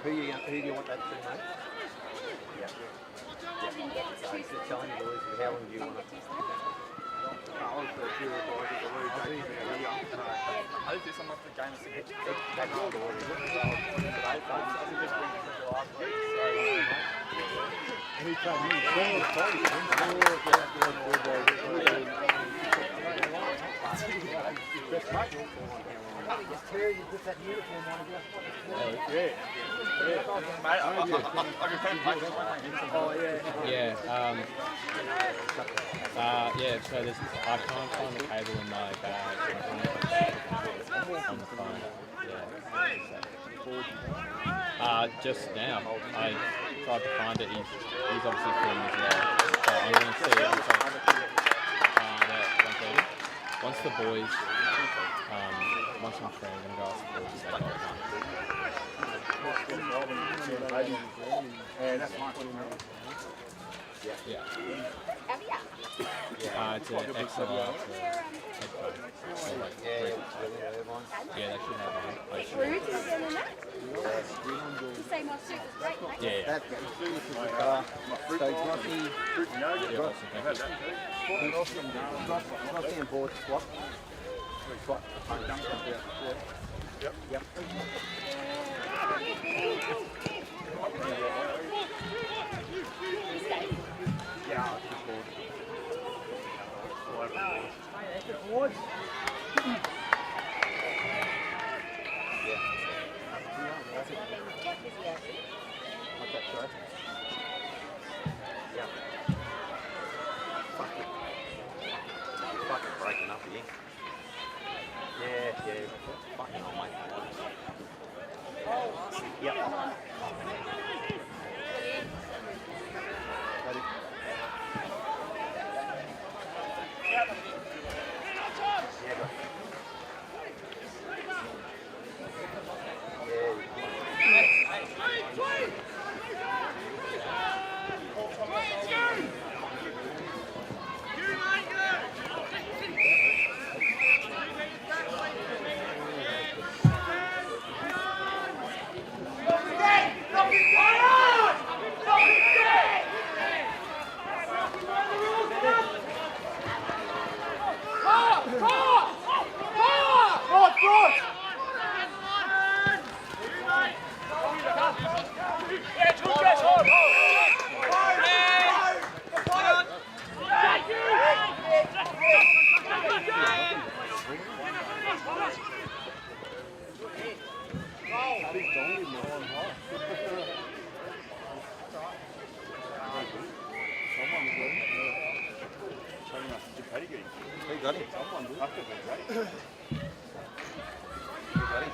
Who do you want that to, mate? Yeah. So just telling you, boys, how long do you want it? Hopefully someone for James to get That's all the way. Yeah, so this I can't find the cable in my bag on the phone. Yeah. Just now. I tried to find it. He's obviously filming as well. So I'm going to see it at 1:30. Once the boys, once I'm free, I'm going to go ask the boys if they got one. Yeah, that's fine. Yeah. It's an XLR headphone. Yeah, they should have one. Say my suit was great, mate. Yeah. That's good. So it's Rossi and board swap. Swap. Yep. What's that, sorry? Yeah. Fucking breaking up here. Yeah. Fucking hell, mate. Yep. Ready? Yeah, go. Who got him? Someone did. Must have been great. Who got him?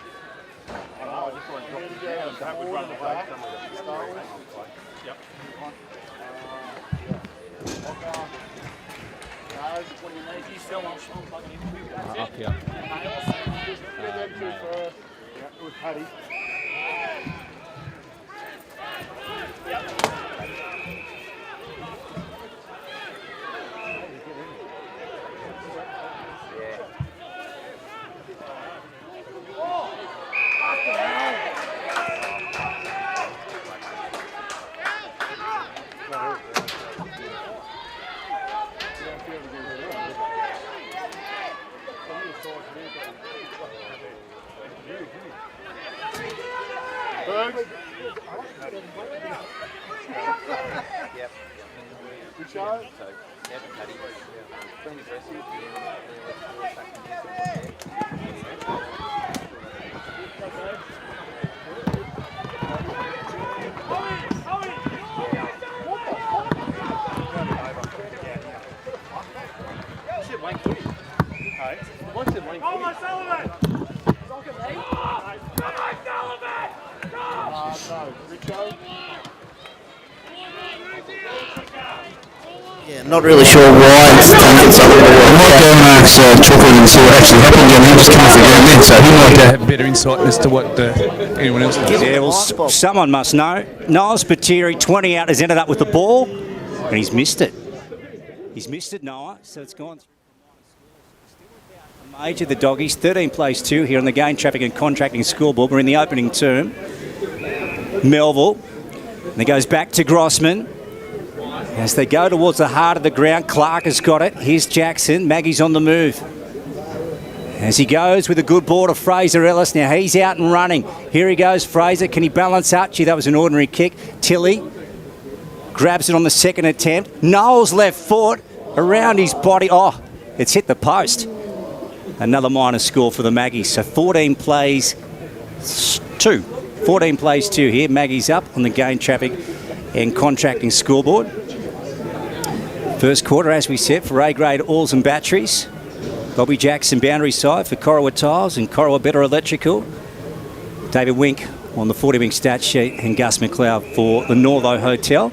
I just want to drop him down. That would run the back. Yep. What do you need? You still want to plug it in? Up here. Yeah, it was Paddy. Yep. Good shot. So, yeah, Paddy. Been aggressive. Yeah, not really sure why it's taken so long. I might go and ask Chocolate and see what actually happened. He just came off the ground then, so he might have better insight as to what anyone else does. Yeah, well, someone must know. Niles Patiri, 20 out, has ended up with the ball, and he's missed it. He's missed it, Noah, so it's gone. Major, the Doggies, 13 plays 2 here on the Gain Traffic and Contracting scoreboard. We're in the opening term. Melville. And it goes back to Grossman. As they go towards the heart of the ground, Clark has got it. Here's Jackson. Maggie's on the move. As he goes with a good ball to Fraser Ellis. Now he's out and running. Here he goes, Fraser. Can he balance out? Gee, that was an ordinary kick. Tilly grabs it on the second attempt. Knowles' left foot around his body. Oh, it's hit the post. Another minor score for the Maggies. So 14 plays 2. 14 plays 2 here. Maggie's up on the gain traffic and contracting scoreboard. First quarter, as we said, for A-grade oils and batteries. Bobby Jackson boundary side for Corowa Tiles and Corowa Better Electrical. David Wink on the 40-wing stat sheet and Gus McLeod for the Northo Hotel.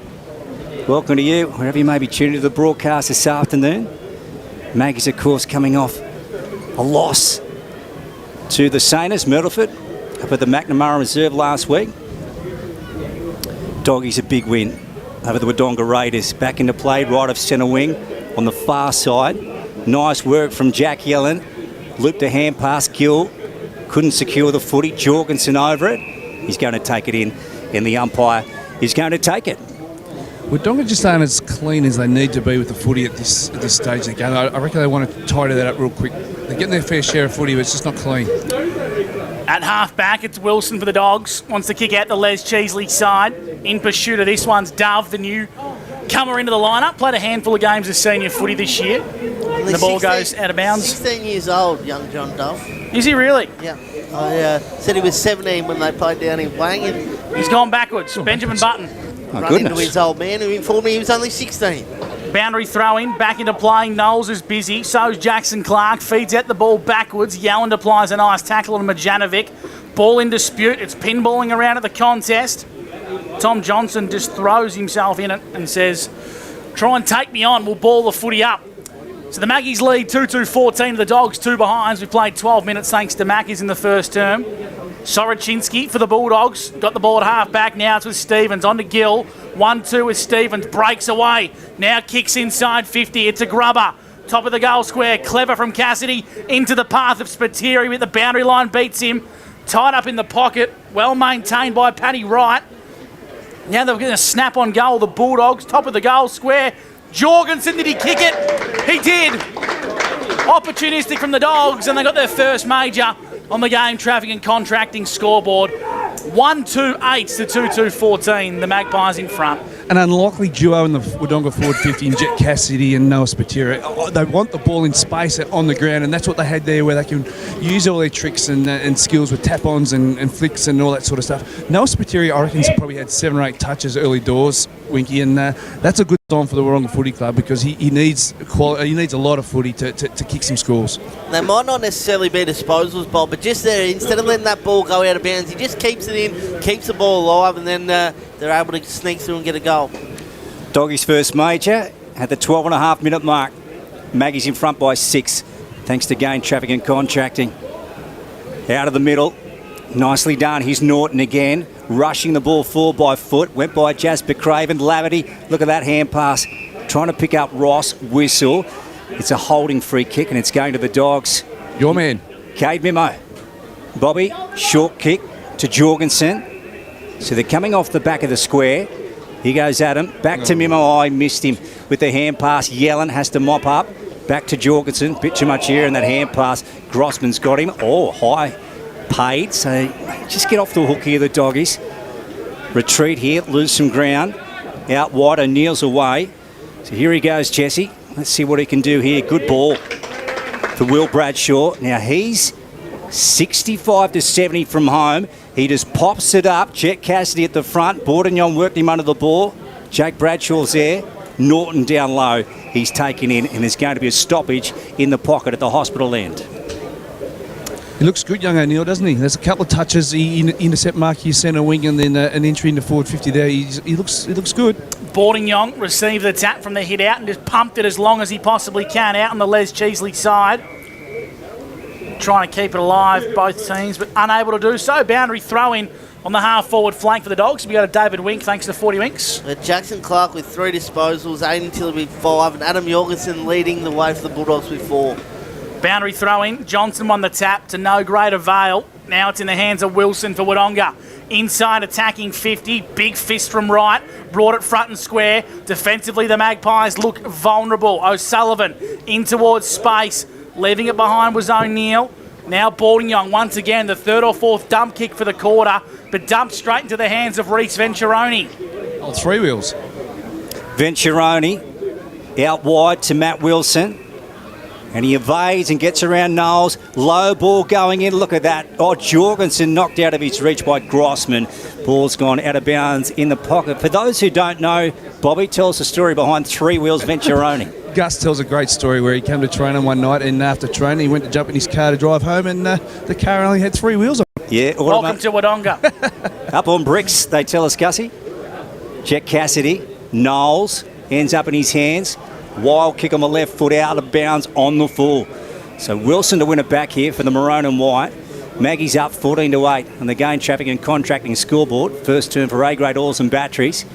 Welcome to you, wherever you may be tuning to the broadcast this afternoon. Maggie's, of course, coming off a loss to the Saints, Myrtleford, up at the McNamara Reserve last week. Doggies a big win over the Wodonga Raiders. Back into play, right of centre wing on the far side. Nice work from Jack Yellen. Looped a hand pass, Gill couldn't secure the footy. Jorgensen over it. He's going to take it in, and the umpire is going to take it. Wodonga just aren't as clean as they need to be with the footy at this stage of the game. I reckon they want to tidy that up real quick. They're getting their fair share of footy, but it's just not clean. At half-back, it's Wilson for the Dogs. Wants to kick out the Les Cheesley side. In pursuit of this one's Dove, the new comer into the lineup. Played a handful of games of senior footy this year. And the ball goes out of bounds. 16 years old, young John Dove. Is he really? Yeah. I said he was 17 when they played down in Wang. And he's gone backwards. Benjamin Button. Run into his old man who informed me he was only 16. Boundary throw in, back into playing. Knowles is busy. So's Jackson Clark. Feeds out the ball backwards. Yelland applies a nice tackle on Majanovic. Ball in dispute. It's pinballing around at the contest. Tom Johnson just throws himself in it and says, try and take me on. We'll ball the footy up. So the Maggies lead 2-2-14 to the Dogs, 2 behinds. We played 12 minutes thanks to Mackies in the first term. Sorochinski for the Bulldogs. Got the ball at half-back. Now it's with Stevens. On to Gill. 1-2 with Stevens. Breaks away. Now kicks inside 50. It's a grubber. Top of the goal square. Clever from Cassidy. Into the path of Spiteri with the boundary line. Beats him. Tied up in the pocket. Well maintained by Paddy Wright. Now they're going to snap on goal. The Bulldogs. Top of the goal square. Jorgensen, did he kick it? He did. Opportunistic from the Dogs, and they got their first major on the game traffic and contracting scoreboard. 1-2-8 to 2-2-14. The Magpies in front. An unlikely duo in the Wodonga forward 50 in Jet Cassidy and Noah Spiteri. They want the ball in space on the ground, and that's what they had there, where they can use all their tricks and skills with tap-ons and flicks and all that sort of stuff. Noah Spiteri, I reckon, probably had 7 or 8 touches early doors, Winky, and that's a good sign for the Wodonga Footy Club, because he needs a lot of footy to kick some scores. They might not necessarily be disposals, Bob, but just there, instead of letting that ball go out of bounds, he just keeps it in, keeps the ball alive, and then they're able to sneak through and get a goal. Doggies' first major at the 12.5-minute mark. Maggie's in front by 6, thanks to gain traffic and contracting. Out of the middle, nicely done. Here's Norton again, rushing the ball forward by foot. Went by Jasper Craven. Laverty, look at that hand pass, trying to pick up Ross. Whistle. It's a holding free kick, and it's going to the Dogs. Your man. Cade Mimo. Bobby, short kick to Jorgensen. So they're coming off the back of the square. He goes at him. Back to Mimo. I missed him with the hand pass. Yellen has to mop up. Back to Jorgensen. Bit too much air in that hand pass. Grossman's got him. Oh, high paid. So just get off the hook here, the Doggies. Retreat here. Lose some ground. Out wide. O'Neill's away. So here he goes, Jesse. Let's see what he can do here. Good ball for Will Bradshaw. Now he's 65 to 70 from home. He just pops it up. Jet Cassidy at the front. Bourdignon worked him under the ball. Jake Bradshaw's there. Norton down low. He's taken in, and there's going to be a stoppage in the pocket at the hospital end. He looks good, young O'Neill, doesn't he? There's a couple of touches. He intercept Marquis centre wing, and then an entry into forward 50 there. He looks good. Bourdignon received the tap from the hit out and just pumped it as long as he possibly can out on the Les Cheesley side. Trying to keep it alive, both teams, but unable to do so. Boundary throw-in on the half-forward flank for the Dogs. We go to David Wink, thanks to 40 Winks. Jackson Clark with 3 disposals, Aiden Tilley with 5, and Adam Jorgensen leading the way for the Bulldogs with 4. Boundary throw-in. Johnson won the tap to no great avail. Now it's in the hands of Wilson for Wodonga. Inside attacking 50. Big fist from right. Brought it front and square. Defensively, the Magpies look vulnerable. O'Sullivan in towards space. Leaving it behind was O'Neill. Now Bulldogs once again, the third or fourth dump kick for the quarter, but dumped straight into the hands of Reece Venturoni. Oh, three wheels. Venturoni out wide to Matt Wilson. And he evades and gets around Knowles. Low ball going in. Look at that. Oh, Jorgensen knocked out of his reach by Grossman. Ball's gone out of bounds in the pocket. For those who don't know, Bobby, tell us the story behind Three Wheels Venturoni. Gus tells a great story where he came to training one night, and after training he went to jump in his car to drive home, and the car only had three wheels on it. Yeah, Welcome to Wodonga. Up on bricks, they tell us, Gussie. Jack Cassidy, Knowles, ends up in his hands. Wild kick on the left foot, out of bounds on the full. So Wilson to win it back here for the maroon and white. Maggie's up 14-8 on the Gain Traffic and Contracting scoreboard. First turn for A-grade oils and batteries.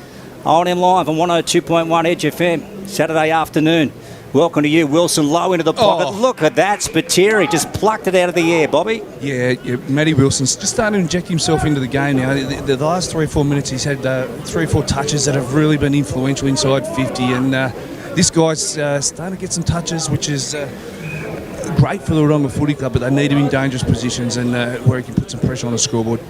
OMFNL live on 102.1 Edge FM, Saturday afternoon. Welcome to you, Wilson, low into the pocket. Oh. Look at that, Spiteri just plucked it out of the air, Bobby. Yeah, Matty Wilson's just starting to inject himself into the game now. The last 3 or 4 minutes he's had 3 or 4 touches that have really been influential inside 50, and this guy's starting to get some touches, which is great for the Wodonga Footy Club, but they need him in dangerous positions and where he can put some pressure on the scoreboard.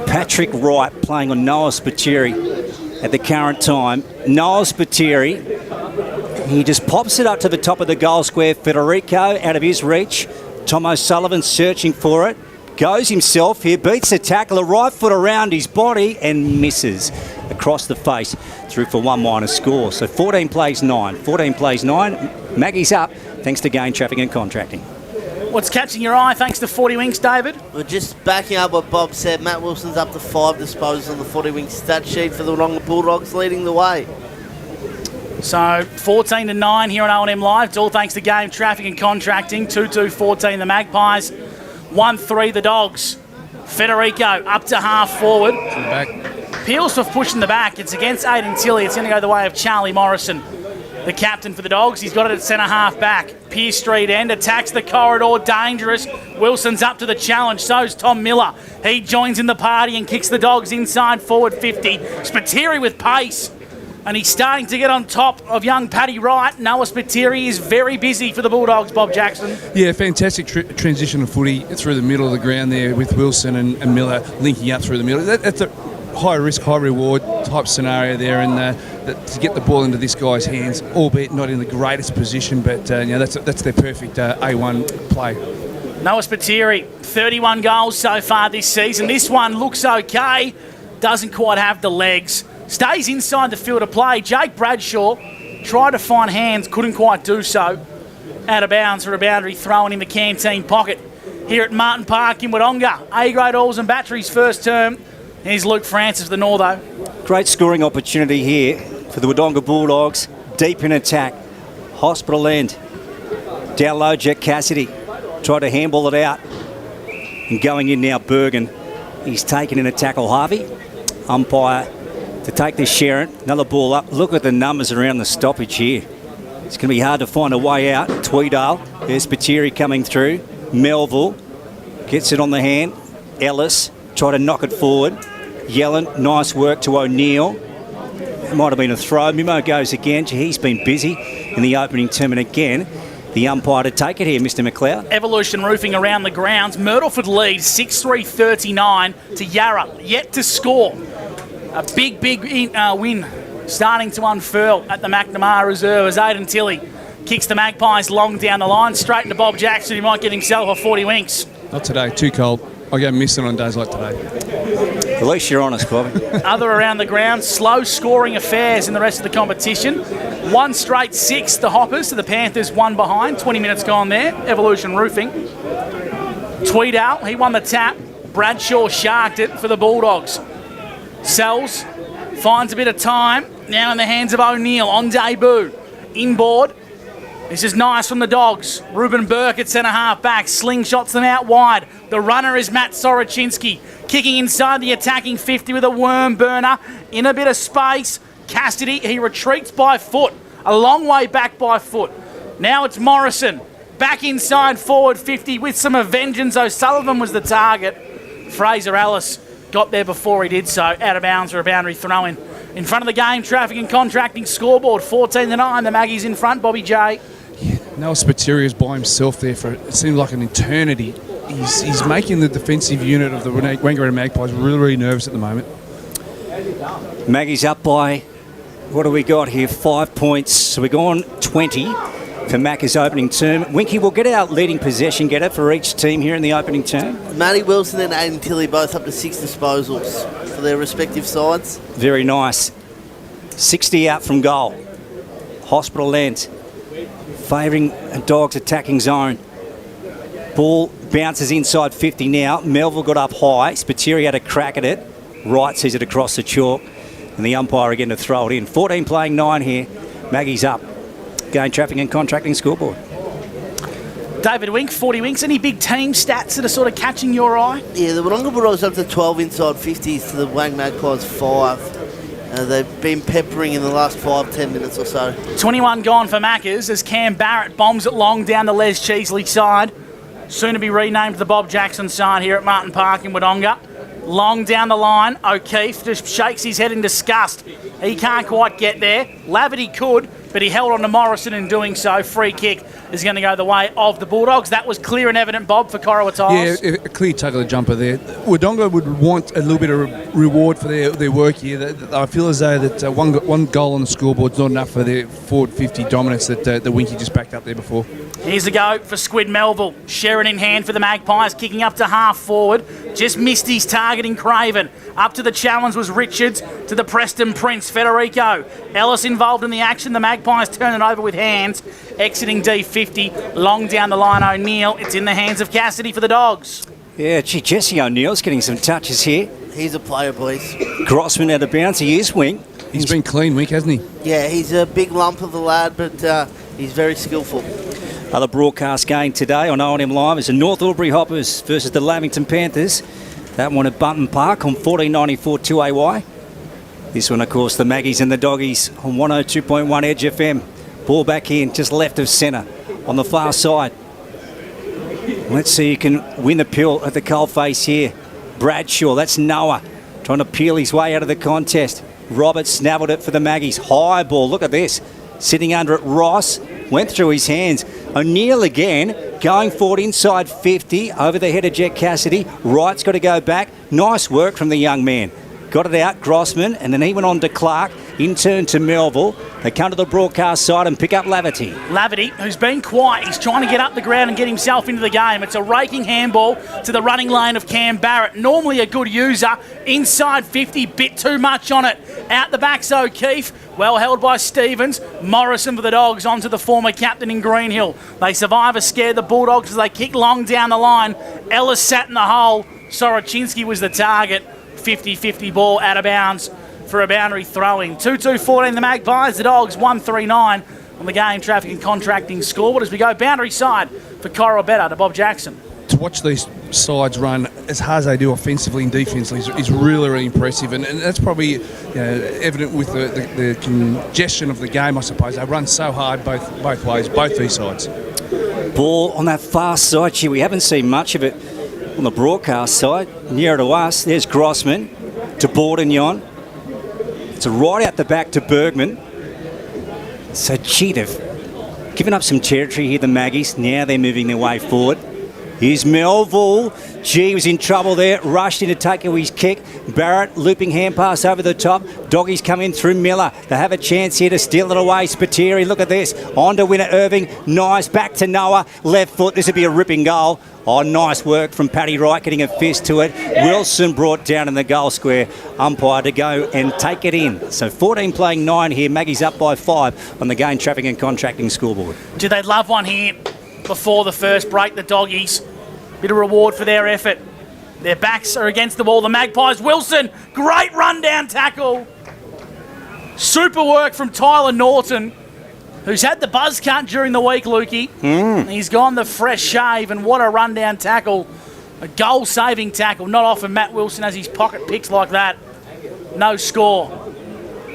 Patrick Wright playing on Noah Spiteri at the current time. Noah Spiteri, he just pops it up to the top of the goal square. Federico out of his reach. Tom O'Sullivan searching for it. Goes himself here, beats the tackler, right foot around his body and misses across the face. Through for 1 minus score. So 14 plays 9. 14 plays 9. Maggie's up thanks to Gain Traffic and Contracting. What's catching your eye thanks to 40 Winks, David? We're just backing up what Bob said. Matt Wilson's up to 5 disposals on the 40 Winks stat sheet for the Wodonga Bulldogs, leading the way. So 14-9 here on OMFNL Live. It's all thanks to Gain Traffic and Contracting. 2-2-14 the Magpies. 1-3 the Dogs. Federico up to half forward. To the back. Peels for pushing the back. It's against Aiden Tilley. It's going to go the way of Charlie Morrison, the captain for the Dogs. He's got it at centre half back. Pierce Street end, attacks the corridor, dangerous. Wilson's up to the challenge, so's Tom Miller. He joins in the party and kicks the Dogs inside forward 50. Spiteri with pace, and he's starting to get on top of young Paddy Wright. Noah Spiteri is very busy for the Bulldogs, Bob Jackson. Yeah, fantastic transition of footy through the middle of the ground there with Wilson and Miller linking up through the middle. That's a high risk, high reward type scenario there, and to get the ball into this guy's hands, albeit not in the greatest position, but that's their perfect A1 play. Noah Spiteri, 31 goals so far this season. This one looks okay, doesn't quite have the legs. Stays inside the field of play. Jake Bradshaw tried to find hands, couldn't quite do so. Out of bounds for a boundary thrown in the canteen pocket. Here at Martin Park in Wodonga, A-grade oils and batteries first term. Here's Luke Francis, the Northo. Great scoring opportunity here for the Wodonga Bulldogs. Deep in attack. Hospital end. Down low, Jack Cassidy. Tried to handball it out. And going in now, Bergen. He's taken in a tackle. Harvey, umpire, to take this Sharon. Another ball up. Look at the numbers around the stoppage here. It's going to be hard to find a way out. Tweedale. There's Spiteri coming through. Melville gets it on the hand. Ellis. Try to knock it forward. Yellen, nice work to O'Neill. It might have been a throw. Mimo goes again. He's been busy in the opening term, and again, the umpire to take it here, Mr. McLeod. Evolution Roofing around the grounds. Myrtleford leads 6-3-39 to Yarra. Yet to score. A big win starting to unfurl at the McNamara Reserve as Aiden Tilley kicks the Magpies long down the line. Straight into Bob Jackson. He might get himself a 40 Winks. Not today, too cold. I go missing on days like today. At least you're honest, Bobby. Other around the ground, slow scoring affairs in the rest of the competition. 1 straight 6, the Hoppers to the Panthers, 1 behind. 20 minutes gone there. Evolution Roofing. Tweedale, he won the tap. Bradshaw sharked it for the Bulldogs. Sells, finds a bit of time. Now in the hands of O'Neill on debut. Inboard. This is nice from the Dogs. Ruben Burke at centre half back. Slingshots them out wide. The runner is Matt Soroczynski. Kicking inside the attacking 50 with a worm burner. In a bit of space. Cassidy, he retreats by foot. A long way back by foot. Now it's Morrison. Back inside forward 50 with some vengeance. O'Sullivan was the target. Fraser Ellis got there before he did so. Out of bounds for a boundary throw-in. In front of the game, traffic and contracting scoreboard, 14-9. The Maggies in front, Bobby J. Noah Spateria's by himself there for it seemed like an eternity. He's making the defensive unit of the Wangaratta Magpies really, really nervous at the moment. Maggie's up by, what do we got here? 5 points. So we're going 20 for Macca's opening term. Winky will get our leading possession getter for each team here in the opening term. Matty Wilson and Aiden Tilley both up to 6 disposals for their respective sides. Very nice. 60 out from goal. Hospital end. Favouring Dogs attacking zone. Ball bounces inside 50 now. Melville got up high. Spiteri had a crack at it. Wright sees it across the chalk. And the umpire again to throw it in. 14 playing 9 here. Maggie's up. Game traffic and contracting scoreboard. David Wink, 40 Winks. Any big team stats that are sort of catching your eye? Yeah, the Wodonga Bulldogs up to 12 inside 50s to the Wang Magpies 5. They've been peppering in the last 5-10 minutes or so. 21 gone for Maccas as Cam Barrett bombs it long down the Les Cheesley side. Soon to be renamed the Bob Jackson side here at Martin Park in Wodonga. Long down the line, O'Keefe just shakes his head in disgust. He can't quite get there. Laverty could, but he held on to Morrison in doing so. Free kick is going to go the way of the Bulldogs. That was clear and evident, Bob, for Corowatires. Yeah, a clear tug of the jumper there. Wodonga would want a little bit of reward for their work here. I feel as though that one goal on the scoreboard is not enough for their forward 50 dominance that the Winky just backed up there before. Here's a go for Squid Melville. Sharon in hand for the Magpies, kicking up to half forward. Just missed his target in Craven. Up to the challenge was Richards to the Preston Prince, Federico. Ellis involved in the action. The Magpies turn it over with hands. Exiting D50, long down the line O'Neill. It's in the hands of Cassidy for the Dogs. Yeah, gee, Jesse O'Neill's getting some touches here. He's a player, boys. Grossman out of bounds. He is Wing. He's been clean, Wink, hasn't he? Yeah, he's a big lump of a lad, but he's very skillful. Other broadcast game today on OMFNL Live is the North Albury Hoppers versus the Lavington Panthers. That one at Bunton Park on 1494 2AY. This one, of course, the Maggies and the Doggies on 102.1 Edge FM. Ball back in, just left of centre on the far side. Let's see who can win the pill at the coalface here. Bradshaw, that's Noah, trying to peel his way out of the contest. Roberts snavelled it for the Maggies. High ball, look at this. Sitting under it, Ross went through his hands. O'Neill again, going forward inside 50, over the head of Jet Cassidy. Wright's got to go back. Nice work from the young man. Got it out, Grossman, and then he went on to Clark. In turn to Melville. They come to the broadcast side and pick up Laverty. Laverty, who's been quiet, he's trying to get up the ground and get himself into the game. It's a raking handball to the running lane of Cam Barrett. Normally a good user. Inside 50, bit too much on it. Out the back's O'Keefe. Well held by Stevens. Morrison for the Dogs onto the former captain in Greenhill. They survive a scare, the Bulldogs, as they kick long down the line. Ellis sat in the hole. Sorochinsky was the target. 50-50 ball out of bounds for a boundary throwing. 2-2-14 the Magpies, the Dogs 1-3-9 on the game traffic and contracting scoreboard as we go boundary side for Corowatires to Bob Jackson. To watch these sides run as hard as they do offensively and defensively is really, really impressive, and that's probably evident with the congestion of the game, I suppose. They run so hard both ways, both these sides. Ball on that far side here. We haven't seen much of it on the broadcast side. Nearer to us, there's Grossman to Bordignon. It's a right out the back to Bergman. So they've given up some territory here, the Maggies. Now they're moving their way forward. Here's Melville. He was in trouble there. Rushed in to take his kick. Barrett looping hand pass over the top. Doggies come in through Miller. They have a chance here to steal it away. Spiteri, look at this. On to winner Irving. Nice. Back to Noah. Left foot. This would be a ripping goal. Oh, nice work from Paddy Wright getting a fist to it. Wilson brought down in the goal square. Umpire to go and take it in. So 14 playing 9 here. Maggie's up by 5 on the game traffic and contracting scoreboard. Do they love one here before the first break, the Doggies? Bit of reward for their effort. Their backs are against the wall. The Magpies, Wilson, great run-down tackle. Super work from Tyler Norton, who's had the buzz cut during the week, Lukey. He's gone the fresh shave, and what a run-down tackle. A goal-saving tackle. Not often Matt Wilson has his pocket picks like that. No score.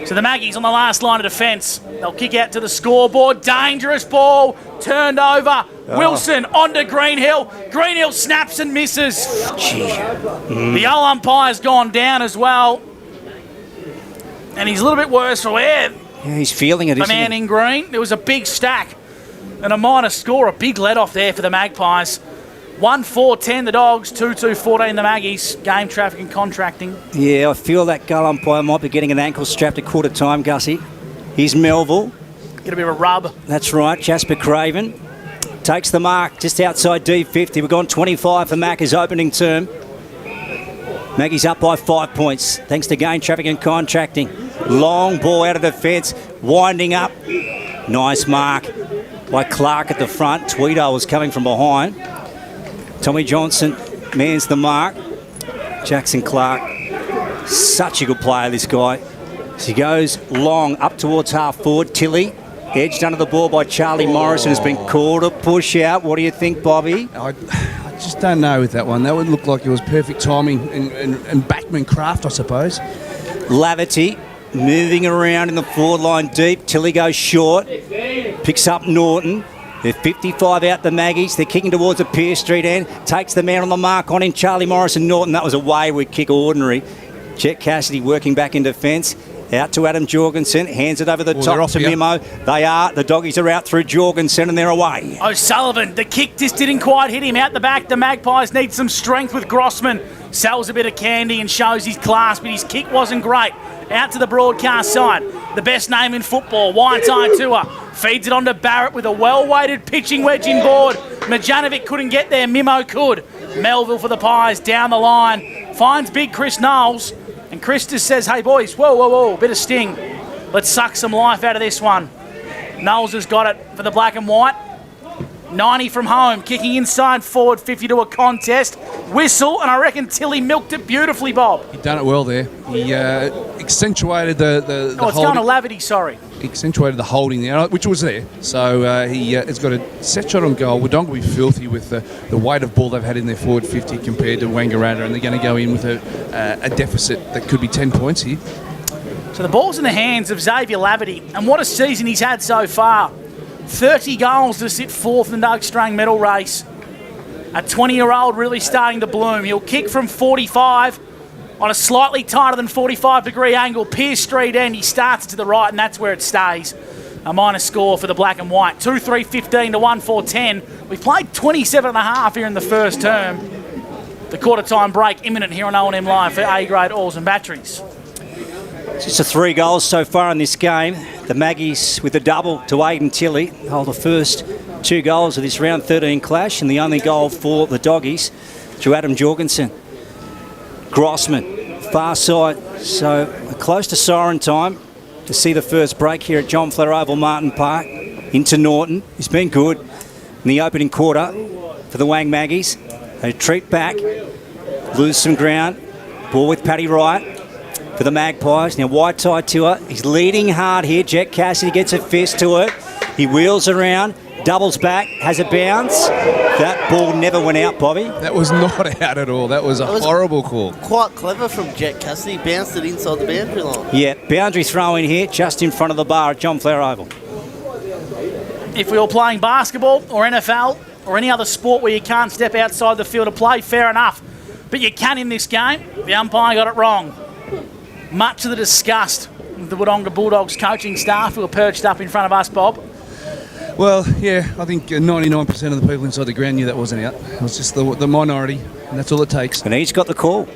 So the Maggies on the last line of defence. They'll kick out to the scoreboard. Dangerous ball. Turned over. Wilson onto Greenhill. Greenhill snaps and misses. The old umpire's gone down as well. And he's a little bit worse for wear. Yeah, he's feeling it, The isn't man he? in green. There was a big stack and a minor score. A big let-off there for the Magpies. 1-4-10 the Dogs, 2-2-14 the Maggies. Game traffic and contracting. Yeah, I feel that goal umpire might be getting an ankle strapped at quarter time, Gussie. Here's Melville. Get a bit of a rub. That's right, Jasper Craven takes the mark just outside D50. We've gone 25 for Macca's opening term. Maggie's up by 5 points thanks to game traffic and contracting. Long ball out of defence, winding up. Nice mark by Clark at the front. Tweedo was coming from behind. Tommy Johnson mans the mark. Jackson Clark, such a good player, this guy. As he goes long up towards half forward. Tilly, edged under the ball by Charlie Morrison, has been called a push out. What do you think, Bobby? I just don't know with that one. That would look like it was perfect timing and backman craft, I suppose. Laverty moving around in the forward line deep. Tilly goes short, picks up Norton. They're 55 out the Maggies. They're kicking towards the Pierce Street end. Takes the man on the mark on him, Charlie Morrison Norton. That was a wayward kick, ordinary. Jet Cassidy working back in defence. Out to Adam Jorgensen. Hands it over the top to Mimo. They are. The Doggies are out through Jorgensen and they're away. O'Sullivan, the kick just didn't quite hit him. Out the back, the Magpies need some strength with Grossman. Sells a bit of candy and shows his class, but his kick wasn't great. Out to the broadcast side. The best name in football, White Eye Tour. Feeds it on to Barrett with a well-weighted pitching wedge inboard. Majanovic couldn't get there, Mimo could. Melville for the Pies down the line. Finds big Chris Knowles. And Chris just says, hey boys, whoa, bit of sting. Let's suck some life out of this one. Knowles has got it for the black and white. 90 from home, kicking inside forward, 50 to a contest. Whistle, and I reckon Tilly milked it beautifully, Bob. He done it well there. He accentuated the it's going to Laverty, sorry. Accentuated the holding there, which was there. So he has got a set shot on goal. Wodonga will be filthy with the weight of ball they've had in their forward 50 compared to Wangaratta, and they're going to go in with a deficit that could be 10 points here. So the ball's in the hands of Xavier Laverty, and what a season he's had so far. 30 goals to sit fourth in the Doug Strang medal race. A 20-year-old really starting to bloom. He'll kick from 45 on a slightly tighter than 45-degree angle. Pierce Street end, he starts to the right, and that's where it stays. A minor score for the black and white. 2-3-15 to 1-4-10. We've played 27.5 here in the first term. The quarter-time break imminent here on O&M Live for A-grade oils and batteries. Just the 3 goals so far in this game. The Maggies with a double to Aiden Tilly hold the first 2 goals of this round 13 clash, and the only goal for the Doggies to Adam Jorgensen. Grossman, far side, so close to siren time to see the first break here at John Flair Oval, Martin Park. Into Norton, he's been good in the opening quarter for the Wang Maggies. They retreat back, lose some ground, ball with Paddy Wright. For the Magpies. Now White Tie Tour, he's leading hard here. Jet Cassidy gets a fist to it. He wheels around, doubles back, has a bounce. That ball never went out, Bobby. That was not out at all. That was a horrible call. Quite clever from Jet Cassidy. Bounced it inside the boundary line. Yeah, boundary throw in here, just in front of the bar at John Flair Oval. If we were playing basketball or NFL or any other sport where you can't step outside the field to play, fair enough. But you can in this game. The umpire got it wrong. Much of the disgust of the Wodonga Bulldogs coaching staff who are perched up in front of us, Bob. Well, yeah, I think 99% of the people inside the ground knew that wasn't out. It was just the minority, and that's all it takes. And he's got the call.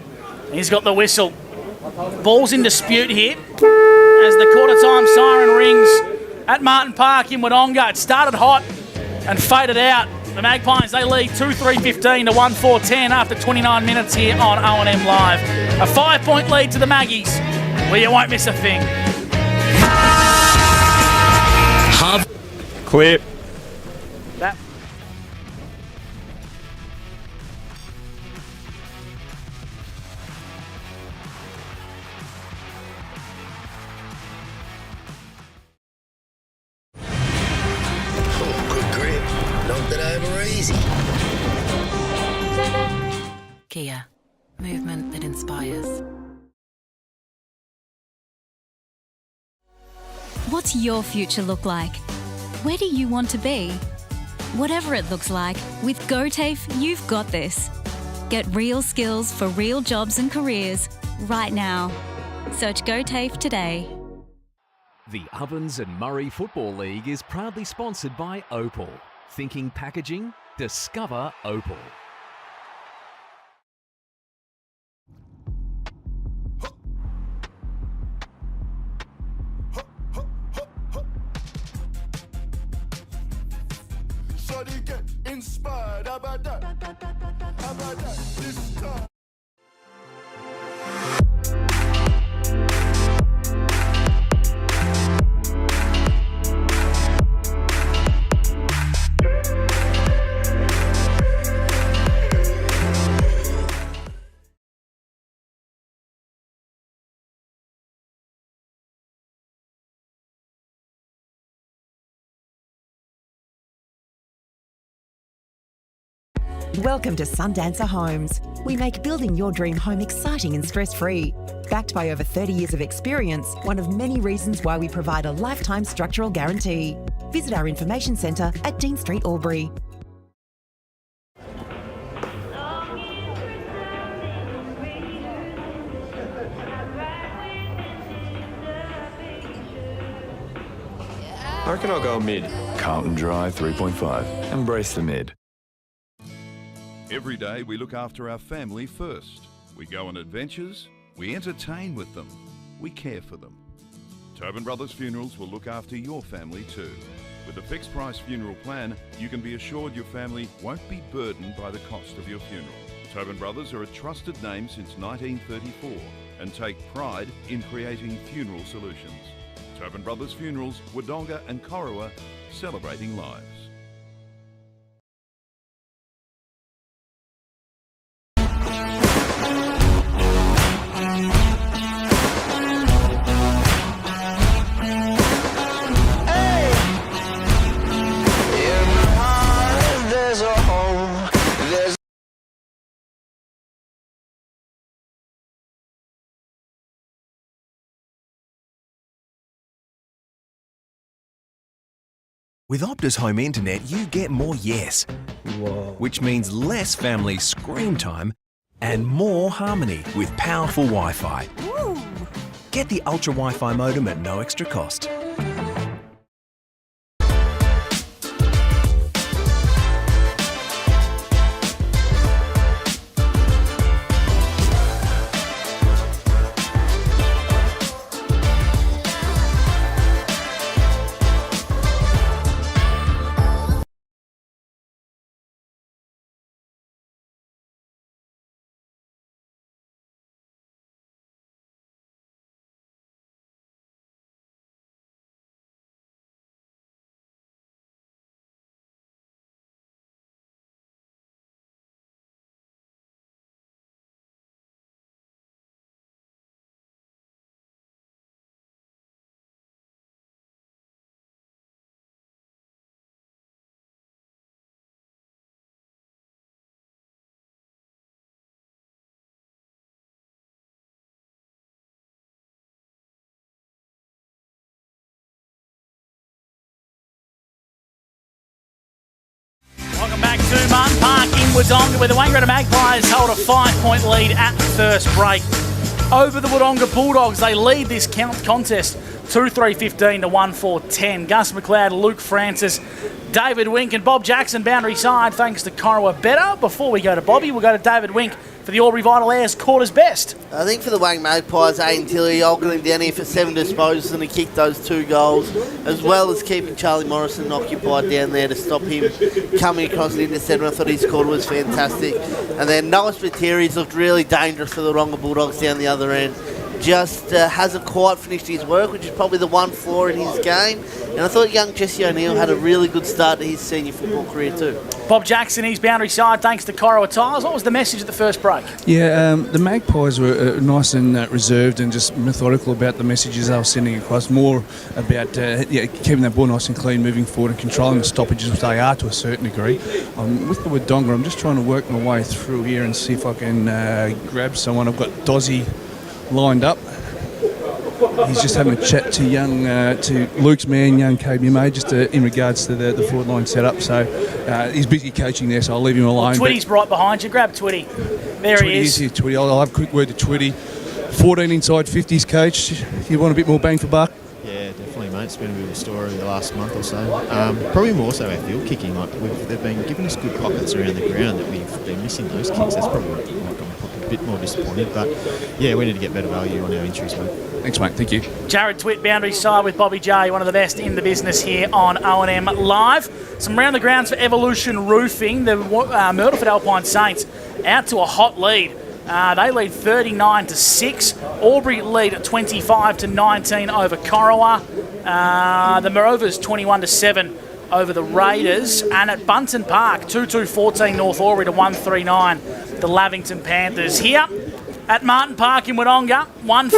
He's got the whistle. Ball's in dispute here as the quarter-time siren rings at Martin Park in Wodonga. It started hot and faded out. The Magpies, they lead 2-3-15 to 1-4-10 after 29 minutes here on O&M Live. A 5-point lead to the Maggies. Well, you won't miss a thing. Clear. That Good grip. Knocked it over easy. Kia. Movement that inspires. What's your future look like? Where do you want to be? Whatever it looks like, with GoTAFE, you've got this. Get real skills for real jobs and careers right now. Search GoTAFE today. The Ovens and Murray Football League is proudly sponsored by Opal. Thinking packaging? Discover Opal. Shawty get inspired. How about that? How about that? This time. Welcome to Sundancer Homes. We make building your dream home exciting and stress-free. Backed by over 30 years of experience, one of many reasons why we provide a lifetime structural guarantee. Visit our information centre at Dean Street, Albury. I reckon I'll go mid. Carlton Dry 3.5. Embrace the mid. Every day we look after our family first. We go on adventures, we entertain with them, we care for them. Tobin Brothers Funerals will look after your family too. With a fixed price funeral plan, you can be assured your family won't be burdened by the cost of your funeral. Tobin Brothers are a trusted name since 1934 and take pride in creating funeral solutions. Tobin Brothers Funerals, Wodonga and Corowa, celebrating lives. With Optus Home Internet, you get more yes. Whoa. Which means less family screen time and more harmony with powerful Wi-Fi. Ooh. Get the Ultra Wi-Fi modem at no extra cost. Welcome back to Martin Park in Wodonga, where the Wangaratta Magpies hold a 5-point lead at the first break. Over the Wodonga Bulldogs, they lead this contest 2-3-15 to 1-4-10. Gus McLeod, Luke Francis, David Wink and Bob Jackson boundary side thanks to Corowa better. Before we go to Bobby, we'll go to David Wink for the Albury Vital Airs quarters best. I think for the Wang Magpies, Aiden Tilley holding down here for 7 disposals and he kicked those 2 goals, as well as keeping Charlie Morrison occupied down there to stop him coming across the intercept. I thought his quarter was fantastic. And then Noah Spiteri looked really dangerous for the Wodonga Bulldogs down the other end. Just hasn't quite finished his work, which is probably the one flaw in his game. And I thought young Jesse O'Neill had a really good start to his senior football career too. Bob Jackson, his boundary side, thanks to Corowa Tyres. What was the message at the first break? Yeah, the Magpies were nice and reserved and just methodical about the messages they were sending across. More about keeping that ball nice and clean, moving forward and controlling the stoppages, which they are to a certain degree. With the Wodonga, I'm just trying to work my way through here and see if I can grab someone. I've got Dozzy lined up. he's just having a chat to to Luke's man, young KBMA, just in regards to the forward line setup. So he's busy coaching there, so I'll leave him alone. Twitty's right behind you. Grab Twitty. There he is. Here, Twitty. I'll have a quick word to Twitty. 14 inside 50s, coach. You want a bit more bang for buck? Yeah, definitely, mate. It's been a bit of a story the last month or so. Probably more so our field kicking. They've been giving us good pockets around the ground that we've been missing those kicks. That's probably I'm a bit more disappointed. But yeah, we need to get better value on our entries, mate. Thanks, mate. Thank you. Jared Twitt, boundary side with Bobby J, one of the best in the business here on O&M Live. Some round the grounds for Evolution Roofing. The Myrtleford Alpine Saints out to a hot lead. They lead 39-6. Albury lead 25-19 over Corowa. The Marovers 21-7 over the Raiders. And at Bunton Park, 2-2-14 North Albury to 1-3-9 the Lavington Panthers. Here at Martin Park in Wodonga, 1-4-10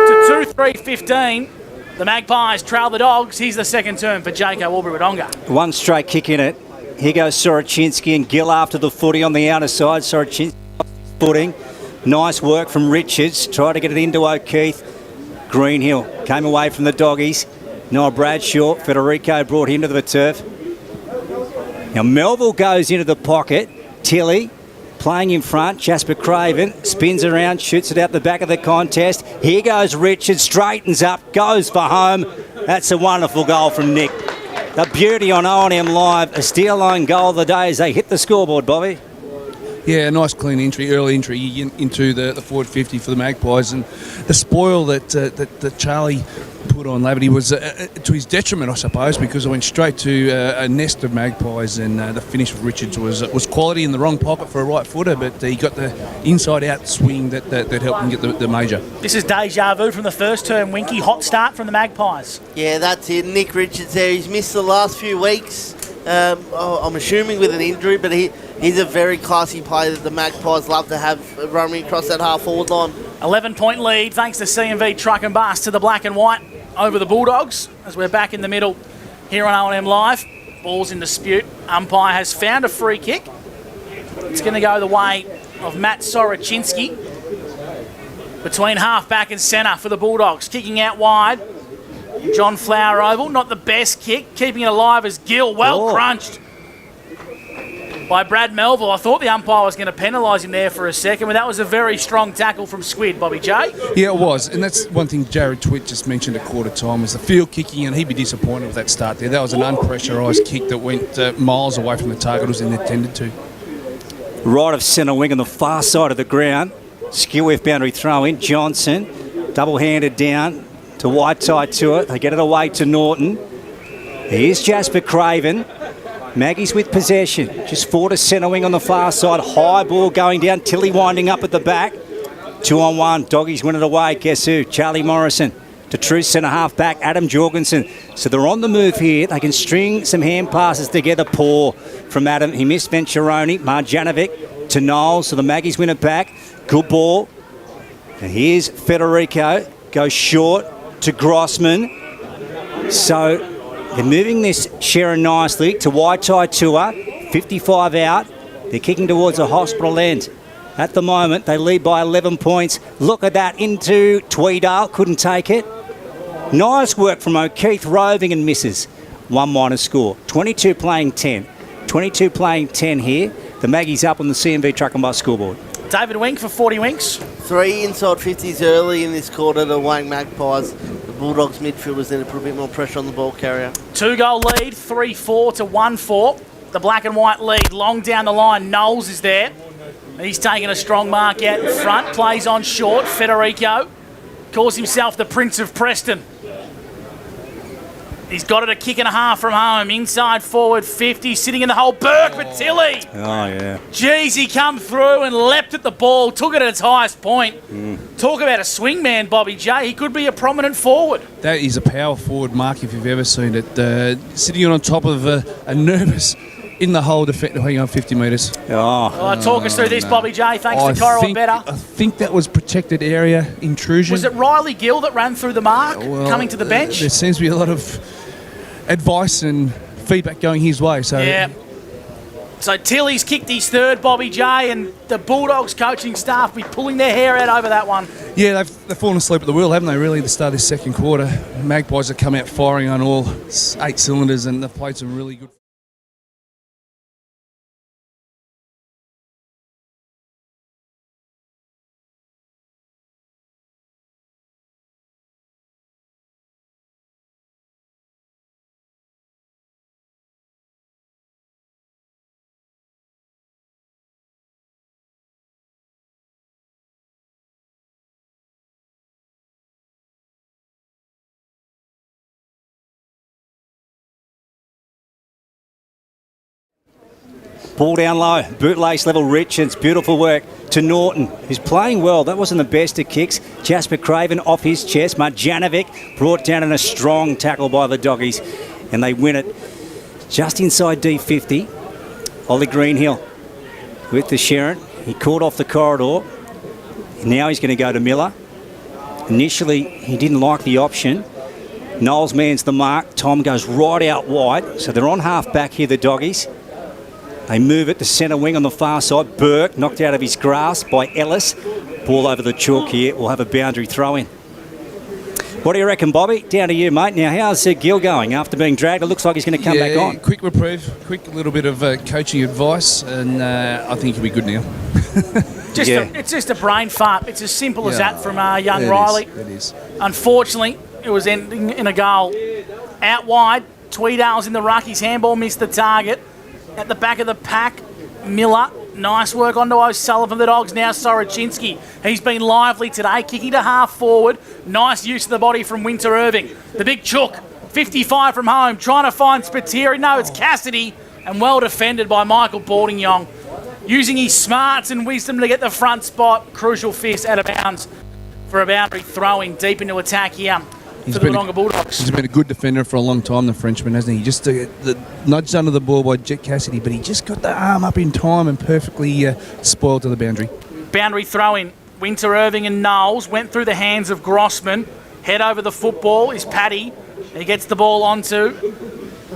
to 2-3-15. The Magpies trail the Dogs. Here's the second term for Jaco Albury Wodonga. One straight kick in it. Here goes Soroczynski and Gill after the footy on the outer side. Soroczynski footing. Nice work from Richards. Tried to get it into O'Keefe. Greenhill came away from the Doggies. Noah Bradshaw. Federico brought him to the turf. Now Melville goes into the pocket. Tilly playing in front. Jasper Craven spins around, shoots it out the back of the contest. Here goes Richards. Straightens up. Goes for home. That's a wonderful goal from Nick. The beauty on O&M Live. A steal line goal of the day as they hit the scoreboard, Bobby. Yeah, nice clean entry, early entry into the forward 50 for the Magpies, and the spoil that Charlie put on Laverty was to his detriment, I suppose, because it went straight to a nest of Magpies, and the finish of Richards was quality in the wrong pocket for a right footer, but he got the inside out swing that helped him get the major. This is deja vu from the first term, Winky. Hot start from the Magpies. Yeah, that's it. Nick Richards there. He's missed the last few weeks. I'm assuming with an injury, but he's a very classy player that the Magpies love to have running across that half-forward line. 11-point lead thanks to C&V Truck and Bus to the black and white over the Bulldogs as we're back in the middle here on O&M Live. Ball's in dispute. Umpire has found a free kick. It's going to go the way of Matt Soroczynski between half-back and centre for the Bulldogs. Kicking out wide. John Flower Oval, not the best kick. Keeping it alive as Gill, crunched by Brad Melville. I thought the umpire was going to penalise him there for a second, but that was a very strong tackle from Squid, Bobby J. Yeah, it was, and that's one thing Jared Twitt just mentioned at quarter time was the field kicking, and he'd be disappointed with that start there. That was an unpressurised kick that went miles away from the target it was intended to. Right of centre wing on the far side of the ground. Skill with boundary throw in. Johnson, double-handed down to Whiteside to it. They get it away to Norton. Here's Jasper Craven. Maggie's with possession. Just forward to centre wing on the far side. High ball going down. Tilly winding up at the back. 2-on-1. Doggies win it away. Guess who? Charlie Morrison. To true centre half back. Adam Jorgensen. So they're on the move here. They can string some hand passes together. Poor from Adam. He missed Venturoni. Marjanovic to Knowles. So the Maggies win it back. Good ball. And here's Federico. Goes short to Grossman. So they're moving this Sharon nicely to Whiteside Tour. 55 out. They're kicking towards the hospital end. At the moment, they lead by 11 points. Look at that into Tweedale. Couldn't take it. Nice work from O'Keefe. Roving and misses. 1- score. 22 playing 10. 22 playing 10 here. The Maggies up on the C&V Truck and Bus scoreboard. David Wink for 40 winks. 3 inside 50s early in this quarter to Wang Magpies. The Bulldogs midfielders need to put a bit more pressure on the ball carrier. 2-goal lead, 3-4 to 1-4. The black and white lead, long down the line. Knowles is there. He's taking a strong mark out in front. Plays on short. Federico calls himself the Prince of Preston. He's got it a kick and a half from home. Inside forward 50, sitting in the hole. Burke for Tilly. Oh, yeah. Jeez, he come through and leapt at the ball. Took it at its highest point. Talk about a swing man, Bobby J. He could be a prominent forward. That is a power forward mark if you've ever seen it. Sitting on top of a nervous in the hole defending on 50 metres. Talk us through this, Bobby J. Thanks to Coral and Better. I think that was protected area intrusion. Was it Riley Gill that ran through the mark coming to the bench? There seems to be a lot of advice and feedback going his way. So yeah. So Tilly's kicked his third, Bobby J, and the Bulldogs coaching staff be pulling their hair out over that one. Yeah, they've fallen asleep at the wheel, haven't they, really, at the start of this second quarter. Magpies have come out firing on all 8 cylinders, and they've played some really good. Ball down low, bootlace level Richards, beautiful work to Norton, who's playing well. That wasn't the best of kicks. Jasper Craven off his chest. Marjanovic brought down in a strong tackle by the Doggies, and they win it just inside D50. Ollie Greenhill with the Sharon. He caught off the corridor. Now he's going to go to Miller. Initially, he didn't like the option. Knowles mans the mark. Tom goes right out wide. So they're on half back here, the Doggies. They move it to centre wing on the far side. Burke knocked out of his grasp by Ellis. Ball over the chalk here. We'll have a boundary throw in. What do you reckon, Bobby? Down to you, mate. Now, how's Gill going after being dragged? It looks like he's going to come back on. Quick reprieve, quick little bit of coaching advice, and I think he'll be good now. It's just a brain fart. It's as simple as that from young it Riley. It is. Unfortunately, it was ending in a goal. Out wide, Tweedale's in the ruck. His handball missed the target. At the back of the pack, Miller. Nice work onto O'Sullivan. The Dogs now Soroczynski. He's been lively today, kicking to half forward. Nice use of the body from Winter Irving. The big chook, 55 from home, trying to find Spiteri. No, it's Cassidy, and well defended by Michael Baldingong. Using his smarts and wisdom to get the front spot. Crucial fist out of bounds for a boundary throwing deep into attack here for the Wodonga Bulldogs. He's been a good defender for a long time, the Frenchman, hasn't he? Just nudged under the ball by Jet Cassidy, but he just got the arm up in time and perfectly spoiled to the boundary. Boundary throw-in. Winter Irving and Knowles went through the hands of Grossman. Head over the football is Paddy. He gets the ball onto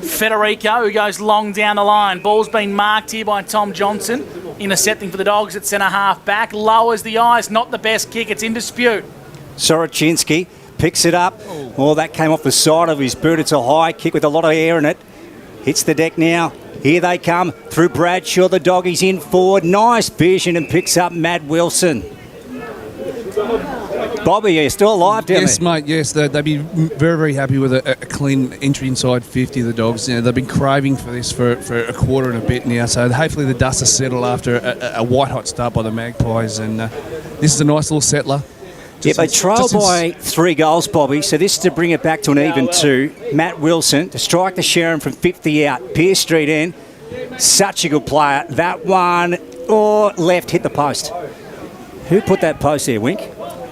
Federico, who goes long down the line. Ball's been marked here by Tom Johnson. Intercepting for the Dogs at centre half back. Lowers the eyes. Not the best kick. It's in dispute. Soroczynski picks it up. Oh, that came off the side of his boot. It's a high kick with a lot of air in it. Hits the deck now. Here they come through Bradshaw. The Doggies in forward. Nice vision and picks up Matt Wilson. Bobby, you're still alive down there? Yes, mate, yes. They'd be very, very happy with a clean entry inside 50, the Dogs. You know, they've been craving for this for a quarter and a bit now, so hopefully the dust has settled after a white-hot start by the Magpies, and this is a nice little settler. They trail by 3 goals, Bobby, so this is to bring it back to an even 2. Matt Wilson to strike the Sharon from 50 out. Pierce Street in. Such a good player. That one, left, hit the post. Who put that post there, Wink?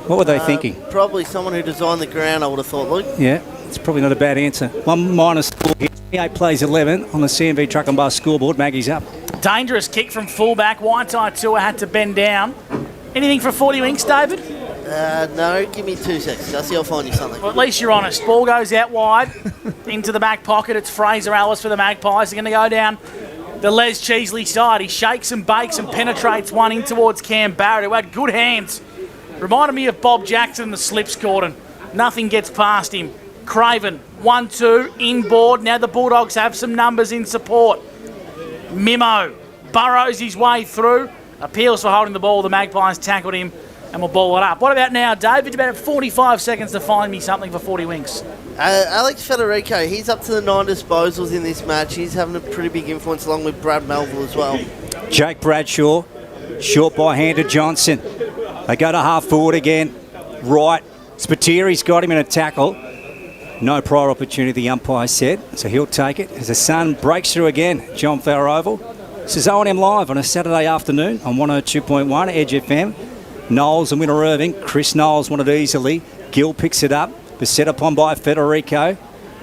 What were they thinking? Probably someone who designed the ground, I would have thought, Luke. Yeah, it's probably not a bad answer. 1 minus score here. 28 plays 11 on the CMV Truck and Bus scoreboard. Maggie's up. Dangerous kick from fullback. Whiteside Tour had to bend down. Anything for 40 winks, David? No, give me 2 seconds. I'll find you something. Well, at least you're honest. Ball goes out wide into the back pocket. It's Fraser Ellis for the Magpies. They're going to go down the Les Cheesley side. He shakes and bakes and penetrates one in towards Cam Barrett, who had good hands. Reminded me of Bob Jackson, the slips Gordon. Nothing gets past him. Craven, 1-2, inboard. Now the Bulldogs have some numbers in support. Mimo burrows his way through. Appeals for holding the ball. The Magpies tackled him and will ball it up. What about now, David? About 45 seconds to find me something for 40 winks. Alex Federico, he's up to the 9 disposals in this match. He's having a pretty big influence along with Brad Melville as well. Jake Bradshaw, short by hand to Johnson. They go to half forward again. Right. Spiteri's got him in a tackle. No prior opportunity, the umpire said, so he'll take it. As the sun breaks through again, John Farrer Oval. This is O&M Live on a Saturday afternoon on 102.1 Edge FM. Knowles and Winter Irving. Chris Knowles won it easily. Gill picks it up, but set upon by Federico.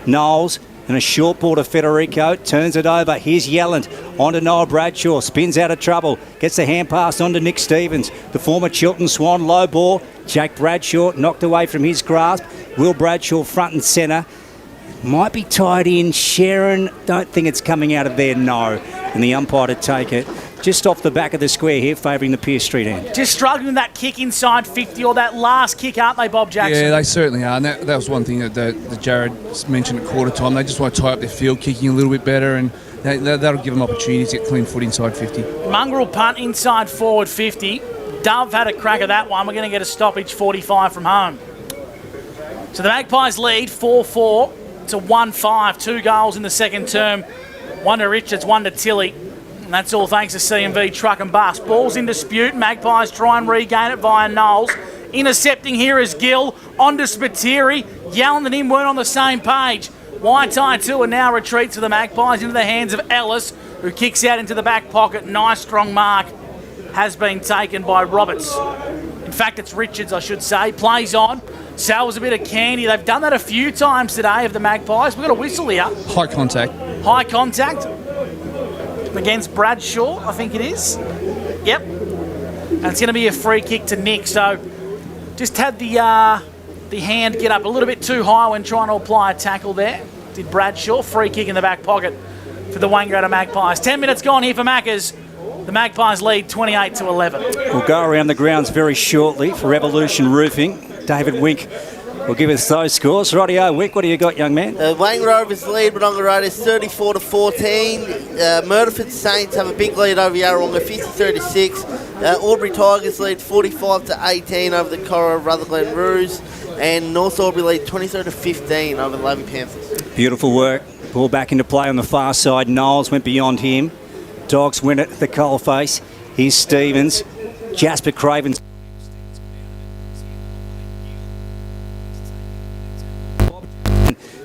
Knowles and a short ball to Federico. Turns it over. Here's Yelland. On to Noah Bradshaw. Spins out of trouble. Gets the hand pass on to Nick Stevens. The former Chiltern Swan. Low ball. Jake Bradshaw knocked away from his grasp. Will Bradshaw front and centre. Might be tied in. Sharon, don't think it's coming out of there, no. and the umpire to take it just off the back of the square here, favouring the Pierce Street end. Just struggling with that kick inside 50 or that last kick, aren't they, Bob Jackson? Yeah, they certainly are. And that was one thing that Jared mentioned at quarter time. They just want to tie up their field kicking a little bit better, and that'll give them opportunities to get clean foot inside 50. Mongrel punt inside forward 50. Dove had a crack at that one. We're going to get a stoppage 45 from home. So the Magpies lead 4-4 to 1-5. 2 goals in the second term. 1 to Richards, 1 to Tilly. And that's all thanks to CMV Truck and Bus. Ball's in dispute. Magpies try and regain it via Knowles. Intercepting here is Gill. On to Spiteri. Yallen and him weren't on the same page. Waitai too, and now retreats to the Magpies into the hands of Ellis, who kicks out into the back pocket. Nice strong mark has been taken by Roberts. In fact, it's Richards, I should say. Plays on. Salves a bit of candy. They've done that a few times today of the Magpies. We've got a whistle here. High contact. High contact against Bradshaw, I think it is. Yep. And it's going to be a free kick to Nick. So just had the hand get up a little bit too high when trying to apply a tackle there. Did Bradshaw. Free kick in the back pocket for the Wangaratta Magpies. 10 minutes gone here for Maccas. The Magpies lead 28 to 11. We'll go around the grounds very shortly for Revolution Roofing. David Wink will give us those scores. Rightio, Wink, what do you got, young man? Wayne Rovers lead Wodonga Raiders 34 to 14. Murderford Saints have a big lead over Yarrawonga 53 to 6. Albury Tigers lead 45 to 18 over the Cora Rutherglen Roos. And North Albury lead 23 to 15 over the Levin Panthers. Beautiful work. Ball back into play on the far side. Knowles went beyond him. Dogs win it at the coalface. Here's Stevens. Jasper Cravens.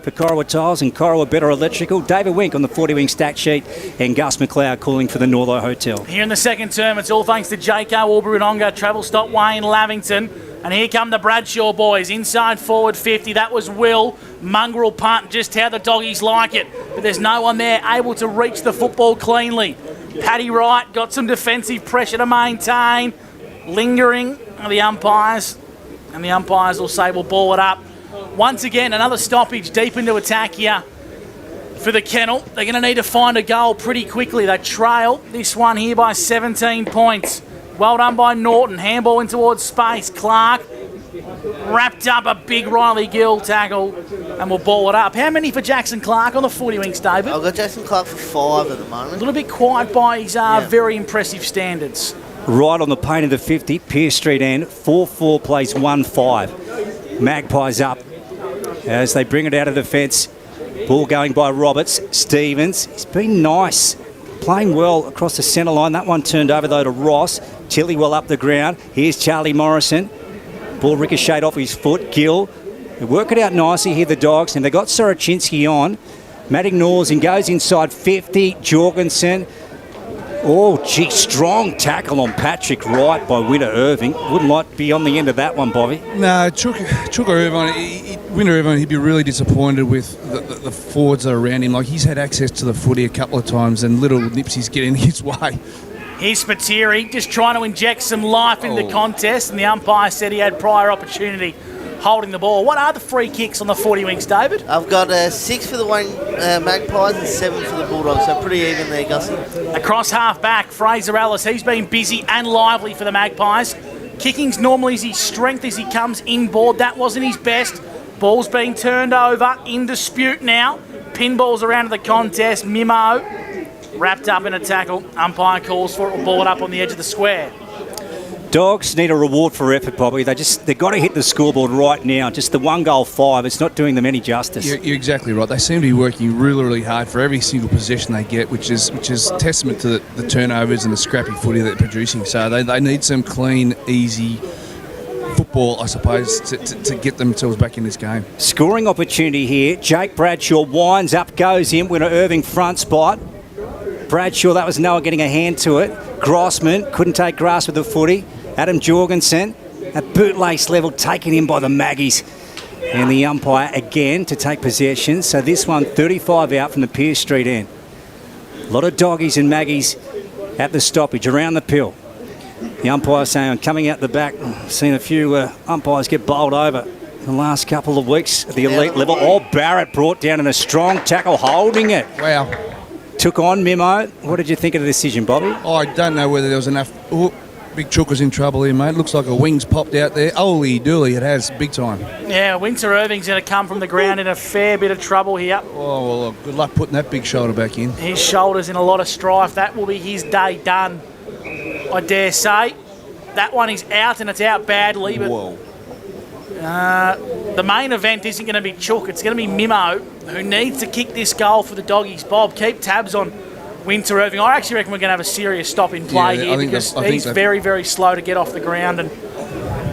For Corowa Tiles and Corowa Better Electrical. David Wink on the 40-wing stat sheet, and Gus McLeod calling for the Northo Hotel. Here in the second term, it's all thanks to JK Albury Wodonga, Travel Stop Wayne Lavington. And here come the Bradshaw boys. Inside forward 50. That was Will. Mongrel punt, just how the doggies like it. But there's no one there able to reach the football cleanly. Paddy Wright got some defensive pressure to maintain. Lingering the umpires. And the umpires will say we'll ball it up. Once again, another stoppage deep into attack here for the Kennel. They're going to need to find a goal pretty quickly. They trail this one here by 17 points. Well done by Norton. Handball in towards space. Clark wrapped up a big Riley Gill tackle and we'll ball it up. How many for Jackson Clark on the 40 wings, David? I've got Jackson Clark for 5 at the moment. A little bit quiet by his very impressive standards. Right on the paint of the 50, Pierce Street end. 4-4 plays 1-5. Magpies up as they bring it out of the fence. Ball going by Roberts. Stevens, he's been nice. Playing well across the centre line. That one turned over though to Ross. Tilly well up the ground. Here's Charlie Morrison. Ball ricocheted off his foot. Gill. They work it out nicely here, the Dogs. And they got Soroczynski on. Matt ignores and goes inside 50. Jorgensen. Oh, gee, strong tackle on Patrick Wright by Winter Irving. Wouldn't like to be on the end of that one, Bobby. No, Chuka Irvine, he'd be really disappointed with the forwards that are around him. Like, he's had access to the footy a couple of times and little Nipsey's getting his way. Here's Spiteri just trying to inject some life into the contest, and the umpire said he had prior opportunity holding the ball. What are the free kicks on the 40 wings, David? I've got 6 for the Magpies and 7 for the Bulldogs, so pretty even there, Gussie. Across half back, Fraser Ellis, he's been busy and lively for the Magpies. Kicking's normally his strength as he comes inboard. That wasn't his best. Ball's being turned over, in dispute now. Pinballs around the contest. Mimo wrapped up in a tackle. Umpire calls for it. Will ball it up on the edge of the square. Dogs need a reward for effort, Bobby. They've got to hit the scoreboard right now. Just the 1-5, it's not doing them any justice. You're exactly right. They seem to be working really, really hard for every single possession they get, which is testament to the turnovers and the scrappy footy they're producing. So they need some clean, easy football, I suppose, to get themselves back in this game. Scoring opportunity here. Jake Bradshaw winds up, goes in. Winner Irving front spot. Bradshaw, that was Noah getting a hand to it. Grossman couldn't take grasp with the footy. Adam Jorgensen at bootlace level, taken in by the Maggies. And the umpire again to take possession. So this one 35 out from the Pierce Street end. A lot of doggies and Maggies at the stoppage around the pill. The umpire saying, I'm coming out the back. I've seen a few umpires get bowled over in the last couple of weeks at the elite level. Oh, Barrett brought down in a strong tackle, holding it. Wow. took on Mimo. What did you think of the decision, Bobby? I don't know whether there was enough. Oh, Big Chooker's in trouble here, mate. Looks like a wing's popped out there. Holy dooly, it has, big time. Yeah, Winter Irving's going to come from the ground in a fair bit of trouble here. Oh, well, good luck putting that big shoulder back in. His shoulder's in a lot of strife. That will be his day done, I dare say. That one is out, and it's out badly. But Whoa. The main event isn't going to be Chook. It's going to be Mimo, who needs to kick this goal for the Doggies. Bob, keep tabs on Winter Irving. I actually reckon we're going to have a serious stop in play here because he's very, very slow to get off the ground, and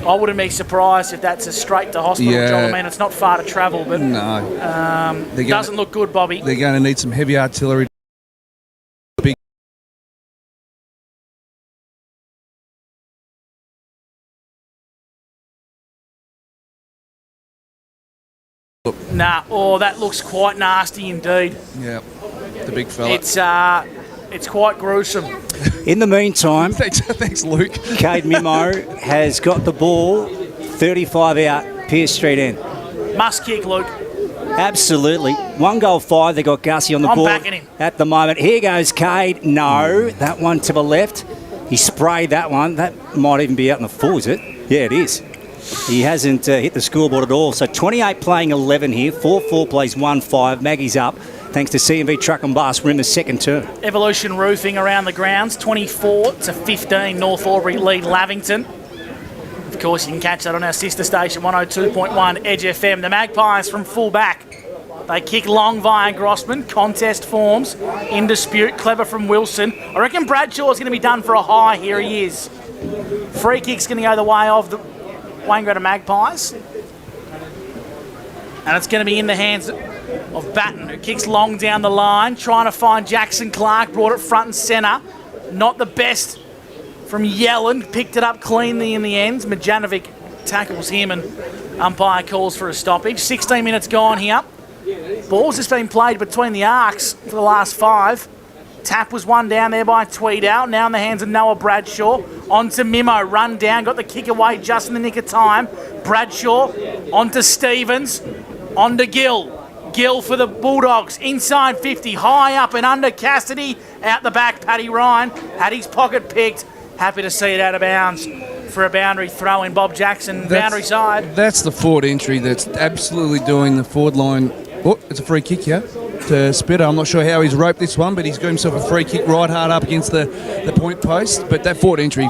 I wouldn't be surprised if that's a straight to hospital job. I mean, it's not far to travel, but doesn't look good, Bobby. They're going to need some heavy artillery. Big. That looks quite nasty indeed. Yeah, the big fella. It's quite gruesome. In the meantime, thanks, Luke. Cade Mimo has got the ball, 35 out, Pierce Street end. Must kick, Luke. Absolutely. 1 goal 5. They got Gussie on the I'm board backing him. at the moment. Here goes Cade. No, that one to the left. He sprayed that one. That might even be out in the full, is it? Yeah, it is. He hasn't hit the scoreboard at all. So 28 playing 11 here. 4-4 plays 1-5. Maggie's up. Thanks to C&V Truck and Bus. We're in the second term. Evolution Roofing around the grounds. 24-15. North Albury lead Lavington. Of course, you can catch that on our sister station, 102.1 Edge FM. The Magpies from full back. They kick long via Grossman. Contest forms. In dispute. Clever from Wilson. I reckon Bradshaw's going to be done for a high. Here he is. Free kick's going to go the way of the Wangaratta Magpies. And it's going to be in the hands of Batten, who kicks long down the line, trying to find Jackson Clark, brought it front and centre. Not the best from Yellen, picked it up cleanly in the end. Majanovic tackles him and umpire calls for a stoppage. 16 minutes gone here. Ball's just been played between the arcs for the last 5. Tap was one down there by Tweedout. Now in the hands of Noah Bradshaw. On to Mimo. Run down. Got the kick away just in the nick of time. Bradshaw. On to Stevens. On to Gill. Gill for the Bulldogs. Inside 50. High up and under Cassidy. Out the back, Paddy Ryan. Had his pocket picked. Happy to see it out of bounds for a boundary throw in. Bob Jackson, boundary side. That's the forward entry that's absolutely doing the forward line. Oh, it's a free kick here to Spitter. I'm not sure how he's roped this one, but he's got himself a free kick right hard up against the point post. But that forward entry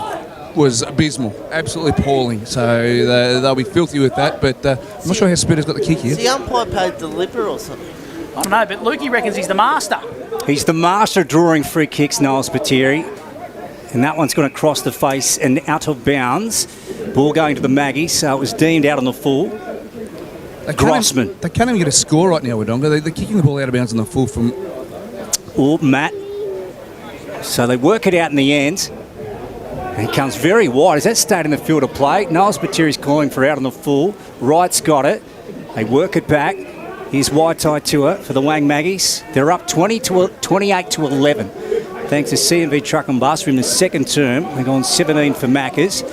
was abysmal, absolutely appalling. So they'll be filthy with that. But I'm not sure how Spitter's got the kick here. Is the umpire paid deliberate or something? I don't know, but Lukey reckons he's the master. He's the master drawing free kicks, Noel Spiteri. And that one's going to cross the face and out of bounds. Ball going to the Maggies, so it was deemed out on the full. Grossman. They can't even get a score right now, Wodonga. They're kicking the ball out of bounds on the full from... Oh, Matt. So they work it out in the end. And it comes very wide. Has that stayed in the field of play? Noel Spitteri's calling for out on the full. Wright's got it. They work it back. Here's Waitai Tour for the Wang Maggies. They're up 28 to 11. Thanks to C&V Truck and Bus. We're in the second term. They're gone 17 for Maccas.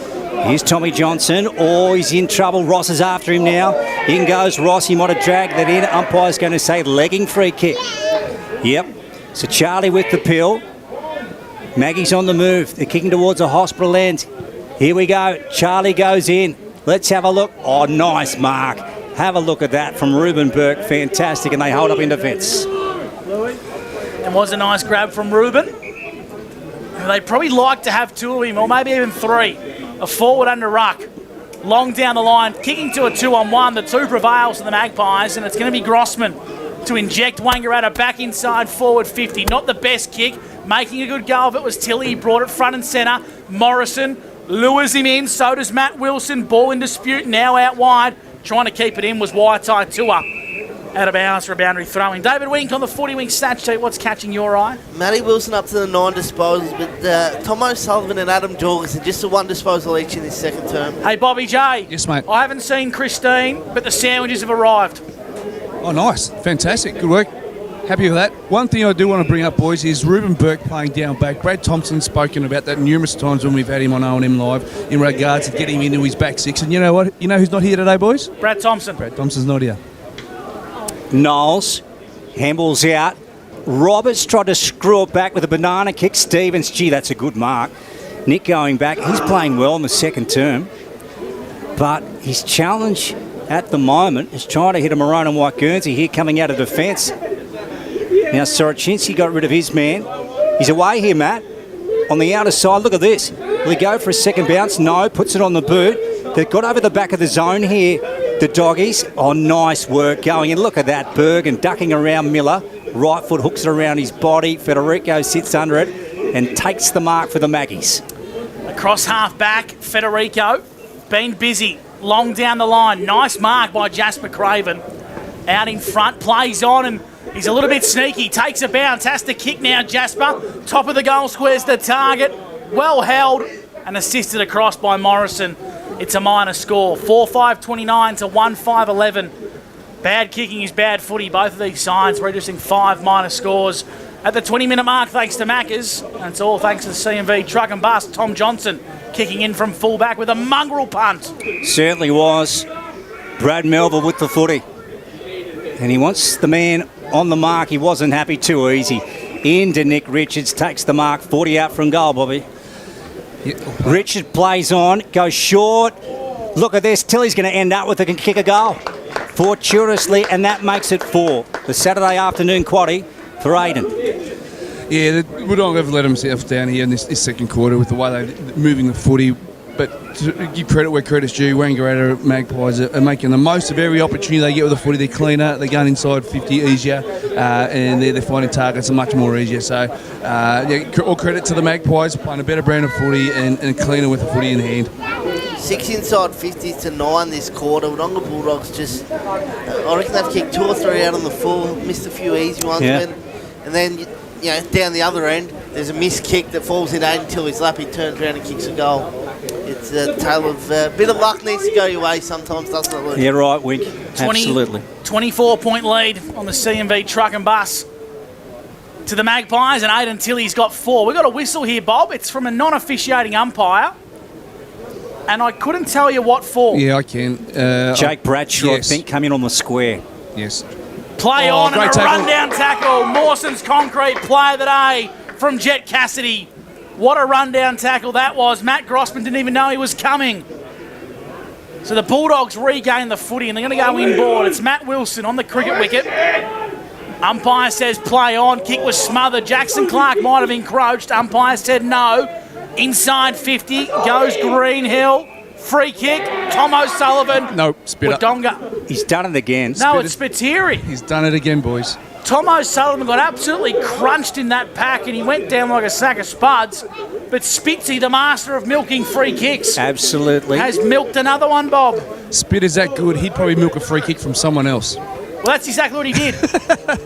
Here's Tommy Johnson. Oh, he's in trouble. Ross is after him now. In goes Ross. He might have dragged that in. Umpire's going to say legging free kick. Yep. So Charlie with the pill. Maggie's on the move. They're kicking towards a hospital end. Here we go. Charlie goes in. Let's have a look. Oh, nice mark. Have a look at that from Ruben Burke. Fantastic. And they hold up in defence. It was a nice grab from Ruben. They'd probably like to have 2 of him, or maybe even 3. A forward under ruck. Long down the line, kicking to a 2-on-1. The 2 prevails for the Magpies, and it's going to be Grossman to inject Wangaratta back inside forward 50. Not the best kick. Making a good go of it was Tilly. He brought it front and centre. Morrison lures him in. So does Matt Wilson. Ball in dispute, now out wide. Trying to keep it in was Waitai Tua. Out of bounds for a boundary throwing. David Wink on the 40-wing stat sheet. What's catching your eye? Matty Wilson up to the 9 disposals, but Tom O'Sullivan and Adam Jorgensen just the 1 disposal each in this second term. Hey, Bobby J. Yes, mate. I haven't seen Christine, but the sandwiches have arrived. Oh, nice. Fantastic. Good work. Happy with that. One thing I do want to bring up, boys, is Ruben Burke playing down back. Brad Thompson's spoken about that numerous times when we've had him on O&M Live in regards to getting him into his back 6. And you know what? You know who's not here today, boys? Brad Thompson. Brad Thompson's not here. Knowles handballs out. Roberts tried to screw it back with a banana kick. Stevens, gee, that's a good mark. Nick going back. He's playing well in the second term. But his challenge at the moment is trying to hit a maroon and white Guernsey here coming out of defence. Now Sorocinski got rid of his man. He's away here, Matt. On the outer side, look at this. Will he go for a second bounce? No, puts it on the boot. They've got over the back of the zone here, the doggies. Oh, nice work going in. Look at that, Bergen ducking around Miller. Right foot hooks it around his body. Federico sits under it and takes the mark for the Maggies. Across half back, Federico been busy. Long down the line. Nice mark by Jasper Craven. Out in front, plays on, and he's a little bit sneaky. Takes a bounce, has to kick now, Jasper. Top of the goal square's the target. Well held and assisted across by Morrison. It's a minor score. 4-5-29 to 1-5-11. Bad kicking is bad footy. Both of these sides registering 5 minor scores at the 20-minute mark thanks to Maccas. And it's all thanks to the CMV truck and bus. Tom Johnson kicking in from fullback with a mongrel punt. Certainly was. Brad Melville with the footy. And he wants the man on the mark. He wasn't happy, too easy. Into Nick Richards, takes the mark. 40 out from goal, Bobby. Richard plays on, goes short. Look at this. Tilly's going to end up with it and kick a goal. Fortuitously, and that makes it 4. The Saturday afternoon quaddie for Aiden. Yeah, the Wodonga have let themselves down here in this second quarter with the way they're moving the footy. But to give credit where credit's due, Wangaratta Magpies are making the most of every opportunity they get with the footy. They're cleaner, they're going inside 50 easier, and they're finding targets are much more easier. So, all credit to the Magpies, playing a better brand of footy and cleaner with the footy in hand. 6 inside 50s to 9 this quarter. Wodonga Bulldogs just, I reckon they've kicked 2 or 3 out on the full, missed a few easy ones. Yeah. And then, down the other end, there's a missed kick that falls in Aiden Tilly's lap. He turns around and kicks a goal. It's a tale of a bit of luck needs to go your way sometimes, doesn't it, Luke? Yeah, right, Wink. Absolutely. 24-point lead on the CMV truck and bus to the Magpies, and Aiden Tilly's got 4. We've got a whistle here, Bob. It's from a non-officiating umpire, and I couldn't tell you what for. Yeah, I can. Jake Bradshaw, yes. I think, coming on the square. Yes. Play on and a tackle. rundown tackle. Mawson's Concrete play of the day from Jet Cassidy. What a rundown tackle that was. Matt Grossman didn't even know he was coming. So the Bulldogs regain the footy and they're going to go inboard. It's Matt Wilson on the cricket wicket. Umpire says play on. Kick was smothered. Jackson Clark might have encroached. Umpire said no. Inside 50 goes Greenhill. Free kick. Tom O'Sullivan. No, Spitter. Wodonga. He's done it again. No, it's Spiteri. He's done it again, boys. Tom O'Sullivan got absolutely crunched in that pack and he went down like a sack of spuds. But Spitzy, the master of milking free kicks, absolutely has milked another one, Bob. Spitter's that good, he'd probably milk a free kick from someone else. Well, that's exactly what he did.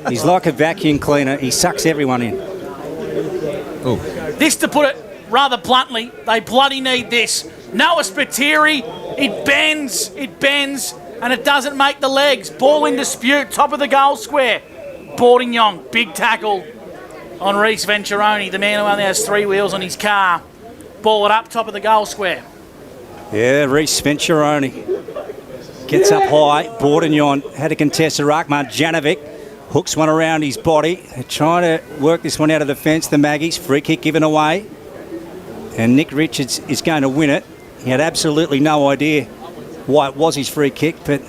He's like a vacuum cleaner. He sucks everyone in. Oh. This, to put it rather bluntly, they bloody need this. Noah Spiteri, it bends, and it doesn't make the legs. Ball in dispute, top of the goal square. Bordingong, big tackle on Reece Venturoni, the man who only has 3 wheels on his car. Ball it up, top of the goal square. Yeah, Reece Venturoni gets up high. Bordingong had to contest a ruck. Marjanovic hooks one around his body. They're trying to work this one out of the fence, the Maggies. Free kick given away. And Nick Richards is going to win it. He had absolutely no idea why it was his free kick, but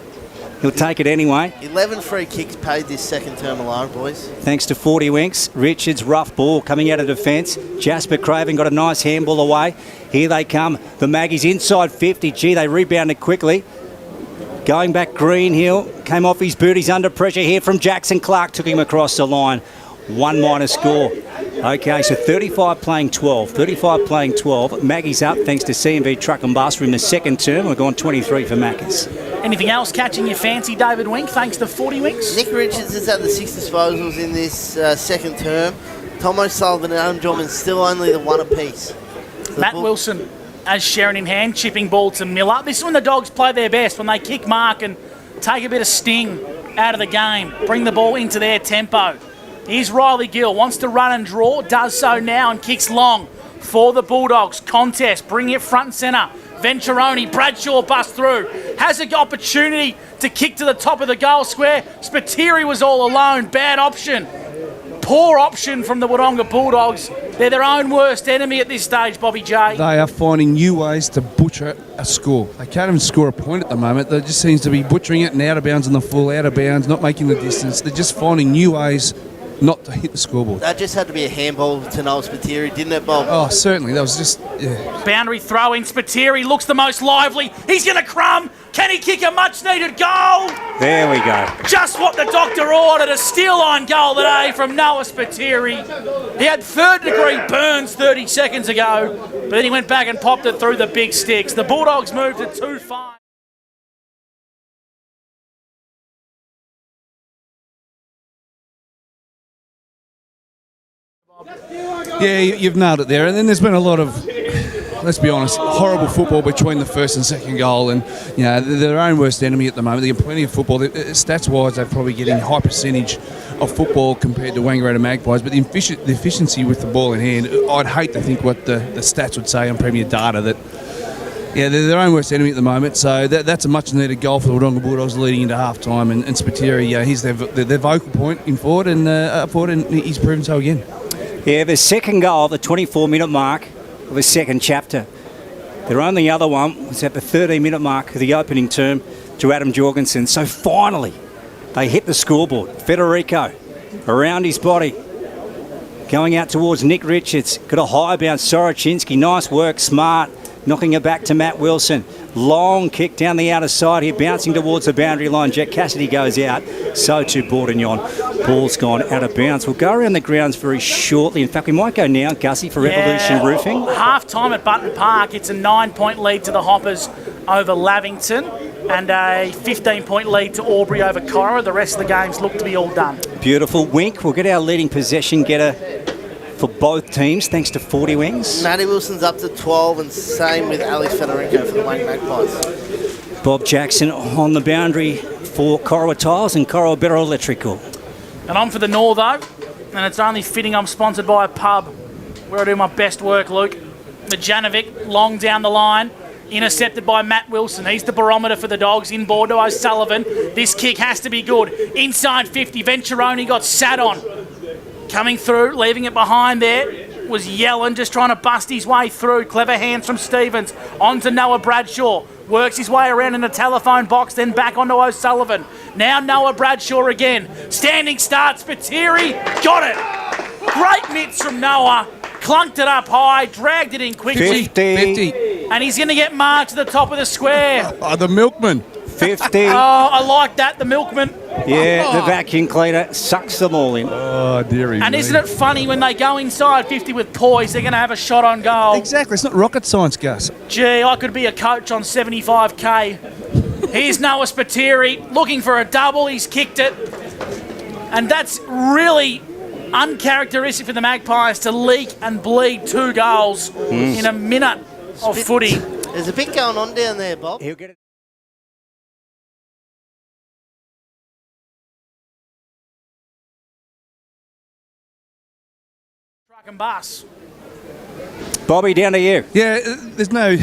he'll take it anyway. 11 free kicks paid this second term alone, boys. Thanks to 40 Winks. Richards, rough ball coming out of defence. Jasper Craven got a nice handball away. Here they come. The Maggies inside 50. Gee, they rebounded quickly. Going back, Greenhill came off his boot. He's under pressure here from Jackson Clark. Took him across the line. 1 minor score. Okay, so 35 playing 12. 35 playing 12. Maggie's up thanks to CMV Truck and Bus in the second term. We're going 23 for Maccas. Anything else catching your fancy, David Wink, thanks to 40 Winks? Nick Richards has had the 6 disposals in this second term. Tom O'Sullivan and Adam Drummond still only the 1 apiece. Matt Wilson as Sharon in hand, chipping ball to Miller. This is when the Dogs play their best, when they kick mark and take a bit of sting out of the game, bring the ball into their tempo. Here's Riley Gill, wants to run and draw, does so now and kicks long for the Bulldogs. Contest, bringing it front and centre. Venturoni, Bradshaw busts through, has an opportunity to kick to the top of the goal square. Spiteri was all alone, bad option. poor option from the Wodonga Bulldogs. They're their own worst enemy at this stage, Bobby J. They are finding new ways to butcher a score. They can't even score a point at the moment. They just seems to be butchering it and out of bounds on the full, out of bounds, not making the distance. They're just finding new ways not to hit the scoreboard. That just had to be a handball to Noel Spiteri, didn't it, Bob? Oh, certainly. That was just, yeah. Boundary throw in. Spiteri looks the most lively. He's going to crumb. Can he kick a much-needed goal? There we go. Just what the doctor ordered. A steal-line goal today from Noah Spiteri. He had third-degree burns 30 seconds ago, but then he went back and popped it through the big sticks. The Bulldogs moved to 2-5. Yeah, you've nailed it there. And then there's been a lot of, let's be honest, horrible football between the first and second goal. And, you know, they're their own worst enemy at the moment. They get plenty of football. Stats-wise, they're probably getting high percentage of football compared to Wangaratta Magpies. But the efficiency with the ball in hand, I'd hate to think what the stats would say on Premier Data that, yeah, they're their own worst enemy at the moment. So that's a much-needed goal for the Wodonga Bulldogs leading into half-time. And Spiteri, he's their vocal point in forward and he's proven so again. Yeah, the second goal, the 24-minute mark of the second chapter. Their only other one was at the 13-minute mark of the opening term to Adam Jorgensen. So finally, they hit the scoreboard. Federico around his body, going out towards Nick Richards. Got a high bounce, Soroczynski. Nice work, smart. Knocking it back to Matt Wilson. Long kick down the outer side here, bouncing towards the boundary line. Jack Cassidy goes out. So too Bourdignon. Ball's gone out of bounds. We'll go around the grounds very shortly. In fact, we might go now, Gussie, for Revolution Roofing. Half-time at Button Park. It's a 9-point lead to the Hoppers over Lavington and a 15-point lead to Albury over Cora. The rest of the games look to be all done. Beautiful. Wink. We'll get our leading possession getter for both teams, thanks to 40 Wings. Matty Wilson's up to 12, and same with Alex Federico for the Wang Magpies. Bob Jackson on the boundary for Corowa Tiles and Corowa Better Electrical. And I'm for the Northo, and it's only fitting I'm sponsored by a pub where I do my best work, Luke. Majanovic, long down the line, intercepted by Matt Wilson. He's the barometer for the Dogs, inboard to O'Sullivan. This kick has to be good. Inside 50, Venturoni got sat on. Coming through, leaving it behind there, was Yellen just trying to bust his way through. Clever hands from Stevens. On to Noah Bradshaw. Works his way around in the telephone box, then back onto O'Sullivan. Now Noah Bradshaw again. Standing start, Spiteri. Got it. Great mitts from Noah. Clunked it up high, dragged it in quickly. 50. And he's going to get marked to the top of the square. Oh, the milkman. 50. Oh, I like that, the milkman. Yeah, the vacuum cleaner sucks them all in. Oh, dearie. And isn't it funny when they go inside 50 with poise, they're going to have a shot on goal? Exactly. It's not rocket science, Gus. Gee, I could be a coach on 75k. Here's Noah Spiteri looking for a double. He's kicked it. And that's really uncharacteristic for the Magpies to leak and bleed 2 goals in a minute of footy. There's a bit going on down there, Bob. He'll get it. Truck and bus. Bobby, down to you. Yeah, there's no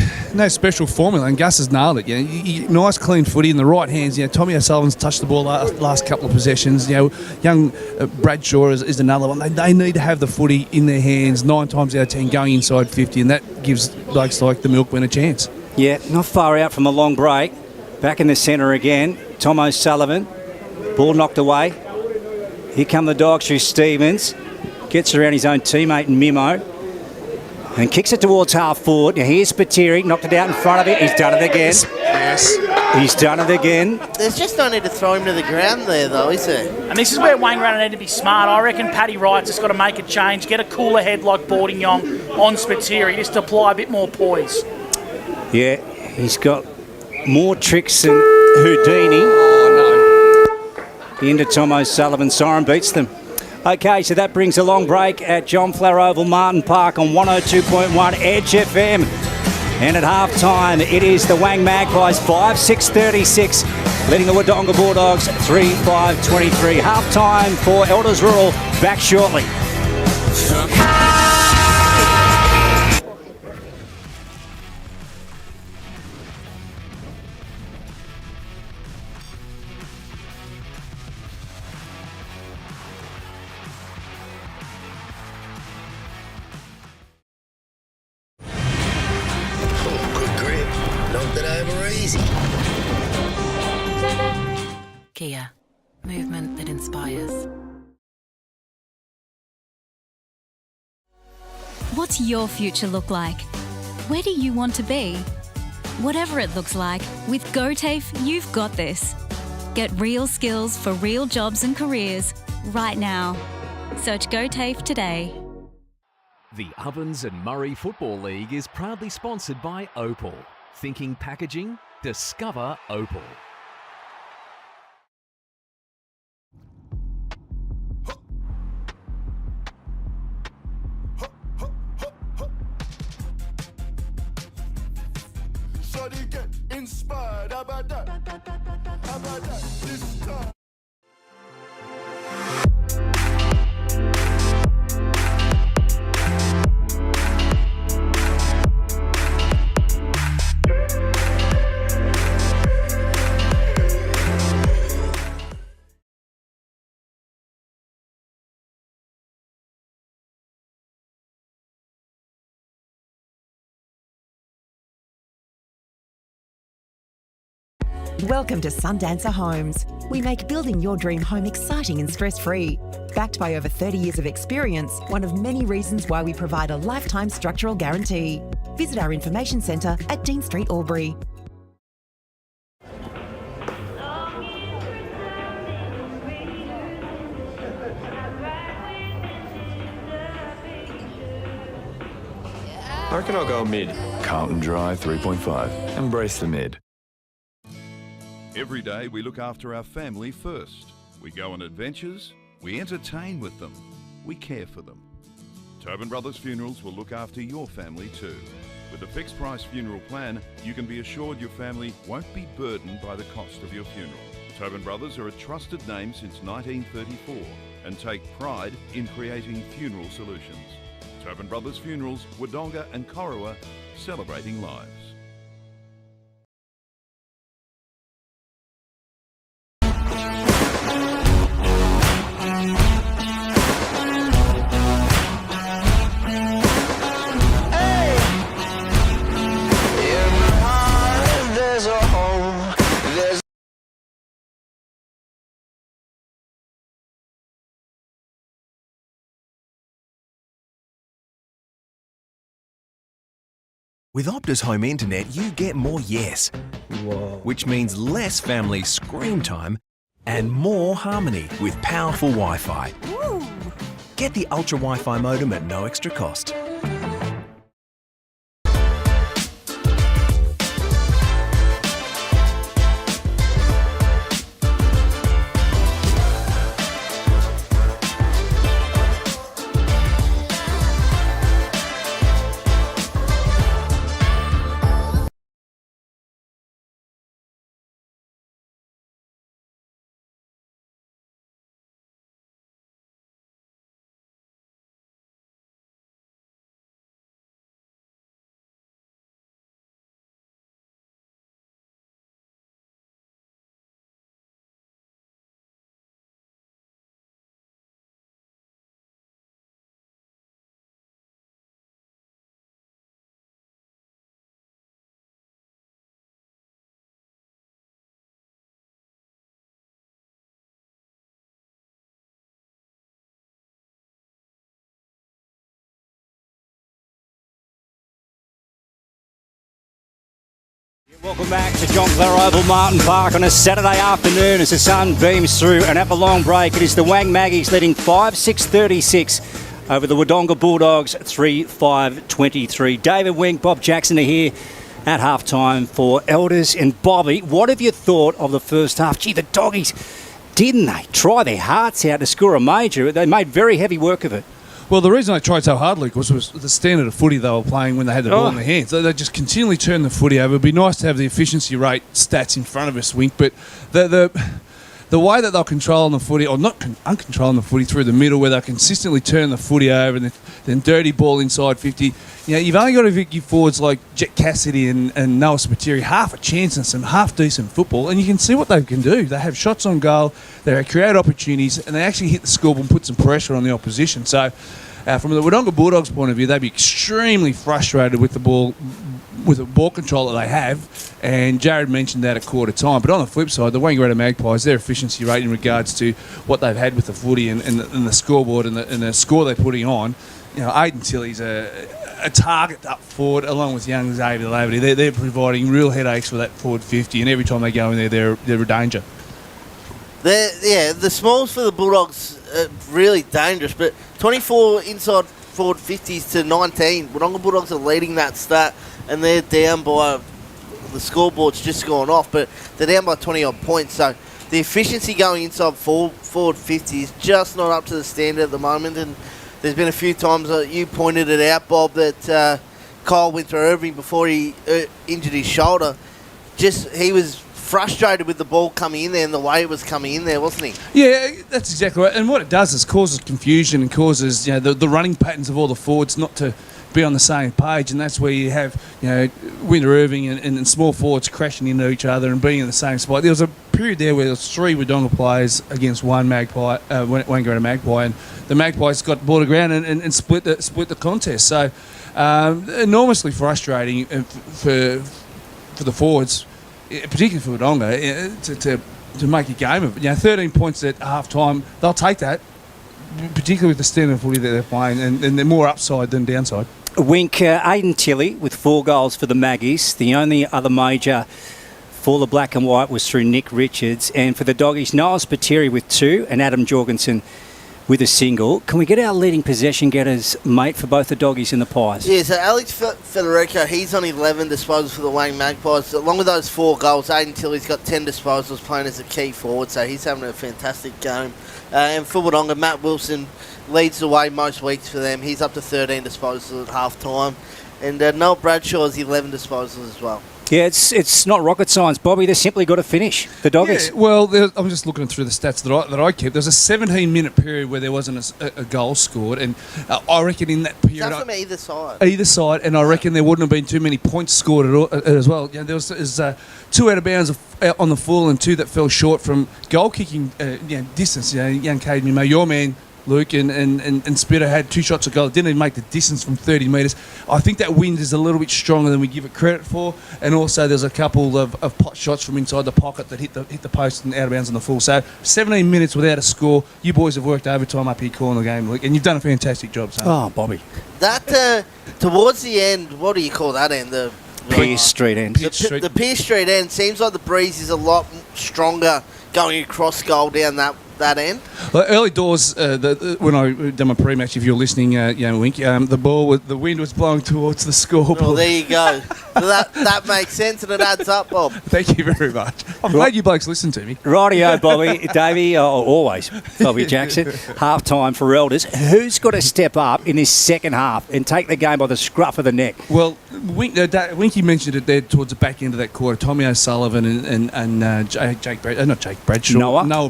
special formula, and Gus has nailed it. Nice, clean footy in the right hands. Tommy O'Sullivan's touched the ball last couple of possessions. Young Bradshaw is another one. They need to have the footy in their hands 9 times out of 10 going inside 50, and that gives blokes like the Milkman a chance. Yeah, not far out from a long break. Back in the centre again. Tom O'Sullivan. Ball knocked away. Here come the Dogs through Stevens. Gets around his own teammate Mimo. And kicks it towards half forward. Now here's Spiteri, knocked it out in front of it. He's done it again. Yes. He's done it again. There's just no need to throw him to the ground there, though, is there? And this is where Wangaratta need to be smart. I reckon Paddy Wright's just got to make a change, get a cooler head like Bourdignon on Spiteri, just to apply a bit more poise. Yeah, he's got more tricks than Houdini. Oh, no. Into Tom O'Sullivan. Siren beats them. Okay, so that brings a long break at John Flower Oval, Martin Park on 102.1 Edge FM. And at half-time, it is the Wang Magpies 5-6-36, leading the Wodonga Bulldogs 3-5-23. Half-time for Elders Rural, back shortly. Kia. Movement that inspires. What's your future look like? Where do you want to be? Whatever it looks like, with GoTAFE, you've got this. Get real skills for real jobs and careers right now. Search GoTAFE today. The Ovens and Murray Football League is proudly sponsored by Opal. Thinking packaging? Discover Opal. So they get inspired. How about that? How about that? This time. Welcome to Sundancer Homes. We make building your dream home exciting and stress-free. Backed by over 30 years of experience, one of many reasons why we provide a lifetime structural guarantee. Visit our information centre at Dean Street, Albury. I reckon I'll go mid. Carlton Dry 3.5. Embrace the mid. Every day we look after our family first. We go on adventures, we entertain with them, we care for them. Tobin Brothers Funerals will look after your family too. With a fixed price funeral plan, you can be assured your family won't be burdened by the cost of your funeral. Tobin Brothers are a trusted name since 1934 and take pride in creating funeral solutions. Tobin Brothers Funerals, Wodonga and Kororowa, celebrating lives. With Optus Home Internet, you get more yes. Which means less family screen time and more harmony with powerful Wi-Fi. Get the Ultra Wi-Fi modem at no extra cost. Welcome back to John Clare Oval, Martin Park on a Saturday afternoon as the sun beams through, and at the long break it is the Wang Maggies leading 5-6-36 over the Wodonga Bulldogs 3-5-23. David Wink, Bob Jackson are here at half-time for Elders and Bobby. What have you thought of the first half? Gee, the doggies, didn't they try their hearts out to score a major? They made very heavy work of it. Well, the reason I tried so hard, Luke, was the standard of footy they were playing when they had the ball in their hands. They just continually turned the footy over. It'd be nice to have the efficiency rate stats in front of us, Wink, but the way that they're controlling the footy, or not uncontrolling the footy through the middle, where they consistently turn the footy over and then dirty ball inside 50. You know, you've only got to give your forwards like Jet Cassidy and Noah Spiteri half a chance and some half-decent football, and you can see what they can do. They have shots on goal, they create opportunities, and they actually hit the scoreboard and put some pressure on the opposition. So from the Wodonga Bulldogs' point of view, they'd be extremely frustrated with the ball control that they have, and Jared mentioned that at quarter time. But on the flip side, the Wangaratta Magpies, their efficiency rate in regards to what they've had with the footy and the scoreboard and the score they're putting on, Aiden Tilley's a target up forward, along with young Xavier Laverty. They're providing real headaches for that forward 50, and every time they go in there, they're a danger. The smalls for the Bulldogs are really dangerous, but 24 inside forward 50s to 19. Wodonga Bulldogs are leading that stat, and they're down by, the scoreboard's just gone off, but they're down by 20-odd points. So the efficiency going inside forward 50 is just not up to the standard at the moment, and there's been a few times you pointed it out, Bob, that Kyle Winter-Irving, before he injured his shoulder, he was frustrated with the ball coming in there and the way it was coming in there, wasn't he? Yeah, that's exactly right. And what it does is causes confusion and causes the running patterns of all the forwards not to be on the same page, and that's where you have Winter Irving and small forwards crashing into each other and being in the same spot. There was a period there where there was 3 Wodonga players against 1 Magpie, Wangaratta Magpie, and the Magpies got the ball to ground and split the contest. So enormously frustrating for the forwards, particularly for Wodonga, to make a game of it. 13 points at half time, they'll take that, particularly with the standard of footy that they're playing, and they're more upside than downside. Wink, Aiden Tilley with 4 goals for the Maggies. The only other major for the black and white was through Nick Richards, and for the Doggies, Noel Spiteri with 2 and Adam Jorgensen with a single. Can we get our leading possession getters, mate, for both the Doggies and the Pies? Yeah, so Alex Federico, he's on 11 disposals for the Wang Magpies. Along with those 4 goals, Aiden Tilley's got 10 disposals, playing as a key forward, so he's having a fantastic game. And for Wodonga, Matt Wilson leads the way most weeks for them. He's up to 13 disposals at half time. And Noel Bradshaw has 11 disposals as well. Yeah, it's not rocket science, Bobby. They've simply got to finish, the Doggies. Yeah, well, I'm just looking through the stats that I kept. There's a 17-minute period where there wasn't a goal scored, and I reckon in that period... Is that from either side? Either side, and I reckon there wouldn't have been too many points scored as well. There was 2 out of bounds on the full and 2 that fell short from goal-kicking distance. Young Caden May, your man, Luke, and Spitter had 2 shots of goal. Didn't even make the distance from 30 metres. I think that wind is a little bit stronger than we give it credit for, and also there's a couple of pot shots from inside the pocket that hit the post and out of bounds on the full. So 17 minutes without a score. You boys have worked overtime up here calling the game, Luke, and you've done a fantastic job. So. Oh, Bobby. That, towards the end, what do you call that end? The Pierce Street end. The Pierce Street end seems like the breeze is a lot stronger going across goal down that end. Well, early doors, when I done my pre-match, if you're listening, Wink, the wind was blowing towards the scoreboard. Well, there you go. that makes sense and it adds up, Bob. Thank you very much. I'm glad you blokes listen to me. Rightio, Bobby. Davey, always. Bobby Jackson. Half time for Elders. Who's got to step up in this second half and take the game by the scruff of the neck? Well, Winky mentioned it there towards the back end of that quarter. Tommy O'Sullivan and Noah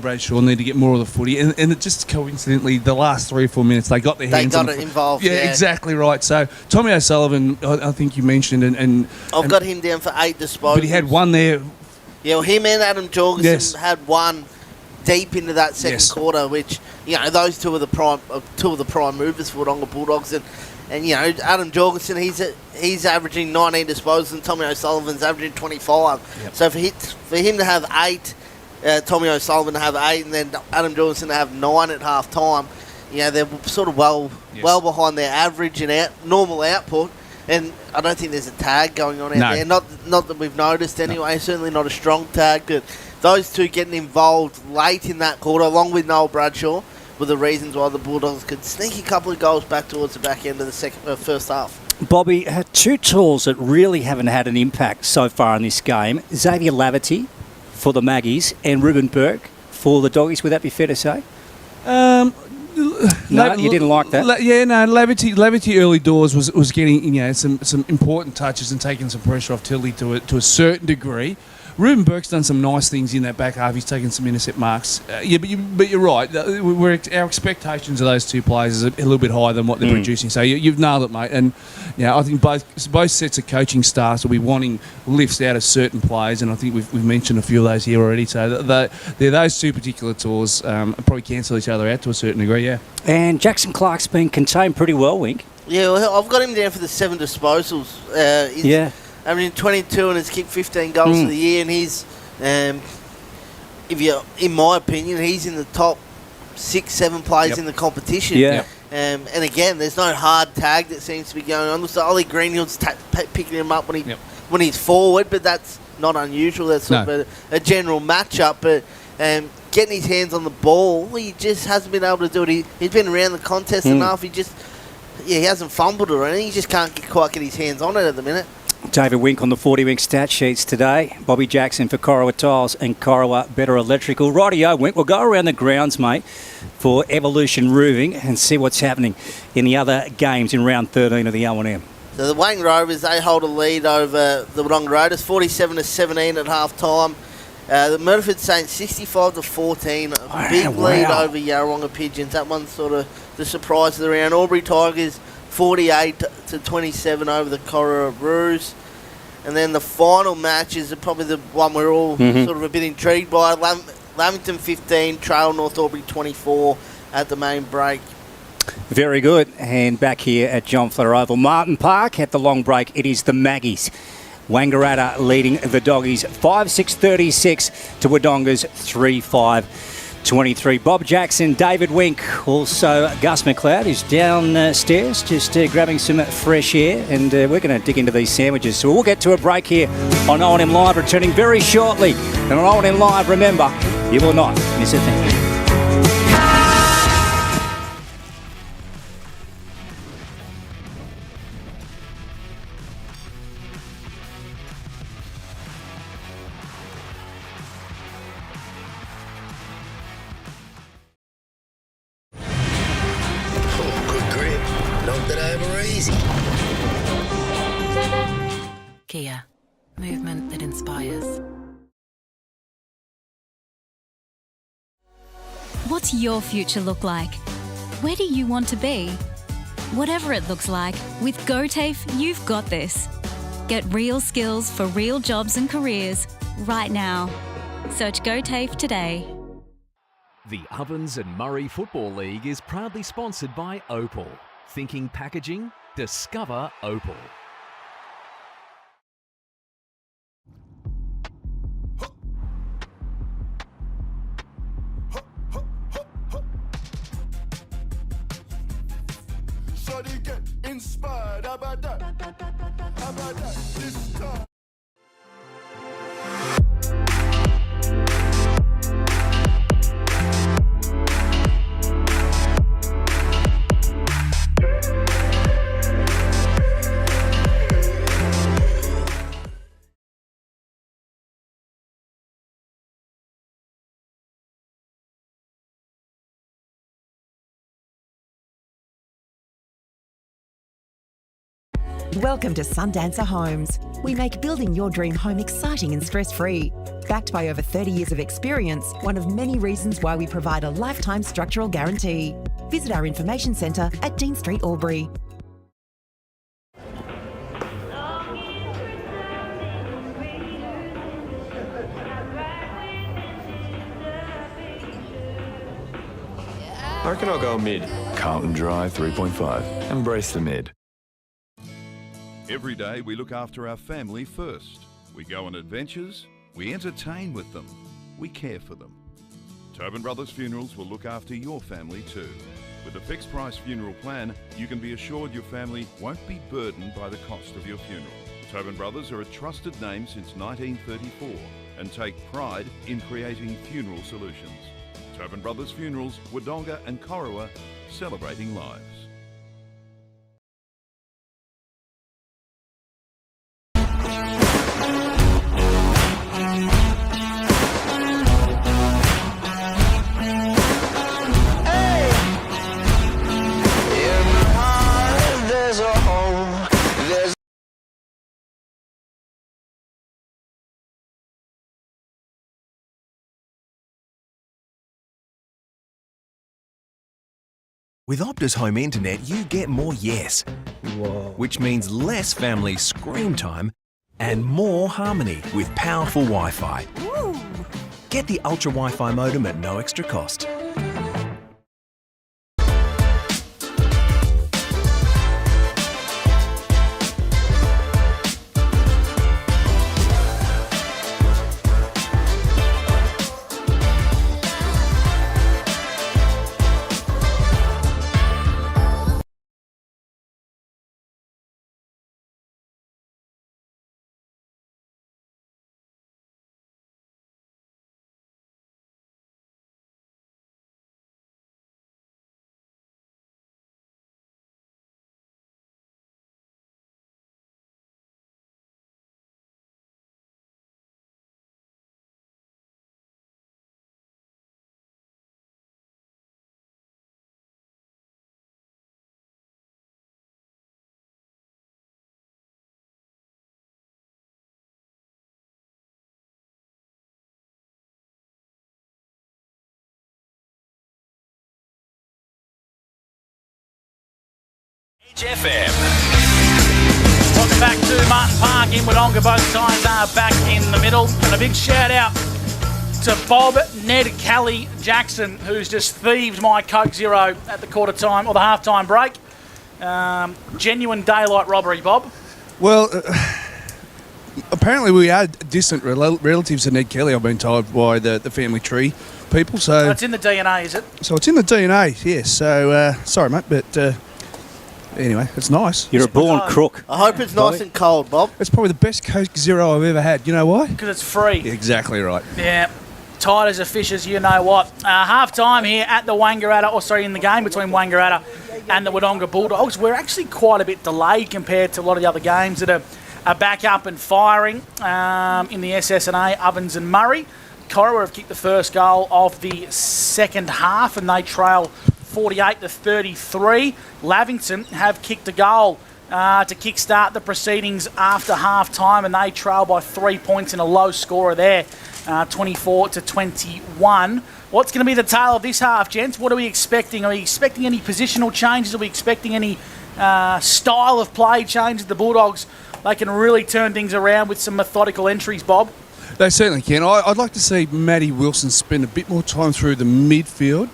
Bradshaw need to get more of the footy, and it just coincidentally the last 3 or 4 minutes they got their hands on it involved. Yeah, exactly right. So Tommy O'Sullivan, I think you mentioned, and I've got him down for 8 disposals. But he had 1 there. Yeah, well, him and Adam Jorgensen had 1 deep into that second quarter, which those 2 are the prime movers for Wodonga Bulldogs, and Adam Jorgensen, he's averaging 19 disposals, and Tommy O'Sullivan's averaging 25. Yep. So for him to have 8. Tommy O'Sullivan to have 8, and then Adam Jorgensen to have 9 at half time. They're sort of well behind their average and normal output, and I don't think there's a tag going on out there. Not that we've noticed anyway. Certainly not a strong tag, but those 2 getting involved late in that quarter, along with Noel Bradshaw, were the reasons why the Bulldogs could sneak a couple of goals back towards the back end of the first half. Bobby, 2 tools that really haven't had an impact so far in this game: Xavier Laverty for the Maggies and Ruben Burke for the Doggies. Would that be fair to say? No, you didn't like that. Laverty early doors was getting some important touches and taking some pressure off Tilley to a certain degree. Ruben Burke's done some nice things in that back half. He's taken some intercept marks. But you're right. Our expectations of those two players is a little bit higher than what they're producing. So you've nailed it, mate. And I think both sets of coaching staffs will be wanting lifts out of certain players, and I think we've mentioned a few of those here already. So they're those two particular tours probably cancel each other out to a certain degree. Yeah. And Jackson Clark's been contained pretty well, Wink. Yeah, well, I've got him down for the 7 disposals. Yeah. I mean, 22 and has kicked 15 goals for the year, and he's, in my opinion, he's in the top 6-7 players in the competition. Yeah. And again, there's no hard tag that seems to be going on. So Ollie Greenhill's picking him up when he's forward, but that's not unusual. That's sort of a general matchup. But getting his hands on the ball, he just hasn't been able to do it. He's been around the contest enough. He hasn't fumbled or anything. He just can't quite get his hands on it at the minute. David Wink on the 40 Wink stat sheets today. Bobby Jackson for Corowa Tiles and Corowa Better Electrical. Rightio, Wink. We'll go around the grounds, mate, for Evolution Roofing and see what's happening in the other games in round 13 of the O&M. So the Wang Rovers, they hold a lead over the Wodonga Raiders, 47-17 at half time. The Murderford Saints 65-14, a big lead over Yarrawonga Pigeons. That one's sort of the surprise of the round. Albury Tigers 48-27 over the Corowa Roos. And then the final match is probably the one we're all sort of a bit intrigued by. Lamington 15, Trail North Albury 24 at the main break. Very good. And back here at John Flair Oval, Martin Park at the long break, it is the Magpies. Wangaratta leading the Doggies 5-6-36 to Wodonga's 3-5-23. Bob Jackson, David Wink, also Gus McLeod is downstairs just grabbing some fresh air, and we're going to dig into these sandwiches. So we'll get to a break here on O&M Live, returning very shortly. And on O&M Live, remember, you will not miss a thing. Kia, movement that inspires. What's your future look like? Where do you want to be? Whatever it looks like, with GoTAFE, you've got this. Get real skills for real jobs and careers right now. Search GoTAFE today. The Ovens and Murray Football League is proudly sponsored by Opal. Thinking packaging? Discover Opal. Shawty get inspired. How about that? How about that? This time. Welcome to Sundancer Homes. We make building your dream home exciting and stress-free. Backed by over 30 years of experience, one of many reasons why we provide a lifetime structural guarantee. Visit our information centre at Dean Street, Albury. I reckon I'll go mid. Carlton Dry 3.5. Embrace the mid. Every day we look after our family first. We go on adventures, we entertain with them, we care for them. Tobin Brothers Funerals will look after your family too. With a fixed price funeral plan, you can be assured your family won't be burdened by the cost of your funeral. Tobin Brothers are a trusted name since 1934 and take pride in creating funeral solutions. Tobin Brothers Funerals, Wodonga and Corowa, celebrating lives. With Optus Home Internet, you get more yes. Which means less family screen time and more harmony with powerful Wi-Fi. Get the Ultra Wi-Fi modem at no extra cost. FM. Welcome back to Martin Park in Wodonga. Both sides are back in the middle. And a big shout out to Bob, Ned, Callie, Jackson, who's just thieved my Coke Zero at the quarter time or the half-time break. Genuine daylight robbery, Bob. Well, apparently we are distant relatives to Ned Kelly, I've been told by the family tree people. So it's in the DNA, is it? So it's in the DNA, yes. So, sorry, mate, but... anyway, it's nice. You're a born crook. I hope it's nice and cold, Bob. It's probably the best Coke Zero I've ever had. You know why? Because it's free. Exactly right. Yeah. Tight as a fish, as you know what. Half-time here at the Wangaratta, in the game between Wangaratta and the Wodonga Bulldogs. We're actually quite a bit delayed compared to a lot of the other games that are back up and firing in the SS&A, Ovens and Murray. Corowa have kicked the first goal of the second half and they trail 48-33. Lavington have kicked a goal to kickstart the proceedings after half-time and they trail by 3 points in a low scorer there, 24-21. What's going to be the tale of this half, gents? What are we expecting? Are we expecting any positional changes? Are we expecting any style of play changes? The Bulldogs, they can really turn things around with some methodical entries, Bob. They certainly can. I'd like to see Matty Wilson spend a bit more time through the midfield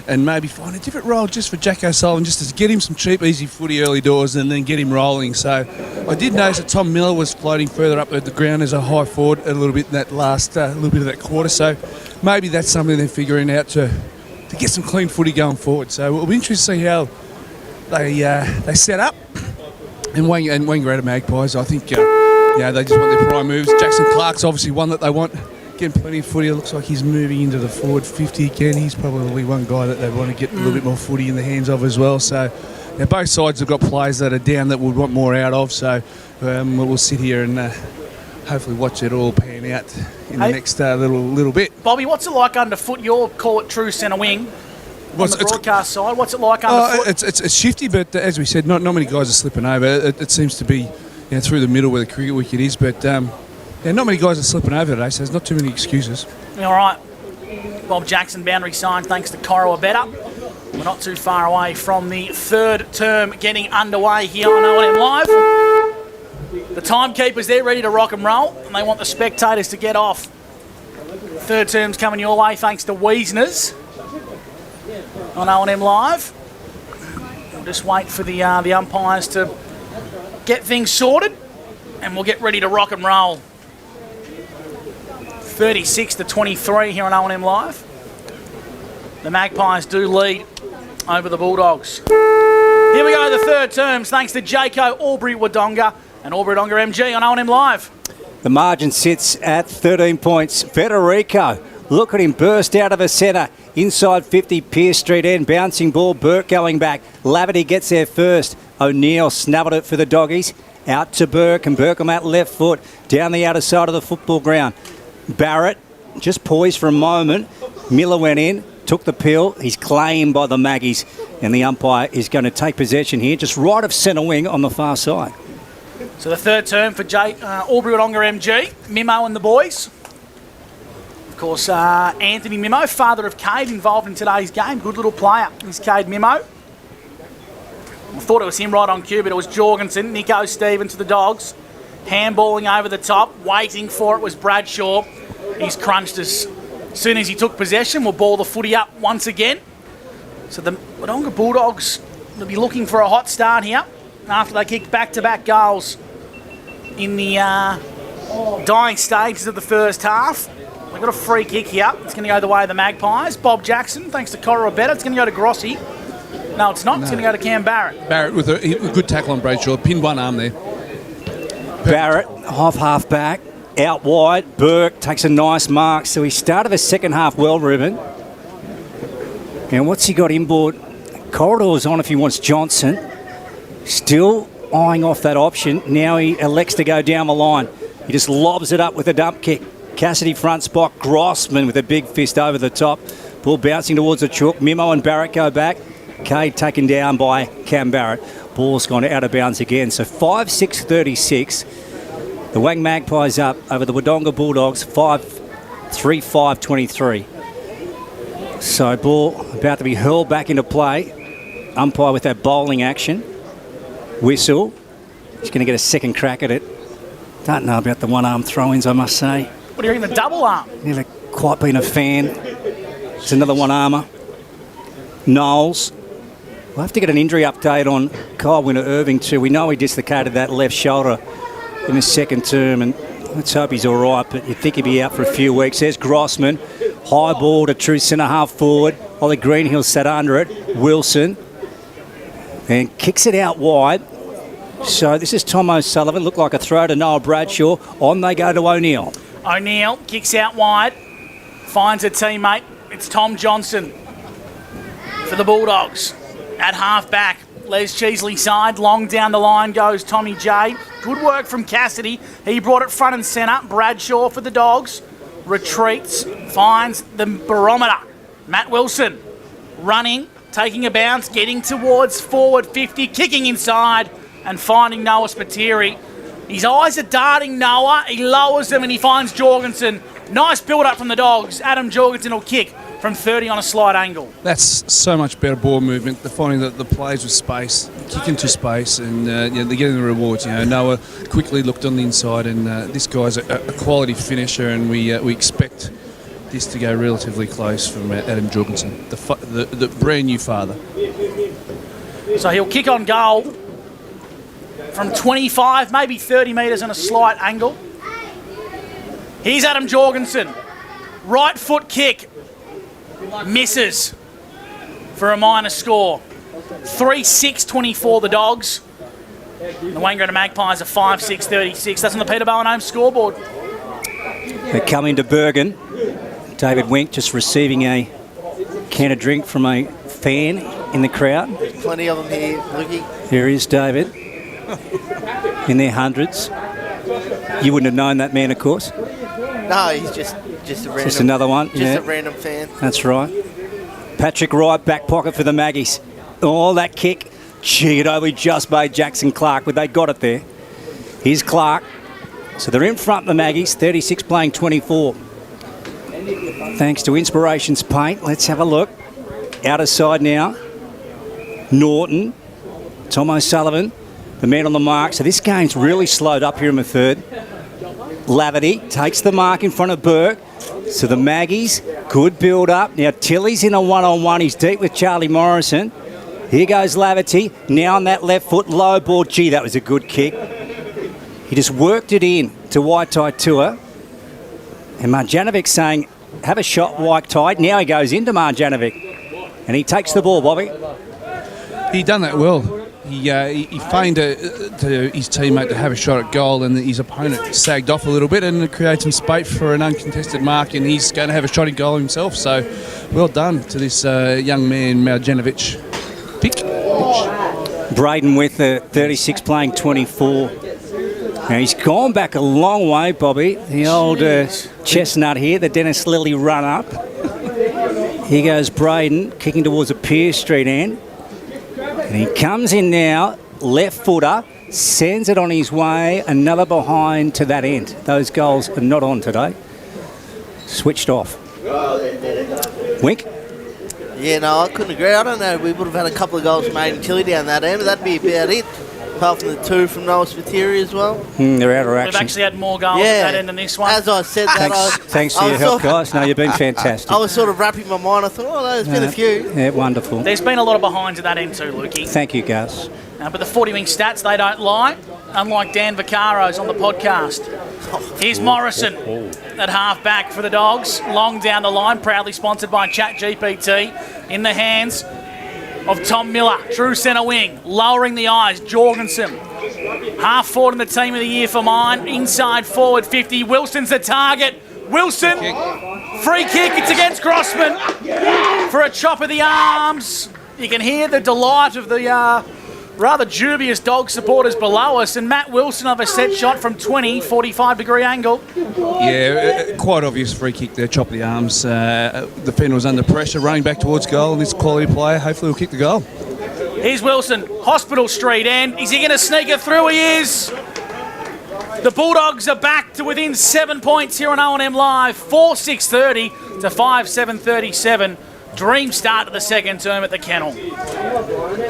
and maybe find a different role just for Jack O'Sullivan, just to get him some cheap, easy footy early doors and then get him rolling. So I did notice that Tom Miller was floating further up at the ground as a high forward a little bit in that last little bit of that quarter. So maybe that's something they're figuring out to get some clean footy going forward. So it'll be interesting to see how they set up. And Wangaratta Magpies, I think, they just want their prime moves. Jackson Clark's obviously one that they want. Getting plenty of footy. It looks like he's moving into the forward 50 again. He's probably one guy that they want to get a little bit more footy in the hands of as well. So both sides have got players that are down that would want more out of. So we'll sit here and hopefully watch it all pan out in the next little bit. Bobby, what's it like underfoot? You'll call it true centre wing. On the broadcast side, what's it like underfoot? It's shifty, but as we said, not many guys are slipping over. It seems to be through the middle where the cricket wicket is, but not many guys are slipping over today, so there's not too many excuses. All right. Bob Jackson, boundary sign, thanks to Corowa Better. We're not too far away from the third term getting underway here on OMFNL Live. The timekeepers, they're ready to rock and roll, and they want the spectators to get off. Third term's coming your way, thanks to Wiesners on OMFNL Live. We'll just wait for the umpires to get things sorted, and we'll get ready to rock and roll. 36-23 here on OMFNL Live. The Magpies do lead over the Bulldogs. Here we go, the third terms, thanks to Jaco, Albury, Wodonga, and Albury Wodonga MG on OMFNL Live. The margin sits at 13 points. Federico, look at him burst out of a centre. Inside 50, Pierce Street end, bouncing ball, Burke going back. Laverty gets there first. O'Neill snubbled it for the doggies. Out to Burke, and Burke on that left foot, down the outer side of the football ground. Barrett just poised for a moment. Miller went in, took the pill. He's claimed by the Maggies, and the umpire is going to take possession here, just right of centre wing on the far side. So the third term for Albury Wodonga MG, Mimo and the boys. Of course, Anthony Mimo, father of Cade, involved in today's game. Good little player is Cade Mimo. I thought it was him right on cue, but it was Jorgensen. Nico Stevens to the Dogs. Handballing over the top. Waiting for it was Bradshaw. He's crunched as soon as he took possession. We'll ball the footy up once again. So the Wodonga Bulldogs will be looking for a hot start here after they kicked back-to-back goals in the dying stages of the first half. They've got a free kick here. It's going to go the way of the Magpies. Bob Jackson, thanks to Cora Abetta. It's going to go to Grossi. No, it's not. No. It's going to go to Cam Barrett. Barrett with a good tackle on Bradshaw. Pinned one arm there. Barrett, half back, out wide. Burke takes a nice mark. So he started the second half well, Ruben. And what's he got inboard? Corridor's on if he wants Johnson. Still eyeing off that option. Now he elects to go down the line. He just lobs it up with a dump kick. Cassidy front spot. Grossman with a big fist over the top. Ball bouncing towards the chook. Mimo and Barrett go back. Cade taken down by Cam Barrett. Ball's gone out of bounds again. So 5-6-36. The Wang Magpies up over the Wodonga Bulldogs. 5-3-5-23. So ball about to be hurled back into play. Umpire with that bowling action. Whistle. He's going to get a second crack at it. Don't know about the one-arm throw-ins, I must say. What are you in the double arm? Never quite been a fan. It's another one-armer. Knowles. We'll have to get an injury update on Kyle Winter-Irving too. We know he dislocated that left shoulder in his second term, and let's hope he's all right, but you'd think he'd be out for a few weeks. There's Grossman. High ball to true centre-half forward. Ollie Greenhill sat under it. Wilson. And kicks it out wide. So this is Tom O'Sullivan. Looked like a throw to Noah Bradshaw. On they go to O'Neill. O'Neill kicks out wide. Finds a teammate. It's Tom Johnson for the Bulldogs. At half-back, Les Cheesley's side. Long down the line goes Tommy J. Good work from Cassidy. He brought it front and centre. Bradshaw for the Dogs. Retreats. Finds the barometer. Matt Wilson running, taking a bounce, getting towards forward 50, kicking inside and finding Noah Spiteri. His eyes are darting Noah. He lowers them and he finds Jorgensen. Nice build-up from the Dogs. Adam Jorgensen will kick from 30 on a slight angle. That's so much better ball movement. They're finding that the plays with space, kick into space, and they're getting the rewards. Noah quickly looked on the inside, and this guy's a quality finisher, and we expect this to go relatively close from Adam Jorgensen, the brand new father. So he'll kick on goal from 25, maybe 30 metres on a slight angle. Here's Adam Jorgensen. Right foot kick. Misses for a minor score. 3-6-24 the Dogs. The Wangaratta Magpies are 5-6-36. That's on the Peter Bowen Home scoreboard. They're coming to Bergen. David Wink just receiving a can of drink from a fan in the crowd. Plenty of them here, Lukey. Here is David in their hundreds. You wouldn't have known that man, of course. No, he's just a random. Just another one. Just a random fan. That's right. Patrick Wright, back pocket for the Maggies. Oh, that kick. Gee, it only just made Jackson Clark, but they got it there. Here's Clark. So they're in front of the Maggies, 36 playing 24. Thanks to Inspirations Paint. Let's have a look. Outer side now. Norton. Tom O'Sullivan, the man on the mark. So this game's really slowed up here in the third. Laverty takes the mark in front of Burke. So the Maggies, good build up. Now Tilly's in a one-on-one. He's deep with Charlie Morrison. Here goes Laverty. Now on that left foot, low ball. Gee, that was a good kick. He just worked it in to Waitai Tua. And Marjanovic saying, have a shot, Waitai. Now he goes into Marjanovic. And he takes the ball, Bobby. He done that well. He feigned to his teammate to have a shot at goal, and his opponent sagged off a little bit and created some space for an uncontested mark, and he's going to have a shot at goal himself. So well done to this young man, Marjanovic. Braden with 36 playing 24. Now he's gone back a long way, Bobby. The old chestnut here, the Dennis Lilly run up. Here goes Braden, kicking towards a Pier Street end. And he comes in now, left footer, sends it on his way, another behind to that end. Those goals are not on today. Switched off. Wink. Yeah, no, I couldn't agree. I don't know. We would have had a couple of goals made in Tilly down that end, but that'd be about it. Apart from the 2 from Noah Spiteri as well. They're out of We've action. actually had more goals at that end than this one. As I said that, Thanks for your help, guys. No, you've been fantastic. I was sort of wrapping my mind. I thought, oh, there's been a few. Yeah, wonderful. There's been a lot of behinds at that end too, Lukey. Thank you, Gus. But the 40-wing stats, they don't lie, unlike Dan Vaccaro's on the podcast. Here's Morrison at half-back for the Dogs. Long down the line, proudly sponsored by ChatGPT. In the hands of Tom Miller, true centre wing. Lowering the eyes, Jorgensen. Half forward in the team of the year for mine. Inside forward 50. Wilson's the target. Wilson, free kick. It's against Grossman for a chop of the arms. You can hear the delight of the rather dubious Dog supporters below us. And Matt Wilson of a set shot from 20, 45-degree angle. Yeah, quite obvious free kick there, chop of the arms. The defender was under pressure, running back towards goal, and this quality player hopefully will kick the goal. Here's Wilson, Hospital Street end. Is he going to sneak it through? He is. The Bulldogs are back to within 7 points here on O&M Live. 4-6-30 to 5-7-37. Dream start to the second term at the Kennel.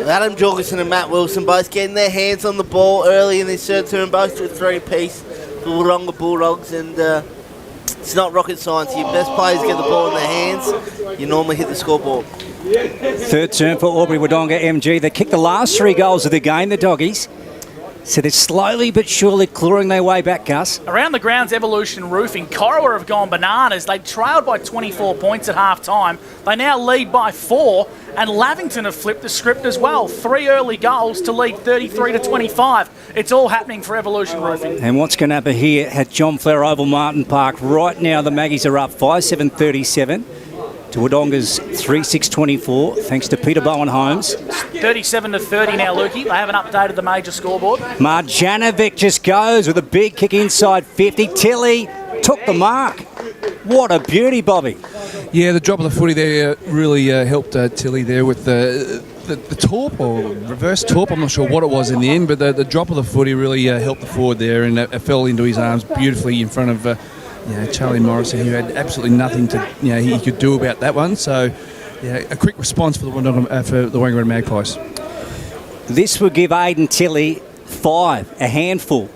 Adam Jorgensen and Matt Wilson both getting their hands on the ball early in this third term, both to a 3-piece for Wodonga Bulldogs, and it's not rocket science. Your best players get the ball in their hands, you normally hit the scoreboard. Third term for Albury Wodonga MG. They kicked the last 3 goals of the game, the Doggies. So they're slowly but surely clawing their way back, Gus. Around the grounds, Evolution Roofing, Corowa have gone bananas. They trailed by 24 points at half-time. They now lead by 4, and Lavington have flipped the script as well. 3 early goals to lead 33-25. It's all happening for Evolution Roofing. And what's going to happen here at John Flower Oval Martin Park? Right now, the Maggies are up 5-7-37 to Wodonga's 3-6-24, thanks to Peter Bowen Holmes. 37-30 now, Lukey. They haven't updated the major scoreboard. Marjanovic just goes with a big kick inside 50. Tilly took the mark. What a beauty, Bobby. Yeah, the drop of the footy there really helped Tilly there with the torp or reverse torp. I'm not sure what it was in the end, but the drop of the footy really helped the forward there, and it fell into his arms beautifully in front of Charlie Morrison, who had absolutely nothing to he could do about that one. So, a quick response for the Wangaratta Magpies. This will give Aidan Tilly 5, a handful.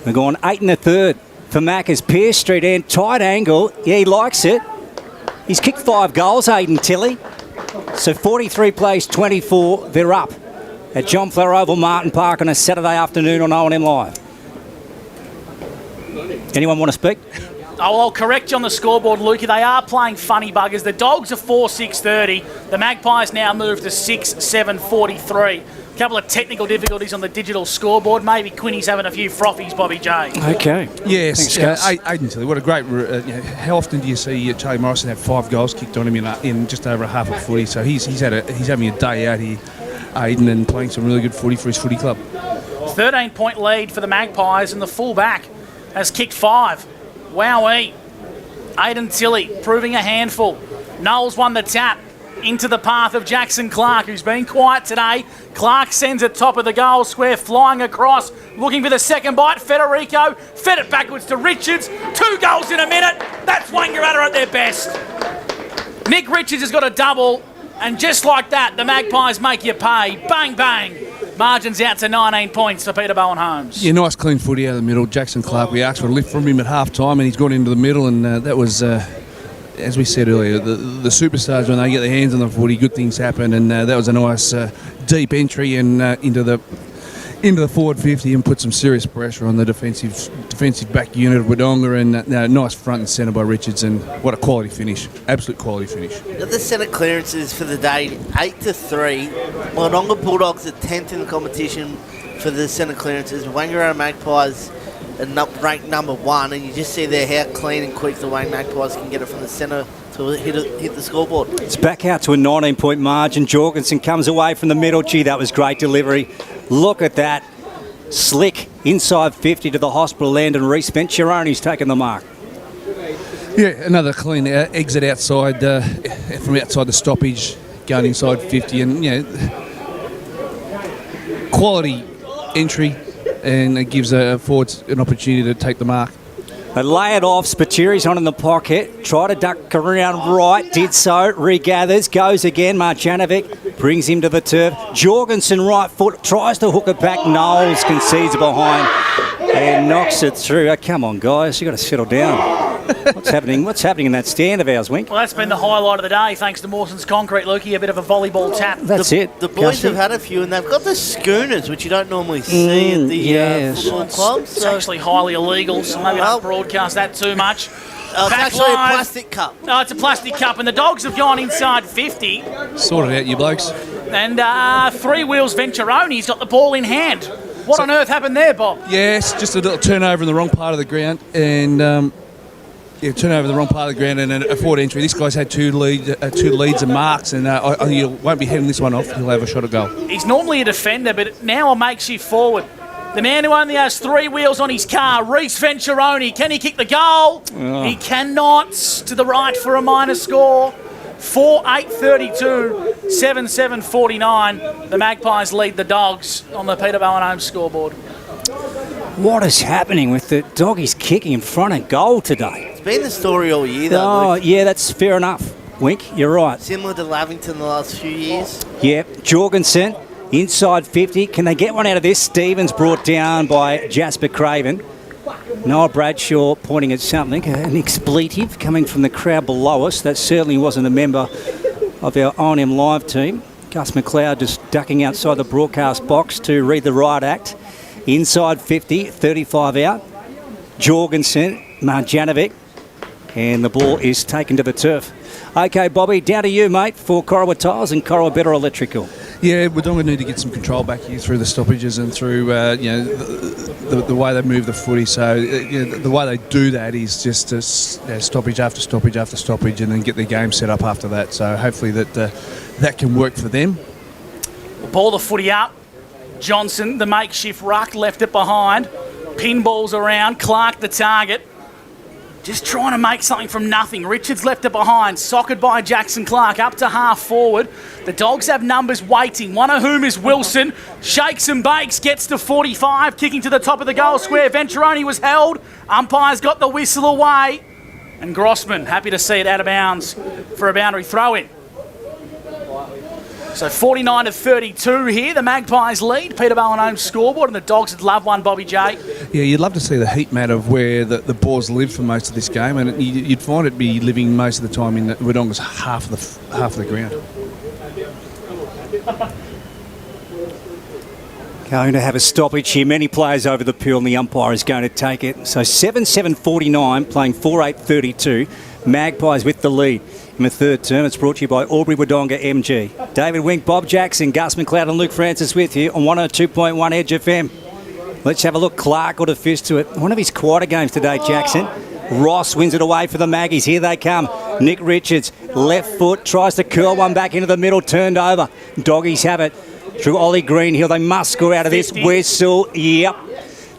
We're going 8 1/3 for Macca's Pierce Street end, tight angle. Yeah, he likes it. He's kicked 5 goals, Aidan Tilly. So 43 plays 24. They're up at John Flower Oval Martin Park on a Saturday afternoon on O&M Live. Anyone want to speak? Oh, I'll correct you on the scoreboard, Lukey. They are playing funny buggers. The Dogs are 4-6-30. The Magpies now move to 6-7-43. A couple of technical difficulties on the digital scoreboard. Maybe Quinny's having a few frothies, Bobby J. Okay. Yes, Aidan Tilly, what a great... how often do you see Charlie Morrison have 5 goals kicked on him in just over a half a footy? So he's having a day out here, Aidan, and playing some really good footy for his footy club. 13-point lead for the Magpies, and the full-back has kicked 5. Wowee. Aidan Tilly proving a handful. Knowles won the tap into the path of Jackson Clark, who's been quiet today. Clark sends it top of the goal square, flying across, looking for the second bite. Federico fed it backwards to Richards. 2 goals in a minute. That's Wangaratta at their best. Nick Richards has got a double, and just like that, the Magpies make you pay. Bang, bang. Margins out to 19 points for Peter Bowen Holmes. Yeah, nice clean footy out of the middle. Jackson Clark, we asked for a lift from him at half-time, and he's gone into the middle, and that was, as we said earlier, the superstars, when they get their hands on the footy, good things happen, and that was a nice deep entry and into the forward 50 and put some serious pressure on the defensive back unit of Wodonga, and nice front and centre by Richards, and what a quality finish. Absolute quality finish. The centre clearances for the day, 8-3. Wodonga Bulldogs are 10th in the competition for the centre clearances. Wangaratta Magpies are ranked number 1, and you just see there how clean and quick the Wang Magpies can get it from the centre to hit the scoreboard. It's back out to a 19-point margin. Jorgensen comes away from the middle. Gee, that was great delivery. Look at that. Slick inside 50 to the hospital end, and Reece Venturoni's taken the mark. Yeah, another clean exit outside from outside the stoppage, going inside 50, and quality entry, and it gives forwards an opportunity to take the mark. They lay it off. Spatiri's on in the pocket. Try to duck around right. Did so. Regathers. Goes again. Marjanovic brings him to the turf. Jorgensen right foot. Tries to hook it back. Knowles concedes it behind and knocks it through. Oh, come on, guys. You've got to settle down. What's happening? What's happening in that stand of ours, Wink? Well, that's been the highlight of the day, thanks to Mawson's Concrete, Lukey. A bit of a volleyball tap. That's it. The boys have had a few, and they've got the schooners, which you don't normally see at the football clubs. It's actually highly illegal, so maybe don't broadcast that too much. It's actually a plastic cup. No, it's a plastic cup, and the Dogs have gone inside 50. Sort it out, you blokes. And Three Wheels Venturoni's got the ball in hand. What on earth happened there, Bob? Yes, just a little turnover in the wrong part of the ground, and turnover in the wrong part of the ground and a forward entry. This guy's had two leads and marks, and I think he won't be heading this one off. He'll have a shot at goal. He's normally a defender, but now a makeshift forward. The man who only has 3 wheels on his car, Reece Venturoni. Can he kick the goal? Oh. He cannot. To the right for a minor score. 4-8-32, 7-7-49. The Magpies lead the Dogs on the Peter Bowen home scoreboard. What is happening with the Doggies kicking in front of goal today? It's been the story all year, though. Oh, Luke. yeah, that's fair enough. Wink, you're right. Similar to Lavington the last few years. Yep, Jorgensen, inside 50. Can they get one out of this? Stevens brought down by Jasper Craven. Noah Bradshaw pointing at something, an expletive coming from the crowd below us. That certainly wasn't a member of our O&M Live team. Gus McLeod just ducking outside the broadcast box to read the riot act. Inside 50, 35 out. Jorgensen, Marjanovic, and the ball is taken to the turf. Okay, Bobby, down to you, mate, for Corowa Tiles and Corowa Better Electrical. Yeah, Wodonga need to get some control back here through the stoppages and through the way they move the footy. So the way they do that is just stoppage after stoppage after stoppage, and then get their game set up after that. So hopefully that can work for them. Ball the footy up. Johnson, the makeshift ruck, left it behind. Pinballs around. Clark, the target. Just trying to make something from nothing. Richards left it behind. Soccred by Jackson Clark. Up to half forward. The Dogs have numbers waiting. One of whom is Wilson. Shakes and bakes. Gets to 45. Kicking to the top of the goal square. Venturoni was held. Umpire's got the whistle away. And Grossman, happy to see it out of bounds for a boundary throw-in. So 49-32 here. The Magpies lead. Peter Bowen home scoreboard, and the Dogs would love one, Bobby J. Yeah, you'd love to see the heat map of where the Boars live for most of this game, and you'd find it be living most of the time in Wodonga's half of the ground. Going to have a stoppage here. Many players over the pool, and the umpire is going to take it. So 7-7-49, playing 4-8-32. Magpies with the lead in the third term. It's brought to you by Albury Wodonga MG. David Wink, Bob Jackson, Gus McLeod and Luke Francis with you on 102.1 Edge FM. Let's have a look. Clark got a fist to it. One of his quieter games today, Jackson. Ross wins it away for the Maggies. Here they come. Nick Richards, left foot, tries to curl one back into the middle, turned over. Doggies have it through Ollie Greenhill. They must score out of this. Whistle, yep.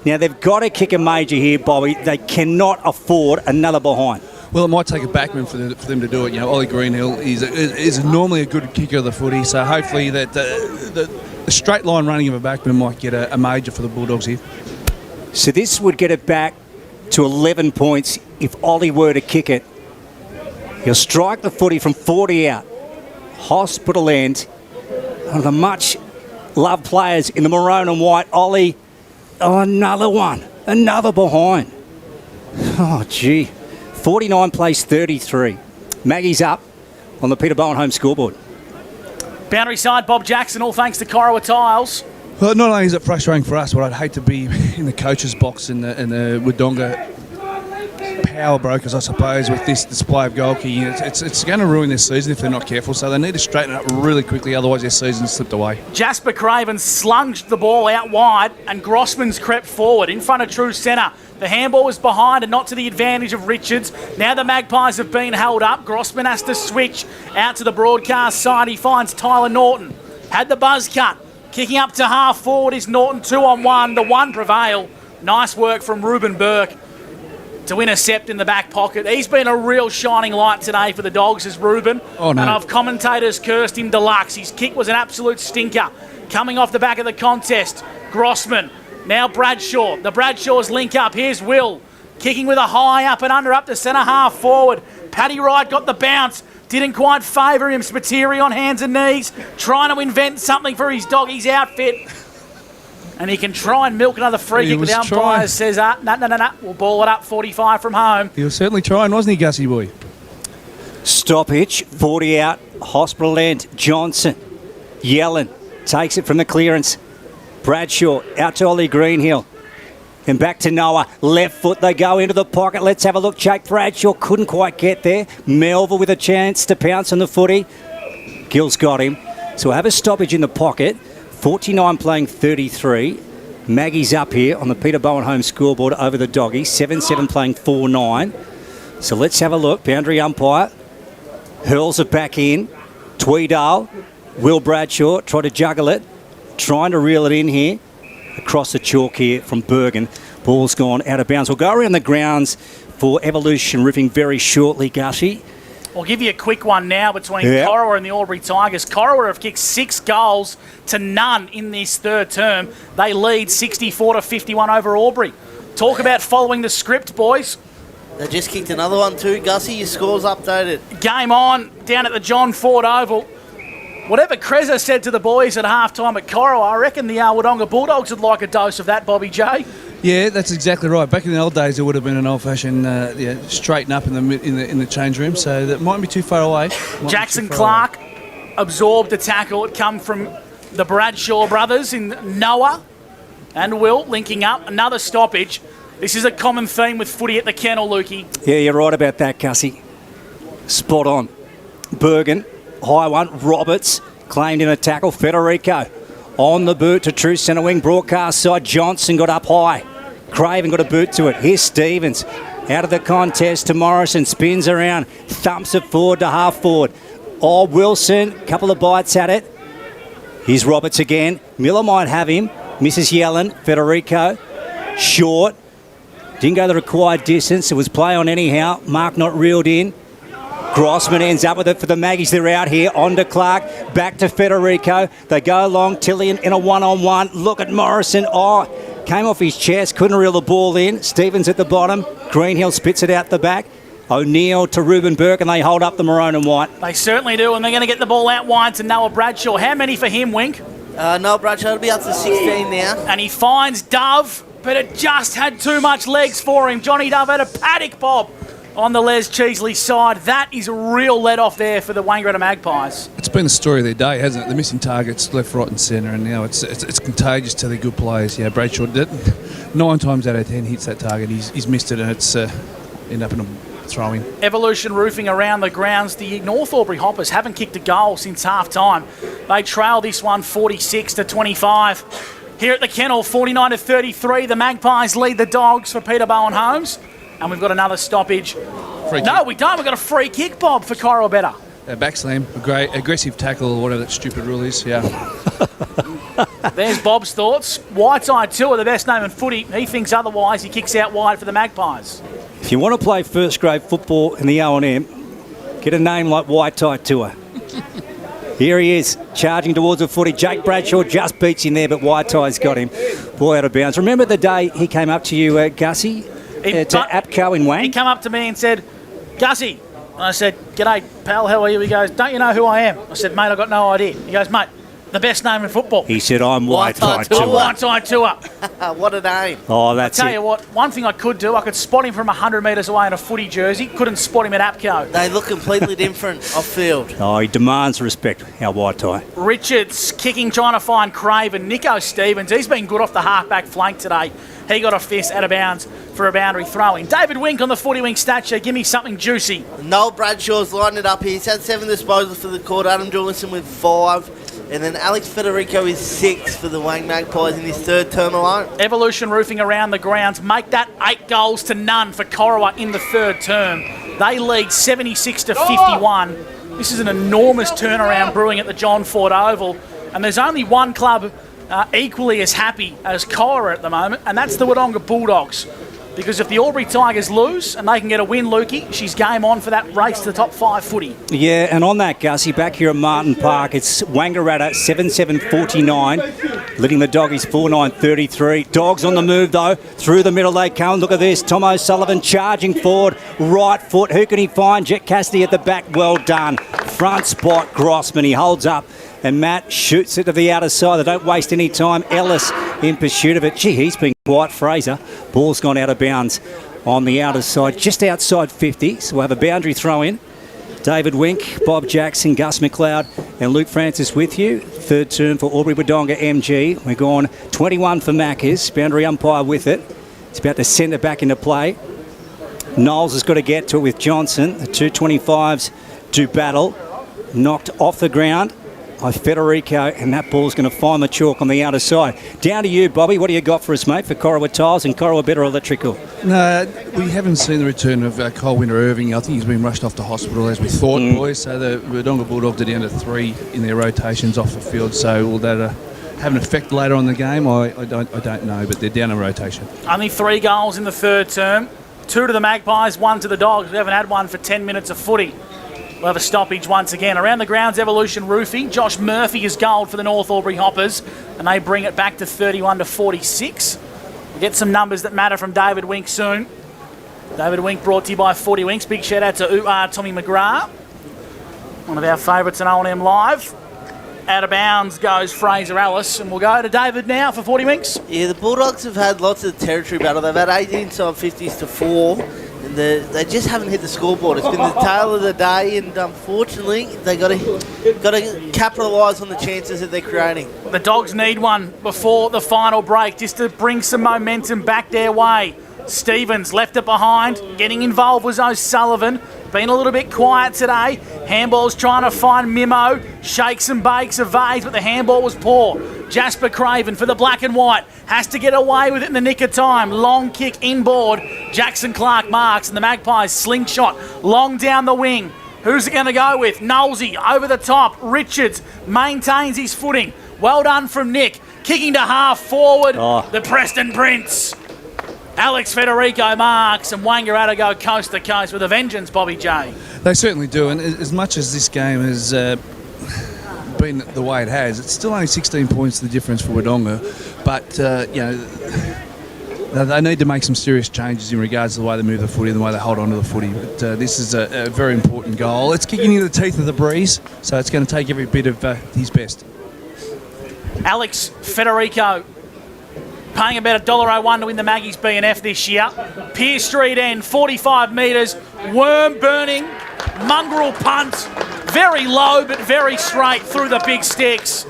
Now they've got to kick a major here, Bobby. They cannot afford another behind. Well, it might take a backman for them to do it. You know, Ollie Greenhill is normally a good kicker of the footy, so hopefully that the straight line running of a backman might get a major for the Bulldogs here. So this would get it back to 11 points if Ollie were to kick it. He'll strike the footy from 40 out. Hospital end. One of the much loved players in the maroon and white. Ollie, another one. Another behind. Oh, gee. 49 plays 33. Maggie's up on the Peter Bowen home scoreboard. Boundary side, Bob Jackson, all thanks to Corowa Tiles. Well, not only is it frustrating for us, but I'd hate to be in the coach's box in the Wodonga power brokers, I suppose, with this display of goal kicking. It's going to ruin their season if they're not careful, so they need to straighten it up really quickly, otherwise their season's slipped away. Jasper Craven slunged the ball out wide, and Grossman's crept forward in front of true centre. The handball was behind and not to the advantage of Richards. Now the Magpies have been held up. Grossman has to switch out to the broadcast side. He finds Tyler Norton. Had the buzz cut. Kicking up to half forward is Norton, 2-on-1. The one prevail. Nice work from Ruben Burke to intercept in the back pocket. He's been a real shining light today for the Dogs as Ruben. Oh, no. And I've commentators cursed him deluxe. His kick was an absolute stinker. Coming off the back of the contest, Grossman. Now Bradshaw. The Bradshaws link up. Here's Will. kicking with a high up and under up to centre half forward. Paddy Wright got the bounce. Didn't quite favour him. Spiteri on hands and knees, trying to invent something for his doggy's outfit. And he can try and milk another free kick, but the umpire says, no, we'll ball it up 45 from home. He was certainly trying, wasn't he, Gussie boy? Stoppage, 40 out, Hospital End, Johnson, Yellen, takes it from the clearance. Bradshaw, out to Ollie Greenhill. Then back to Noah, left foot, they go into the pocket. Let's have a look, Jake Bradshaw couldn't quite get there. Melville with a chance to pounce on the footy. Gill's got him. So we'll have a stoppage in the pocket. 49 playing 33. Maggie's up here on the Peter Bowen home scoreboard over the doggy. 7-7 playing 4-9. So let's have a look. Boundary umpire hurls it back in. Tweedale, Will Bradshaw, try to juggle it. Trying to reel it in here. Across the chalk here from Bergen. Ball's gone out of bounds. We'll go around the grounds for Evolution Roofing very shortly, Gussie. I'll give you a quick one now between Corowa and the Albury Tigers. Corowa have kicked 6 goals to none in this third term. They lead 64-51 over Albury. Talk about following the script, boys. They just kicked another one too, Gussie. Your score's updated. Game on down at the John Ford Oval. Whatever Kreza said to the boys at halftime at Corowa, I reckon the Wodonga Bulldogs would like a dose of that, Bobby J. Yeah, that's exactly right. Back in the old days, it would have been an old-fashioned straighten up in the change room, so that mightn't be too far away. Jackson Clark absorbed a tackle. It come from the Bradshaw brothers in Noah and Will linking up. Another stoppage. This is a common theme with footy at the kennel, Lukey. Yeah, you're right about that, Gussie. Spot on. Bergen, high one. Roberts claimed in a tackle. Federico on the boot to true centre wing. Broadcast side. Johnson got up high. Craven got a boot to it. Here's Stevens. Out of the contest to Morrison. Spins around. Thumps it forward to half forward. Oh, Wilson. Couple of bites at it. Here's Roberts again. Miller might have him. Misses Yellen. Federico. Short. Didn't go the required distance. It was play on anyhow. Mark not reeled in. Grossman ends up with it for the Maggies. They're out here. On to Clark. Back to Federico. They go along. Tillian in a one-on-one. Look at Morrison. Oh, came off his chest. Couldn't reel the ball in. Stevens at the bottom. Greenhill spits it out the back. O'Neill to Ruben Burke, and they hold up the maroon and white. They certainly do, and they're going to get the ball out wide to Noah Bradshaw. How many for him, Wink? Noah Bradshaw will be up to 16 now. And he finds Dove, but it just had too much legs for him. Johnny Dove had a paddock bob on the Les Cheesley side. That is a real let-off there for the Wangaratta Magpies. It's been the story of their day, hasn't it? They're missing targets left, right and centre, and now it's contagious to the good players. Yeah, Bradshaw did 9 times out of 10 hits that target. He's missed it, and it's end up in a throw-in. Evolution Roofing around the grounds. The North Albury Hoppers haven't kicked a goal since half-time. They trail this one 46-25. Here at the kennel, 49-33. The Magpies lead the Dogs for Peter Bowen Homes. And we've got another stoppage. No, we don't. We've got a free kick, Bob, for Corowa Better. Back slam, a great aggressive tackle, or whatever that stupid rule is. Yeah. There's Bob's thoughts. Whiteside too are the best name in footy. He thinks otherwise. He kicks out wide for the Magpies. If you want to play first-grade football in the O&M, get a name like White-Tie Tour. Here he is, charging towards the footy. Jake Bradshaw just beats him there, but White-Tie's got him. Ball out of bounds. Remember the day he came up to you, Gussie, at APCO in Wang? He came up to me and said, Gussie. And I said, g'day, pal, how are you? He goes, don't you know who I am? I said, mate, I've got no idea. He goes, mate, the best name in football. He said, I'm White-Tie Tour. White-Tie Tour. What a name. Oh, that's it. I'll tell you what, one thing I could do, I could spot him from 100 metres away in a footy jersey. Couldn't spot him at APCO. They look completely different off field. Oh, he demands respect, our White-Tie. Richards kicking, trying to find Craven. Nico Stevens, he's been good off the half-back flank today. He got off this out of bounds for a boundary throw-in. David Wink on the footy wing stat sheet. Give me something juicy. Noel Bradshaw's lined it up here. He's had 7 disposals for the court. Adam Jewison with 5. And then Alex Federico is 6 for the Wang Magpies in his third term alone. Evolution Roofing around the grounds. Make that 8 goals to none for Corowa in the third term. They lead 76-51. This is an enormous turnaround brewing at the John Ford Oval. And there's only one club equally as happy as Corowa at the moment, and that's the Wodonga Bulldogs. Because if the Albury Tigers lose and they can get a win, Lukey, she's game on for that race to the top 5 footy. Yeah, and on that, Gussie, back here at Martin Park, it's Wangaratta 7-7-49. Leading the Doggies 4-9-33. Dogs on the move though. Through the middle they come. Look at this. Tom O'Sullivan charging forward. Right foot. Who can he find? Jet Cassidy at the back. Well done. Front spot Grossman. He holds up. And Matt shoots it to the outer side. They don't waste any time. Ellis in pursuit of it. Gee, he's been quiet. Fraser. Ball's gone out of bounds on the outer side. Just outside 50. So we'll have a boundary throw in. David Wink, Bob Jackson, Gus McLeod and Luke Francis with you. Third term for Albury Wodonga MG. We're gone 21 for Macca's. Boundary umpire with it. It's about to send it back into play. Knowles has got to get to it with Johnson. The 225s do battle. Knocked off the ground by Federico, and that ball's going to find the chalk on the outer side. Down to you, Bobby. What do you got for us, mate, for Corowa Tiles and Corowa Better Electrical? No, we haven't seen the return of Cole Winter-Irving. I think he's been rushed off to hospital as we thought, boys. So the Wodonga Bulldogs are down to 3 in their rotations off the field. So will that have an effect later on in the game? I don't know, but they're down in rotation. Only 3 goals in the third term. 2 to the Magpies, 1 to the Dogs. We haven't had one for 10 minutes of footy. We'll have a stoppage once again. Around the grounds, Evolution Roofing. Josh Murphy is gold for the North Albury Hoppers, and they bring it back to 31-46. We'll get some numbers that matter from David Wink soon. David Wink brought to you by 40 Winks. Big shout out to Tommy McGrath, one of our favourites in O&M Live. Out of bounds goes Fraser Ellis, and we'll go to David now for 40 Winks. Yeah, the Bulldogs have had lots of territory battle. They've had 8 inside 50s to 4. And they just haven't hit the scoreboard. It's been the tale of the day, and unfortunately, they got to capitalise on the chances that they're creating. The Dogs need one before the final break, just to bring some momentum back their way. Stevens left it behind. Getting involved was O'Sullivan. Been a little bit quiet today. Handball's trying to find Mimo. Shakes and bakes, evades, but the handball was poor. Jasper Craven for the black and white. Has to get away with it in the nick of time. Long kick inboard. Jackson Clark marks, and the Magpies slingshot long down the wing. Who's it going to go with? Knowlesy over the top. Richards maintains his footing. Well done from Nick. Kicking to half forward. The Preston Prince. Alex Federico marks, and Wangaratta go coast to coast with a vengeance, Bobby J. They certainly do, and as much as this game has been the way it has, it's still only 16 points the difference for Wodonga. But, they need to make some serious changes in regards to the way they move the footy and the way they hold on to the footy. But this is a very important goal. It's kicking into the teeth of the breeze, so it's going to take every bit of his best. Alex Federico paying about $1.01 to win the Maggies B&F this year. Pier Street end, 45 metres, worm burning, mongrel punt, very low but very straight through the big sticks.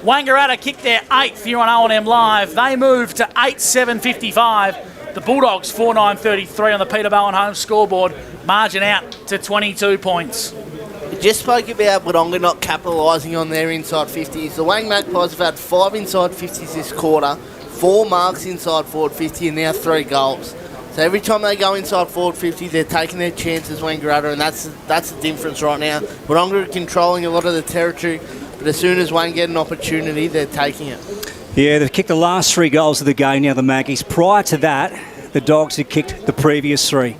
Wangaratta kicked their 8th here on O&M Live. They moved to 8-7-55. The Bulldogs 4-9-33 on the Peter Bowen home scoreboard, margin out to 22 points. We just spoke about Wodonga not capitalising on their inside 50s. The Wang Magpies have had 5 inside 50s this quarter, 4 marks inside forward 50, and now 3 goals. So every time they go inside forward 50, they're taking their chances, Wangaratta, and that's the difference right now. Wodonga are controlling a lot of the territory, but as soon as Wang get an opportunity, they're taking it. Yeah, they've kicked the last 3 goals of the game now, the Maggies. Prior to that, the Dogs had kicked the previous 3.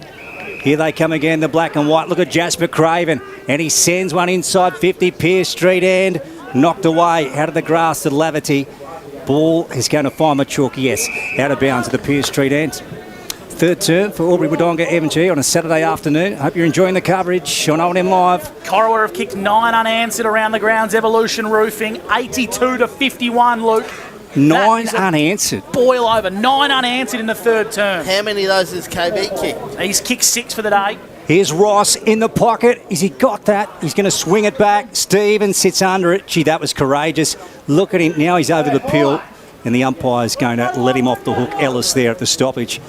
Here they come again, the black and white. Look at Jasper Craven, and he sends one inside 50, Pier Street end, knocked away out of the grass to Lavity. Ball is going to find the chalk, yes, out of bounds at the Pier Street end. Third term for Albury Wodonga MG on a Saturday afternoon. Hope you're enjoying the coverage on O&M Live. Corowa have kicked 9 unanswered around the grounds. Evolution Roofing, 82-51, Luke. 9 unanswered. Boil over. 9 unanswered in the third term. How many of those has KB kicked? He's kicked 6 for the day. Here's Ross in the pocket. Has he got that? He's going to swing it back. Stevens sits under it. Gee, that was courageous. Look at him. Now he's over the pill, and the umpire's going to let him off the hook. Ellis there at the stoppage.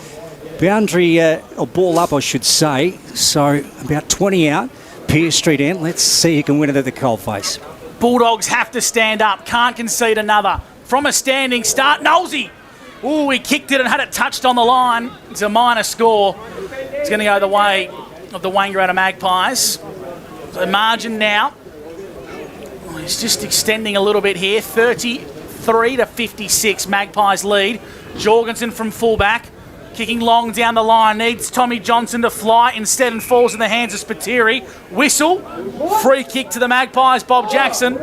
Boundary, or ball up, I should say. So about 20 out. Pier Street end. Let's see who can win it at the coalface. Bulldogs have to stand up. Can't concede another. From a standing start, Knowlesy. Ooh, he kicked it and had it touched on the line. It's a minor score. It's going to go the way of the Wangaratta Magpies. So margin now. He's just extending a little bit here. 33-56, Magpies lead. Jorgensen from fullback. Kicking long down the line. Needs Tommy Johnson to fly instead and falls in the hands of Spiteri. Whistle. Free kick to the Magpies, Bob Jackson.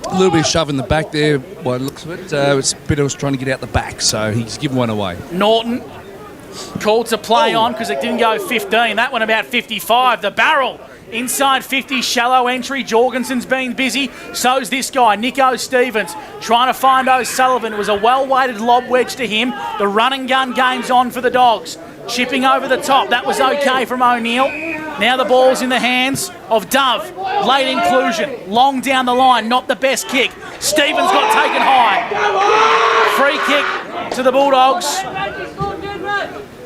A little bit of shove in the back there, by the looks of it. Spitter was trying to get out the back, so he's given one away. Norton called to play on because it didn't go 15. That one about 55. The barrel inside 50, shallow entry. Jorgensen's been busy. So's this guy, Nico Stevens, trying to find O'Sullivan. It was a well-weighted lob wedge to him. The run and gun game's on for the Dogs. Chipping over the top. That was okay from O'Neill. Now the ball's in the hands of Dove. Late inclusion. Long down the line. Not the best kick. Stevens got taken high. Free kick to the Bulldogs.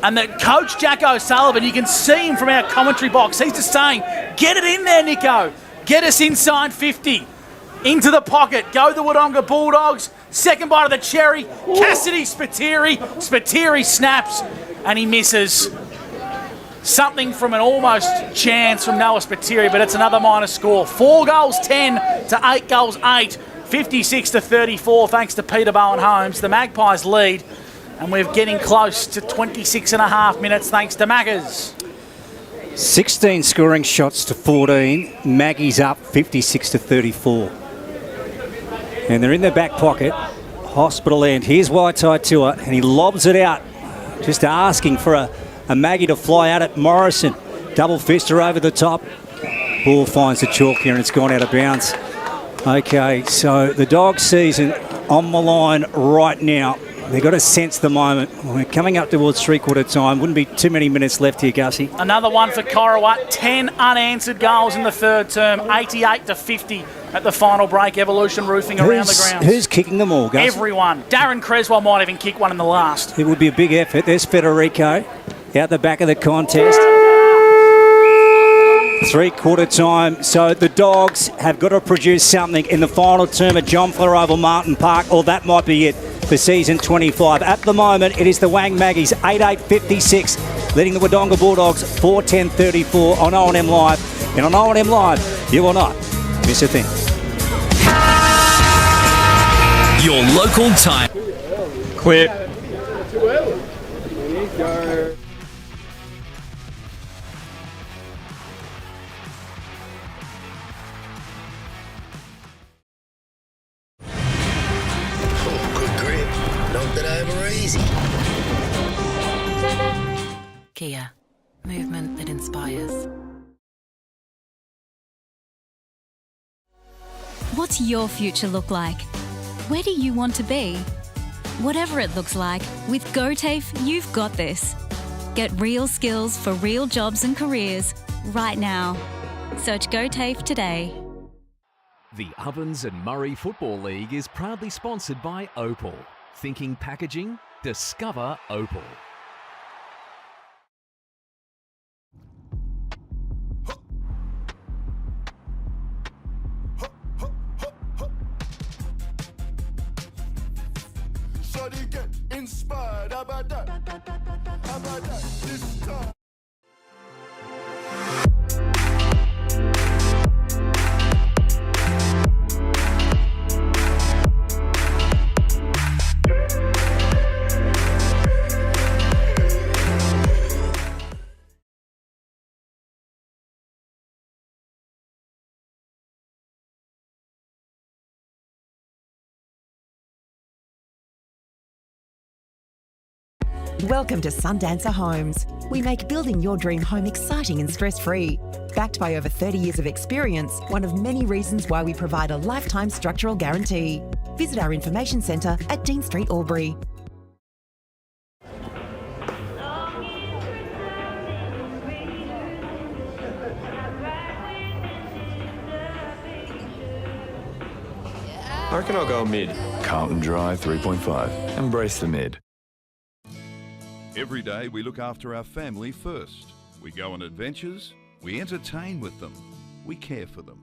And the coach, Jack O'Sullivan, you can see him from our commentary box. He's just saying, get it in there, Nico. Get us inside 50. Into the pocket. Go the Wodonga Bulldogs. Second bite of the cherry. Cassidy Spiteri. Spiteri snaps and he misses. Something from an almost chance from Noah Spiteri, but it's another minor score. 4 goals 10 to 8 goals 8. 56 to 34 thanks to Peter Bowen Holmes. The Magpies lead and we're getting close to 26 and a half minutes thanks to Maccas. 16 scoring shots to 14. Maggie's up 56 to 34. And they're in their back pocket. Hospital end. Here's Waitai Tua, and he lobs it out, just asking for a Maggie to fly out at Morrison. Double fister over the top. Ball finds the chalk here, and it's gone out of bounds. Okay, so the Dogs season on the line right now. They've got to sense the moment. We're coming up towards three-quarter time. Wouldn't be too many minutes left here, Gussie. Another one for Corowa. 10 unanswered goals in the third term. 88 to 50 at the final break. Evolution roofing around the grounds. Who's kicking them all, Gussie? Everyone. Darren Creswell might even kick one in the last. It would be a big effort. There's Federico out the back of the contest. Three-quarter time, so the Dogs have got to produce something in the final term at John Fleur Oval, Martin Park, or that might be it for season 25. At the moment, it is the Wang Maggies, 8-8-56, leading the Wodonga Bulldogs, 4-10-34 on O&M Live. And on O&M Live, you will not miss a thing. Your local time. Quit. Kia, movement that inspires. What's your future look like? Where do you want to be? Whatever it looks like, with GoTAFE, you've got this. Get real skills for real jobs and careers right now. Search GoTAFE today. The Ovens and Murray Football League is proudly sponsored by Opal. Thinking packaging? Discover Opal. Shawty get inspired. How about that? How about that? This time. Welcome to Sundancer Homes. We make building your dream home exciting and stress-free. Backed by over 30 years of experience, one of many reasons why we provide a lifetime structural guarantee. Visit our information centre at Dean Street, Albury. I reckon I'll go mid. Carlton Dry 3.5. Embrace the mid. Every day we look after our family first. We go on adventures, we entertain with them, we care for them.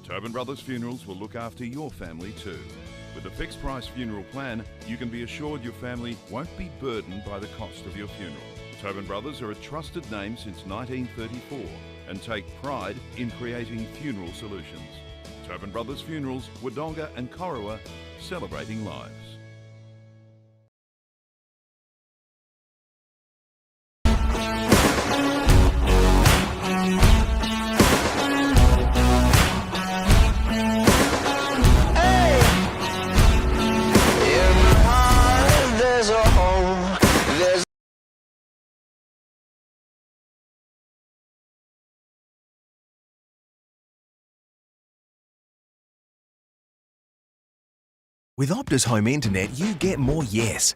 Tobin Brothers Funerals will look after your family too. With a fixed price funeral plan, you can be assured your family won't be burdened by the cost of your funeral. Tobin Brothers are a trusted name since 1934 and take pride in creating funeral solutions. Tobin Brothers Funerals, Wodonga and Corowa, celebrating lives. With Optus Home Internet, you get more yes.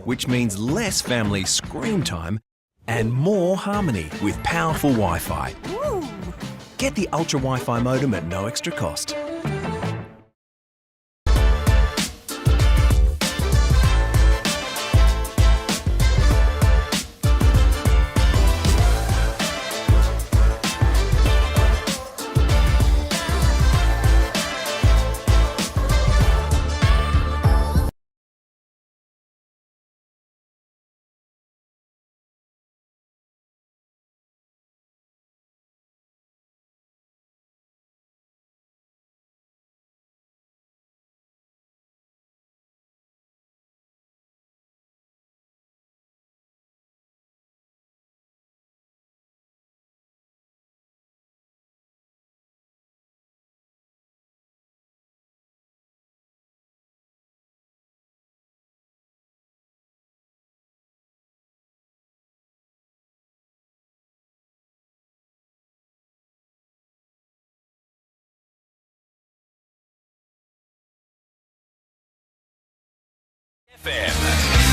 Which means less family screen time and more harmony with powerful Wi-Fi. Get the Ultra Wi-Fi modem at no extra cost.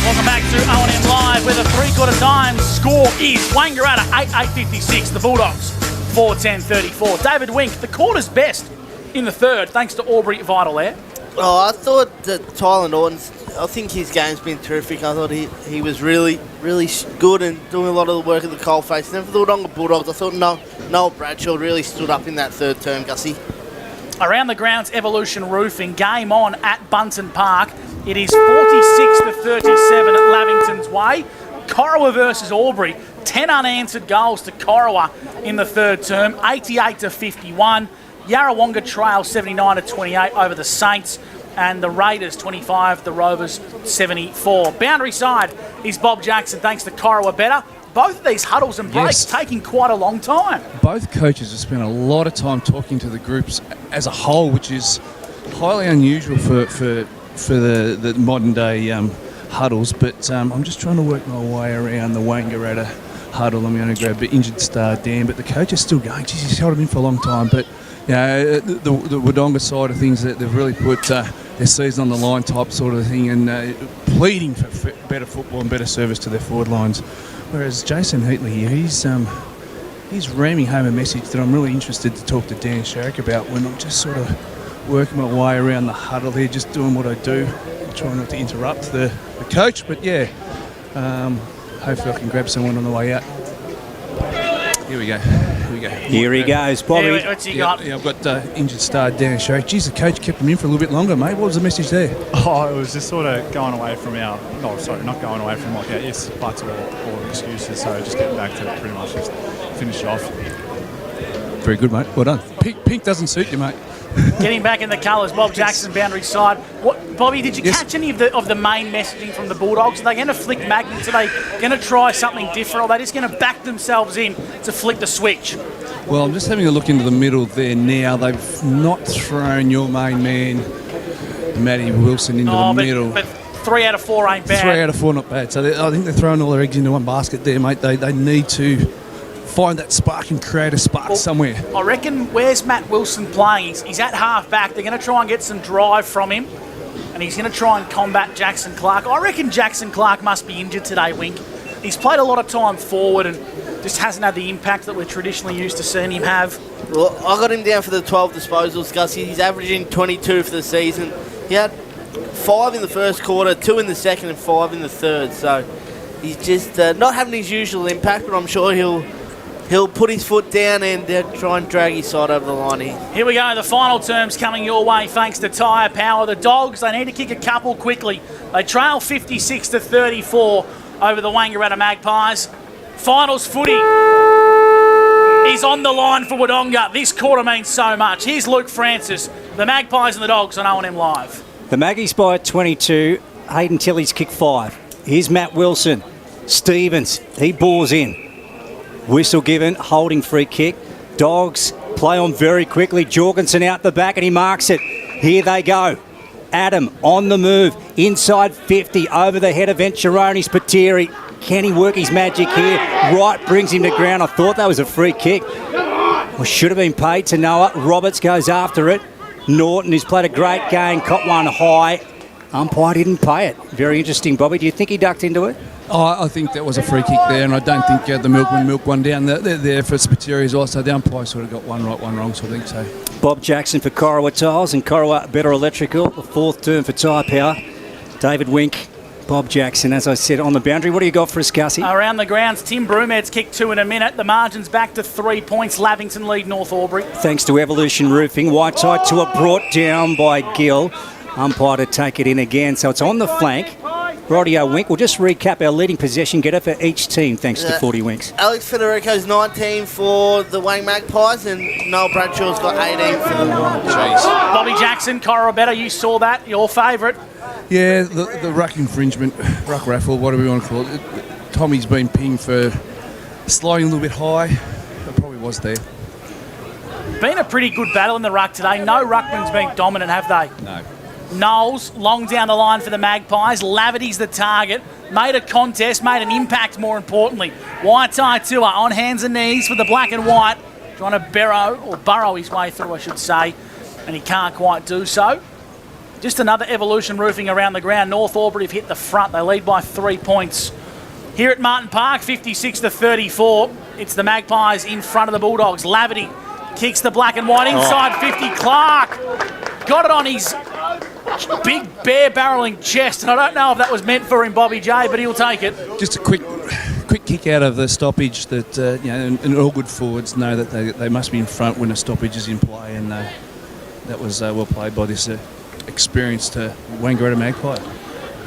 Welcome back to O&M Live, where the three-quarter time score is Wangaratta 8-8-56, the Bulldogs 4-10-34. David Wink, the quarter's best in the third, thanks to Aubrey Vital there. Oh, I thought that Tyler Norton's, I think his game's been terrific. I thought he was really good and doing a lot of the work at the coalface. And then for the Wodonga Bulldogs, I thought Noel Bradshaw really stood up in that third term, Gussie. Around the grounds, Evolution Roofing, game on at Bunton Park. It is 46-37 at Lavington's Way. Corowa versus Albury. 10 unanswered goals to Corowa in the third term. 88-51. Yarrawonga Trail 79-28 over the Saints. And the Raiders 25, the Rovers 74. Boundary side is Bob Jackson, thanks to Corowa better. Both of these huddles and breaks taking quite a long time. Both coaches have spent a lot of time talking to the groups as a whole, which is highly unusual for the modern day huddles. But I'm just trying to work my way around the Wangaratta huddle. I'm going to grab the injured star Dan, but the coach is still going. Jeez, he's held him in for a long time. But the Wodonga side of things, that they've really put their season on the line type sort of thing, and pleading for better football and better service to their forward lines. Whereas Jason Heatley here, he's ramming home a message that I'm really interested to talk to Dan Sharrock about when I'm just sort of working my way around the huddle here, just doing what I do, trying not to interrupt the coach. But yeah, hopefully I can grab someone on the way out. Here we go. Here he goes, Bobby. What's he got? Yeah, I've got injured star Dan Sharrock. Geez, the coach kept him in for a little bit longer, mate. What was the message there? Oh, it was just sort of going away from not going away from like our ifs, buts, or excuses. So just getting back to pretty much just finish off. Very good, mate. Well done. Pink doesn't suit you, mate. Getting back in the colours, Bob Jackson, boundary side. Bobby, did you catch any of the main messaging from the Bulldogs? Are they going to flick magnets? Are they going to try something different? Or are they just going to back themselves in to flick the switch? Well, I'm just having a look into the middle there now. They've not thrown your main man, Matty Wilson, into the middle. But 3 out of 4 ain't bad. 3 out of 4 not bad. So I think they're throwing all their eggs into one basket there, mate. They need to find that spark and create a spark somewhere. I reckon, where's Matt Wilson playing? He's at half back. They're going to try and get some drive from him, and he's going to try and combat Jackson Clark. I reckon Jackson Clark must be injured today, Wink. He's played a lot of time forward and just hasn't had the impact that we're traditionally used to seeing him have. Well, I got him down for the 12 disposals, Gus. He's averaging 22 for the season. He had 5 in the first quarter, 2 in the second and 5 in the third. So he's just not having his usual impact, but I'm sure he'll put his foot down and try and drag his side over the line here. Here we go, the final terms coming your way thanks to Tyre Power. The Dogs, they need to kick a couple quickly. They trail 56-34 over the Wangaratta Magpies. Finals footy is on the line for Wodonga. This quarter means so much. Here's Luke Francis, the Magpies and the Dogs on O&M Live. The Maggies by 22. Hayden Tilley's kick 5. Here's Matt Wilson. Stevens, he bores in. Whistle given, holding free kick. Dogs play on very quickly. Jorgensen out the back and he marks it. Here they go. Adam on the move. Inside 50 over the head of Venturoni. Spiteri. Can he work his magic here? Wright brings him to ground. I thought that was a free kick. Well, should have been paid to Noah. Roberts goes after it. Norton, who's played a great game, caught one high. Umpire didn't pay it. Very interesting, Bobby. Do you think he ducked into it? Oh, I think that was a free kick there, and I don't think the Milkman milked one down. They're there for Spiteri as well, so the umpire sort of got one right, one wrong, so I think so. Bob Jackson for Corowa Tiles and Corowa Better Electrical. The fourth term for Tyre Power. David Wink, Bob Jackson, as I said, on the boundary. What do you got for us, Gussie? Around the grounds, Tim Broomhead's kicked 2 in a minute. The margin's back to 3 points. Lavington lead North Albury. Thanks to Evolution Roofing. White Tide to a brought down by Gill. Umpire to take it in again, so it's on the flank. Rightio, Wink. We'll just recap our leading possession getter for each team, thanks to 40 Winks. Alex Federico's 19 for the Wang Magpies, and Noel Bradshaw's got 18 for the Jeez. Bobby Jackson, Corowa Better, you saw that. Your favourite. Yeah, the ruck infringement, ruck raffle, what do we want to call it? Tommy's been pinged for sliding a little bit high. It probably was there. Been a pretty good battle in the ruck today. No ruckman's been dominant, have they? No. Knowles, long down the line for the Magpies. Laverty's the target. Made a contest, made an impact more importantly. White Tie Tua on hands and knees for the black and white. Trying to burrow his way through, I should say. And he can't quite do so. Just another Evolution Roofing around the ground. North Albury have hit the front. They lead by 3 points. Here at Martin Park, 56-34. It's the Magpies in front of the Bulldogs. Laverty kicks the black and white inside 50. Clark got it on his big bare barrelling chest, and I don't know if that was meant for him, Bobby J, but he'll take it. Just a quick kick out of the stoppage that, and all good forwards know that they must be in front when a stoppage is in play, and that was well played by this experienced Wangaratta Magpie.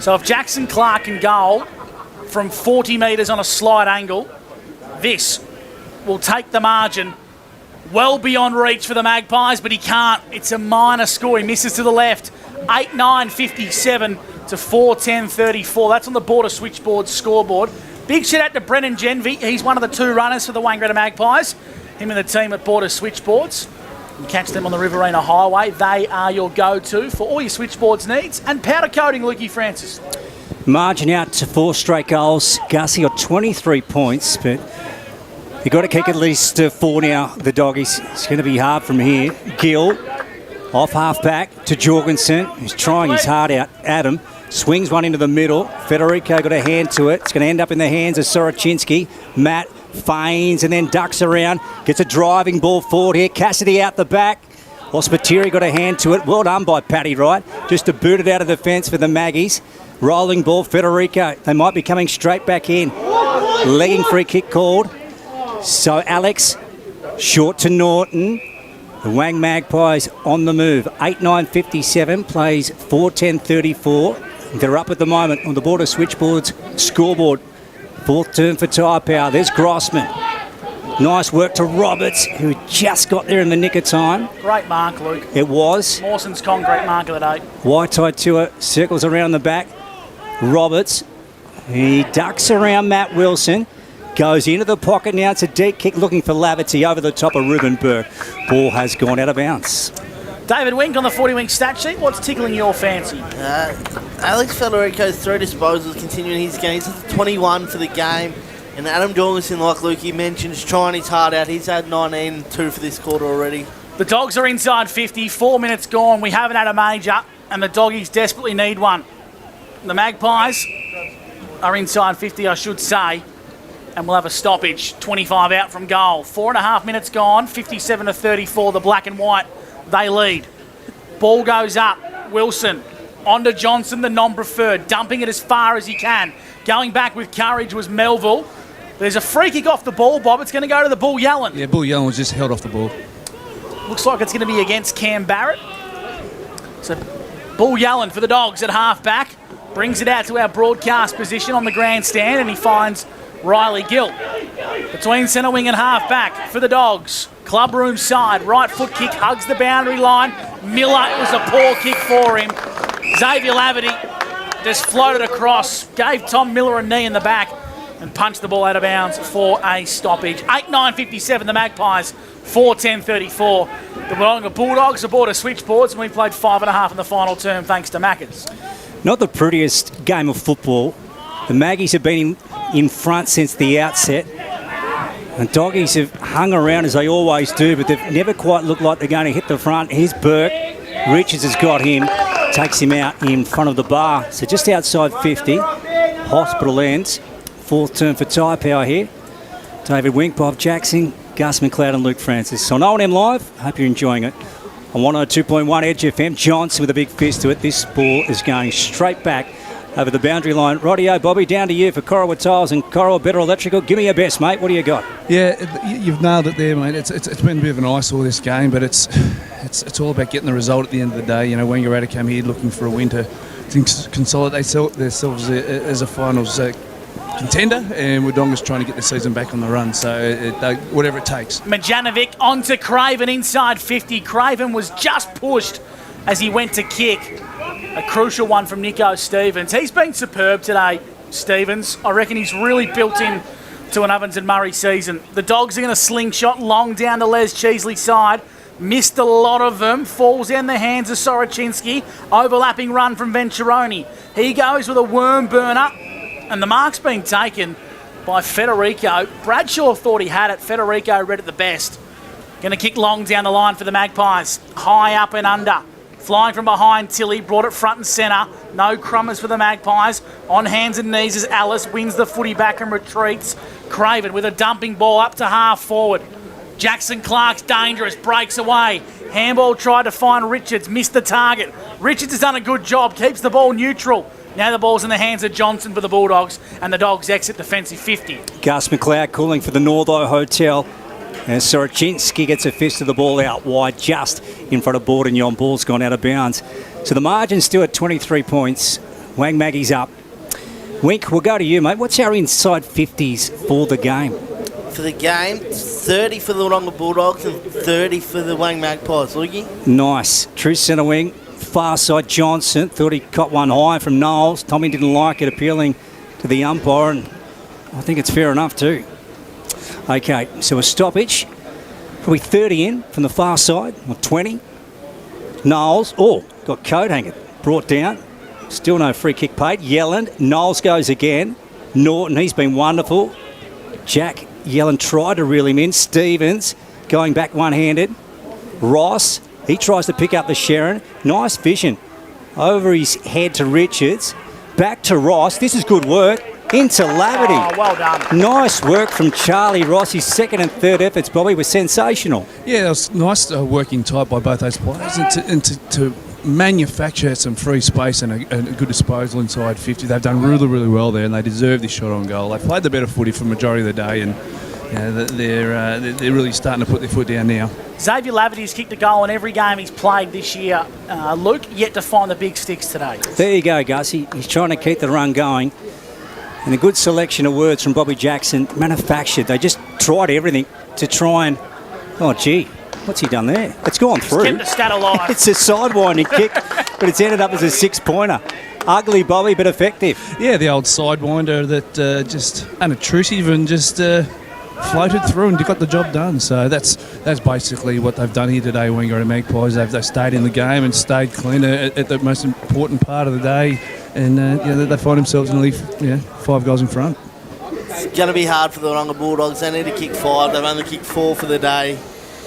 So if Jackson Clark can goal from 40 metres on a slight angle, this will take the margin well beyond reach for the Magpies, but he can't. It's a minor score. He misses to the left. 8-9-57 to 4-10-34. That's on the Border Switchboard scoreboard. Big shout out to Brennan Genvey. He's one of the 2 runners for the Wangaratta Magpies. Him and the team at Border Switchboards. You can catch them on the Riverina Highway. They are your go-to for all your switchboards needs. And powder coating, Lukey Francis. Margin out to 4 straight goals. Gussie got 23 points, but you've got to kick at least 4 now, the Doggies. It's going to be hard from here. Gill, off half-back to Jorgensen, who's trying his heart out. Adam swings one into the middle. Federico got a hand to it. It's going to end up in the hands of Soroczynski. Matt feigns and then ducks around. Gets a driving ball forward here. Cassidy out the back. Spiteri got a hand to it. Well done by Paddy Wright. Just to boot it out of the fence for the Maggies. Rolling ball, Federico. They might be coming straight back in. Legging free kick called. So Alex, short to Norton. The Wang Magpies on the move. 8-9-57, plays 4-10-34. They're up at the moment on the Border Switchboards scoreboard. 4th term for Tyre Power. There's Grossman. Nice work to Roberts, who just got there in the nick of time. Great mark, Luke. It was. Mawson's concrete mark of the day. White Tide Tour circles around the back. Roberts, he ducks around Matt Wilson. Goes into the pocket now. It's a deep kick looking for Laverty over the top of Ruben Burke. Ball has gone out of bounds. David Wink on the 40 Wink stat sheet. What's tickling your fancy? Alex Federico's 3 disposals continuing his game. He's at 21 for the game. And Adam Jorgensen, like Lukey mentioned, is trying his heart out. He's had 19-2 for this quarter already. The Dogs are inside 50. 4 minutes gone. We haven't had a major, and the Doggies desperately need one. The Magpies are inside 50, I should say. And we'll have a stoppage, 25 out from goal. 4.5 minutes gone, 57-34, the black and white, they lead. Ball goes up, Wilson, on to Johnson, the non-preferred, dumping it as far as he can. Going back with courage was Melville. There's a free kick off the ball, Bob. It's going to go to the Bull Yellen. Yeah, Bull Yellen was just held off the ball. Looks like it's going to be against Cam Barrett. So Bull Yellen for the Dogs at half-back. Brings it out to our broadcast position on the grandstand, and he finds Riley Gill. Between centre wing and half-back for the Dogs. Club room side, right foot kick, hugs the boundary line. Miller, it was a poor kick for him. Xavier Laverty just floated across, gave Tom Miller a knee in the back and punched the ball out of bounds for a stoppage. 8-9-57, the Magpies, 4-10-34. The Wodonga Bulldogs aboard a switchboards, and we played 5.5 in the final term thanks to Maccas. Not the prettiest game of football. The Maggies have been in front since the outset. And Doggies have hung around as they always do, but they've never quite looked like they're going to hit the front. Here's Burke. Richards has got him, takes him out in front of the bar. So just outside 50, Hospital ends. Fourth turn for Tyre Power here. David Wink, Bob Jackson, Gus McLeod and Luke Francis. On O&M Live, hope you're enjoying it. On 102.1 Edge FM, Johnson with a big fist to it. This ball is going straight back over the boundary line. Rightio, Bobby, down to you for Corowa Tiles and Corowa Better Electrical. Give me your best, mate. What do you got? Yeah, you've nailed it there, mate. It's been a bit of an eyesore, this game, but it's all about getting the result at the end of the day. You know, Wangaratta came here looking for a win to consolidate themselves as a finals contender, and Wodonga's trying to get the season back on the run, so whatever it takes. Majanovic onto Craven inside 50. Craven was just pushed as he went to kick. A crucial one from Nico Stevens. He's been superb today, Stevens. I reckon he's really built in to an Ovens and Murray season. The Dogs are going to slingshot long down the Les Cheesley side. Missed a lot of them. Falls in the hands of Soroczynski. Overlapping run from Venturoni. He goes with a worm burner. And the mark's been taken by Federico. Bradshaw thought he had it. Federico read it the best. Going to kick long down the line for the Magpies. High up and under. Flying from behind, Tilly brought it front and centre. No crummers for the Magpies. On hands and knees as Alice wins the footy back and retreats. Craven with a dumping ball up to half forward. Jackson Clark's dangerous, breaks away. Handball tried to find Richards, missed the target. Richards has done a good job, keeps the ball neutral. Now the ball's in the hands of Johnson for the Bulldogs, and the Dogs exit defensive 50. Gus McLeod calling for the Northo Hotel. And Soroczynski gets a fist of the ball out wide just in front of Bourdignon. Ball's gone out of bounds. So the margin's still at 23 points. Wang Maggie's up. Wink, we'll go to you, mate. What's our inside 50s for the game? For the game, 30 for the Wodonga Bulldogs and 30 for the Wang Magpies. Loogie? Nice. True centre wing. Far side Johnson. Thought he caught one high from Knowles. Tommy didn't like it, appealing to the umpire, and I think it's fair enough too. Okay, so a stoppage. Probably 30 in from the far side, or 20. Knowles, got coat hanging, brought down. Still no free kick paid. Yelland, Knowles goes again. Norton, he's been wonderful. Jack Yelland tried to reel him in. Stevens going back one-handed. Ross, he tries to pick up the Sharon. Nice vision. Over his head to Richards. Back to Ross. This is good work. Into Laverty. Oh, well done. Nice work from Charlie Ross. His second and third efforts, Bobby, were sensational. Yeah, that was nice working tight by both those players, and to manufacture some free space and a good disposal inside 50. They've done really, really well there, and they deserve this shot on goal. They played the better footy for the majority of the day, and they're really starting to put their foot down now. Xavier Laverty's kicked a goal in every game he's played this year. Luke, yet to find the big sticks today. There you go, Gus. He's trying to keep the run going. And a good selection of words from Bobby Jackson. Manufactured. They just tried everything to try and... Oh, gee. What's he done there? It's gone through. Kept the stat alive. It's a sidewinding kick, but it's ended up as a six-pointer. Ugly, Bobby, but effective. Yeah, the old sidewinder that just unobtrusive and just floated through and got the job done. So that's basically what they've done here today, Wangaratta Magpies. They've stayed in the game and stayed clean at the most important part of the day. And they find themselves nearly 5 goals in front. It's going to be hard for the Wodonga Bulldogs. They need to kick 5. They've only kicked 4 for the day.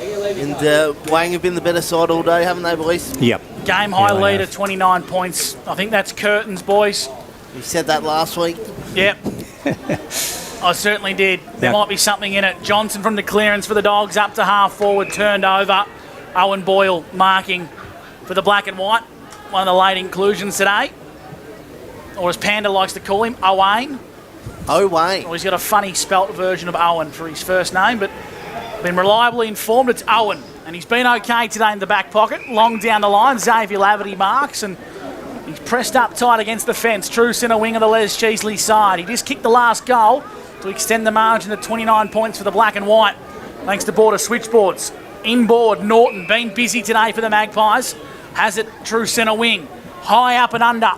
And Wang have been the better side all day, haven't they, boys? Yep. Game high lead at 29 points. I think that's curtains, boys. You said that last week. Yep. I certainly did. There might be something in it. Johnson from the clearance for the Dogs up to half forward, turned over. Owen Boyle marking for the black and white. One of the late inclusions today. Or as Panda likes to call him, Owain. Owain. Well, he's got a funny spelt version of Owen for his first name, but been reliably informed it's Owen. And he's been okay today in the back pocket. Long down the line, Xavier Laverty marks, and he's pressed up tight against the fence. True centre wing of the Les Cheesley side. He just kicked the last goal to extend the margin to 29 points for the black and white, thanks to Border Switchboards. Inboard, Norton, been busy today for the Magpies. Has it, true centre wing. High up and under.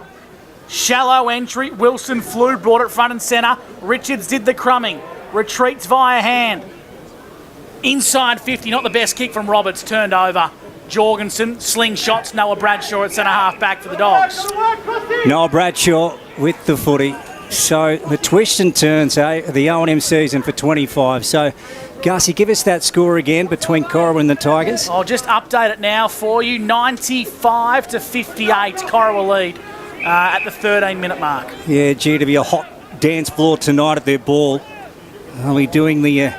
Shallow entry. Wilson flew, brought it front and centre. Richards did the crumbing. Retreats via hand. Inside 50, not the best kick from Roberts, turned over. Jorgensen, slingshots. Noah Bradshaw at centre half back for the Dogs. Noah Bradshaw with the footy. So the twists and turns, the O&M season for 25. So Gussie, give us that score again between Corowa and the Tigers. I'll just update it now for you. 95 to 58, Corowa lead at the 13-minute mark. Yeah, due to be a hot dance floor tonight at their ball. Are we doing the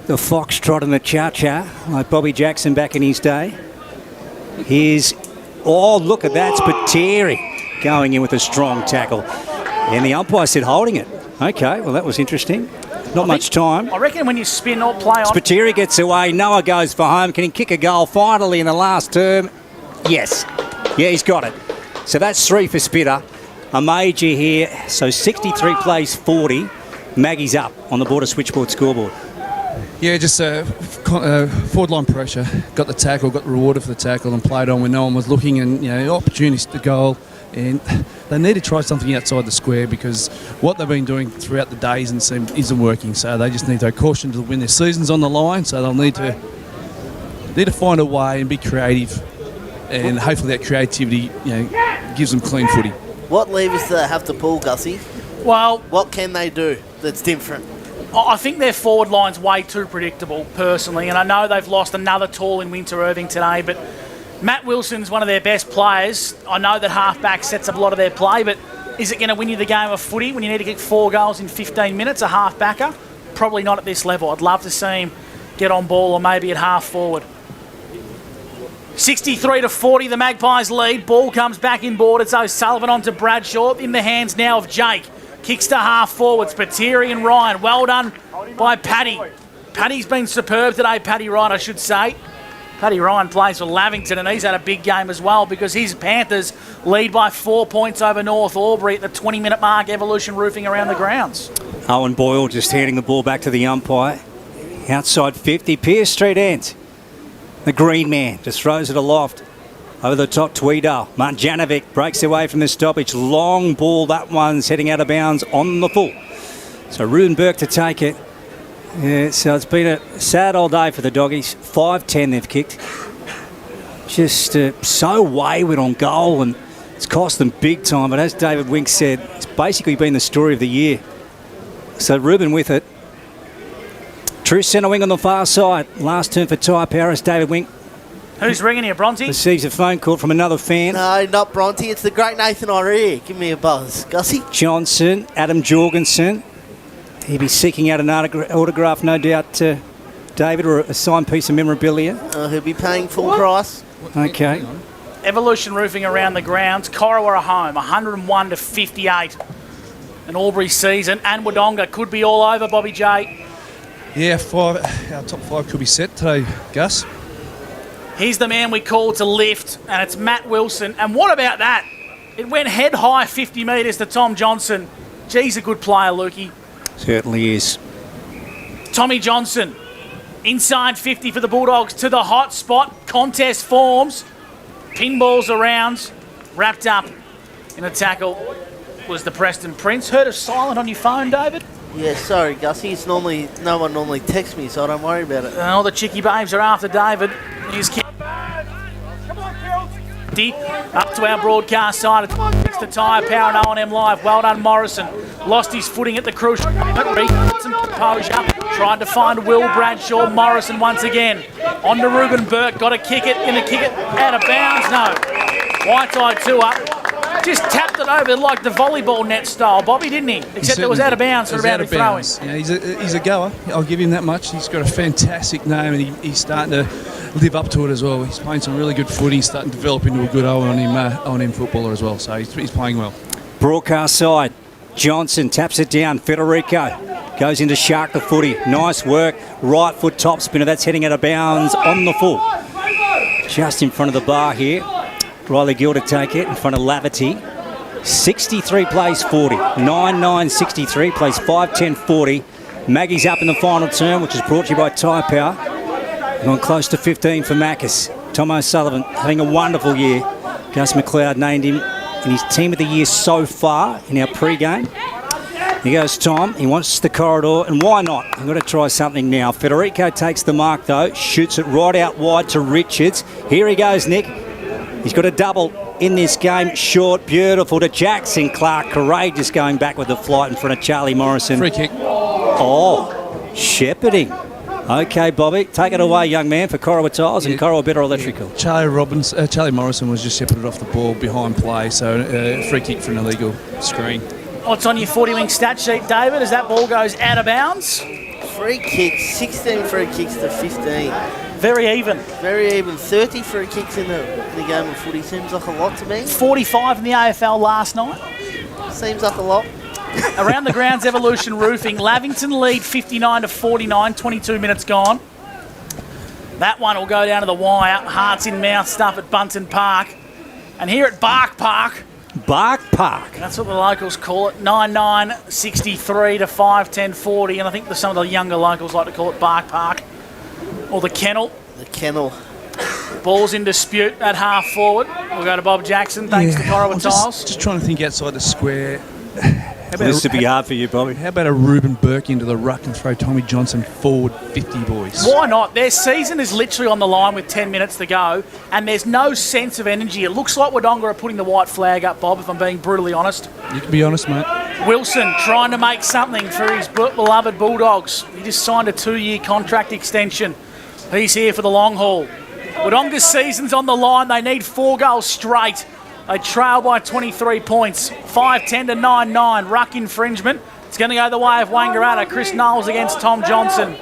foxtrot and the cha-cha like Bobby Jackson back in his day? Here's, oh, look at that, Spiteri going in with a strong tackle. And the umpire said holding it. Okay, well, that was interesting. Not much time. I reckon when you spin or play on... Spiteri gets away. Noah goes for home. Can he kick a goal finally in the last term? Yes. Yeah, he's got it. So that's 3 for Spitter. A major here. So 63 plays 40. Maggie's up on the border switchboard scoreboard. Yeah, just forward line pressure. Got the tackle, got rewarded for the tackle and played on when no one was looking, and opportunities to goal. And they need to try something outside the square because what they've been doing throughout the days isn't working. So they just need to caution to win. Their season's on the line, so they'll need to find a way and be creative. And hopefully that creativity, gives them clean footy. What levers do they have to pull, Gussie? Well, what can they do that's different? I think their forward line's way too predictable, personally, and I know they've lost another tall in Winter Irving today, but Matt Wilson's one of their best players. I know that halfback sets up a lot of their play, but is it going to win you the game of footy when you need to kick 4 goals in 15 minutes, a halfbacker? Probably not at this level. I'd love to see him get on ball or maybe at half forward. 63 to 40, the Magpies lead. Ball comes back inboard. It's O'Sullivan on to Bradshaw. In the hands now of Jake. Kicks to half forward. Spiteri and Ryan. Well done by Paddy. Paddy's been superb today, Paddy Ryan, I should say. Paddy Ryan plays for Lavington, and he's had a big game as well because his Panthers lead by 4 points over North Albury at the 20-minute mark. Evolution roofing around the grounds. Owen Boyle just handing the ball back to the umpire. Outside 50, Pierce Street ends. The green man just throws it aloft. Over the top, Tweedale. Marjanovic breaks away from the stoppage. Long ball, that one's heading out of bounds on the full. So Ruben Burke to take it. Yeah, so it's been a sad old day for the Doggies. 5-10 they've kicked. Just so wayward on goal, and it's cost them big time. But as David Wink said, it's basically been the story of the year. So Ruben with it. True centre wing on the far side. Last turn for Ty Paris, David Wink. Who's ringing here, Bronte? Receives a phone call from another fan. No, not Bronte. It's the great Nathan O'Reilly. Give me a buzz. Gussie? Johnson, Adam Jorgensen. He'll be seeking out an autograph, no doubt, David, or a signed piece of memorabilia. He'll be paying full price. Okay. Evolution roofing around the grounds. Corowa are home, 101 to 58. An Albury season, and Wodonga could be all over, Bobby J. Yeah, our top 5 could be set today, Gus. He's the man we call to lift, and it's Matt Wilson. And what about that? It went head high 50 metres to Tom Johnson. Geez, a good player, Lukey. Certainly is. Tommy Johnson, inside 50 for the Bulldogs to the hot spot. Contest forms. Pinballs around. Wrapped up in a tackle was the Preston Prince. Heard of silent on your phone, David? Yeah, sorry, Gussie. It's no one normally texts me, so don't worry about it. All the chicky babes are after David. He's deep up to our broadcast side. It's the Tyre Power and O&M Live. Well done, Morrison. Lost his footing at the crucial moment. Some composure. Tried to find Will Bradshaw. Morrison once again. On to Ruben Burke. Got to kick it. Going to kick it out of bounds. No. White-eyed 2 up. Just tapped it over like the volleyball net style, Bobby, didn't he? Except it was out of bounds for about a throw-in. Yeah, he's a goer. I'll give him that much. He's got a fantastic name, and he's starting to live up to it as well. He's playing some really good footy. He's starting to develop into a good O&M footballer as well. So he's playing well. Broadcast side. Johnson taps it down. Federico goes into Shark the footy. Nice work. Right foot top spinner. That's heading out of bounds on the full. Just in front of the bar here. Riley Gill to take it in front of Laverty. 63 plays 40. 9-9-63 plays 5-10-40. Maggie's up in the final term, which is brought to you by Tyre Power. Gone close to 15 for Macus. Tom O'Sullivan having a wonderful year. Gus McLeod named him in his team of the year so far in our pre-game. Here goes Tom. He wants the corridor, and why not? I've got to try something now. Federico takes the mark, though. Shoots it right out wide to Richards. Here he goes, Nick. He's got a double in this game. Short, beautiful to Jackson Clark. Courageous going back with the flight in front of Charlie Morrison. Free kick. Oh, shepherding Okay, Bobby, take it away, young man, for Corowa Tiles and Corowa Better Electrical. Charlie Morrison was just shepherded off the ball behind play, so free kick for an illegal screen. What's on your 40-wing stat sheet, David, as that ball goes out of bounds? Free kicks, 16 free kicks to 15. Very even. Very even. 30 free kicks in the game of footy. Seems like a lot to me. 45 in the AFL last night. Seems like a lot. Around the grounds, Evolution Roofing. Lavington lead 59-49, 22 minutes gone. That one will go down to the wire. Hearts in mouth stuff at Bunton Park. And here at Bark Park. Bark Park. That's what the locals call it. 9-9-63 to 5-10-40. And I think some of the younger locals like to call it Bark Park. Or the Kennel. The Kennel. Ball's in dispute at half forward. We'll go to Bob Jackson, thanks to Corowa Tiles. Just trying to think outside the square. This would be hard for you, Bobby. How about a Ruben Burke into the ruck and throw Tommy Johnson forward 50, boys? Why not? Their season is literally on the line with 10 minutes to go, and there's no sense of energy. It looks like Wodonga are putting the white flag up, Bob, if I'm being brutally honest. You can be honest, mate. Wilson trying to make something for his beloved Bulldogs. He just signed a 2-year contract extension. He's here for the long haul. Wodonga's season's on the line. They need 4 goals straight. They trail by 23 points. 5-10 to 9-9. Ruck infringement. It's going to go the way of Wangaratta. Chris Knowles against Tom Johnson.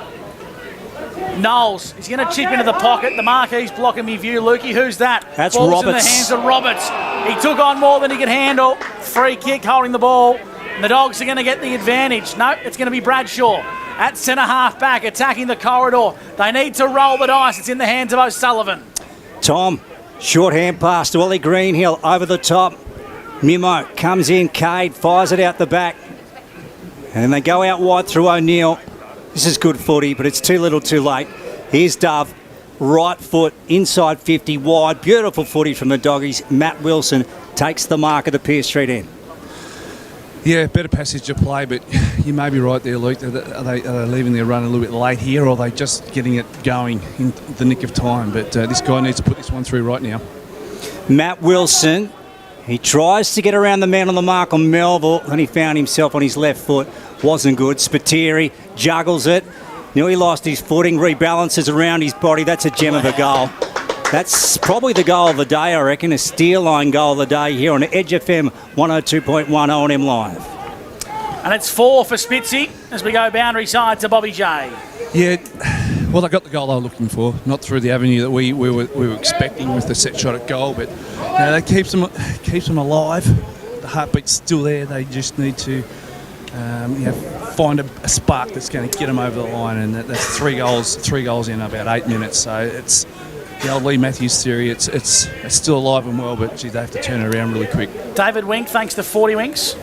Knowles, he's going to chip into the pocket. The marquee's blocking me view. Lukey, who's that? That's Ball's Roberts. in the hands of Roberts. He took on more than he could handle. Free kick holding the ball. And the Dogs are going to get the advantage. No, it's going to be Bradshaw. At centre half back, attacking the corridor. They need to roll the dice. It's in the hands of O'Sullivan. Tom, short hand pass to Ollie Greenhill over the top. Mimo comes in, Cade fires it out the back. And then they go out wide through O'Neill. This is good footy, but it's too little too late. Here's Dove, right foot, inside 50, wide. Beautiful footy from the Doggies. Matt Wilson takes the mark at the Pearce Street end. Yeah, better passage of play, but you may be right there, Luke. Are they leaving their run a little bit late here, or are they just getting it going in the nick of time? But this guy needs to put this one through right now. Matt Wilson, he tries to get around the man on the mark on Melville, and he found himself on his left foot. Wasn't good. Spiteri juggles it. Nearly lost his footing, rebalances around his body. That's a gem of a goal. That's probably the goal of the day, I reckon. A steer line goal of the day here on Edge FM 102.1 O&M Live. And it's 4 for Spitzy as we go boundary side to Bobby J. Yeah, well, they got the goal they were looking for, not through the avenue that we were expecting with the set shot at goal, but that keeps them alive. The heartbeat's still there. They just need to find a spark that's going to get them over the line, and that's 3 goals in about 8 minutes. So it's the old Lee Matthews theory. It's still alive and well, but gee, they have to turn it around really quick. David Wink, thanks to 40 Winks.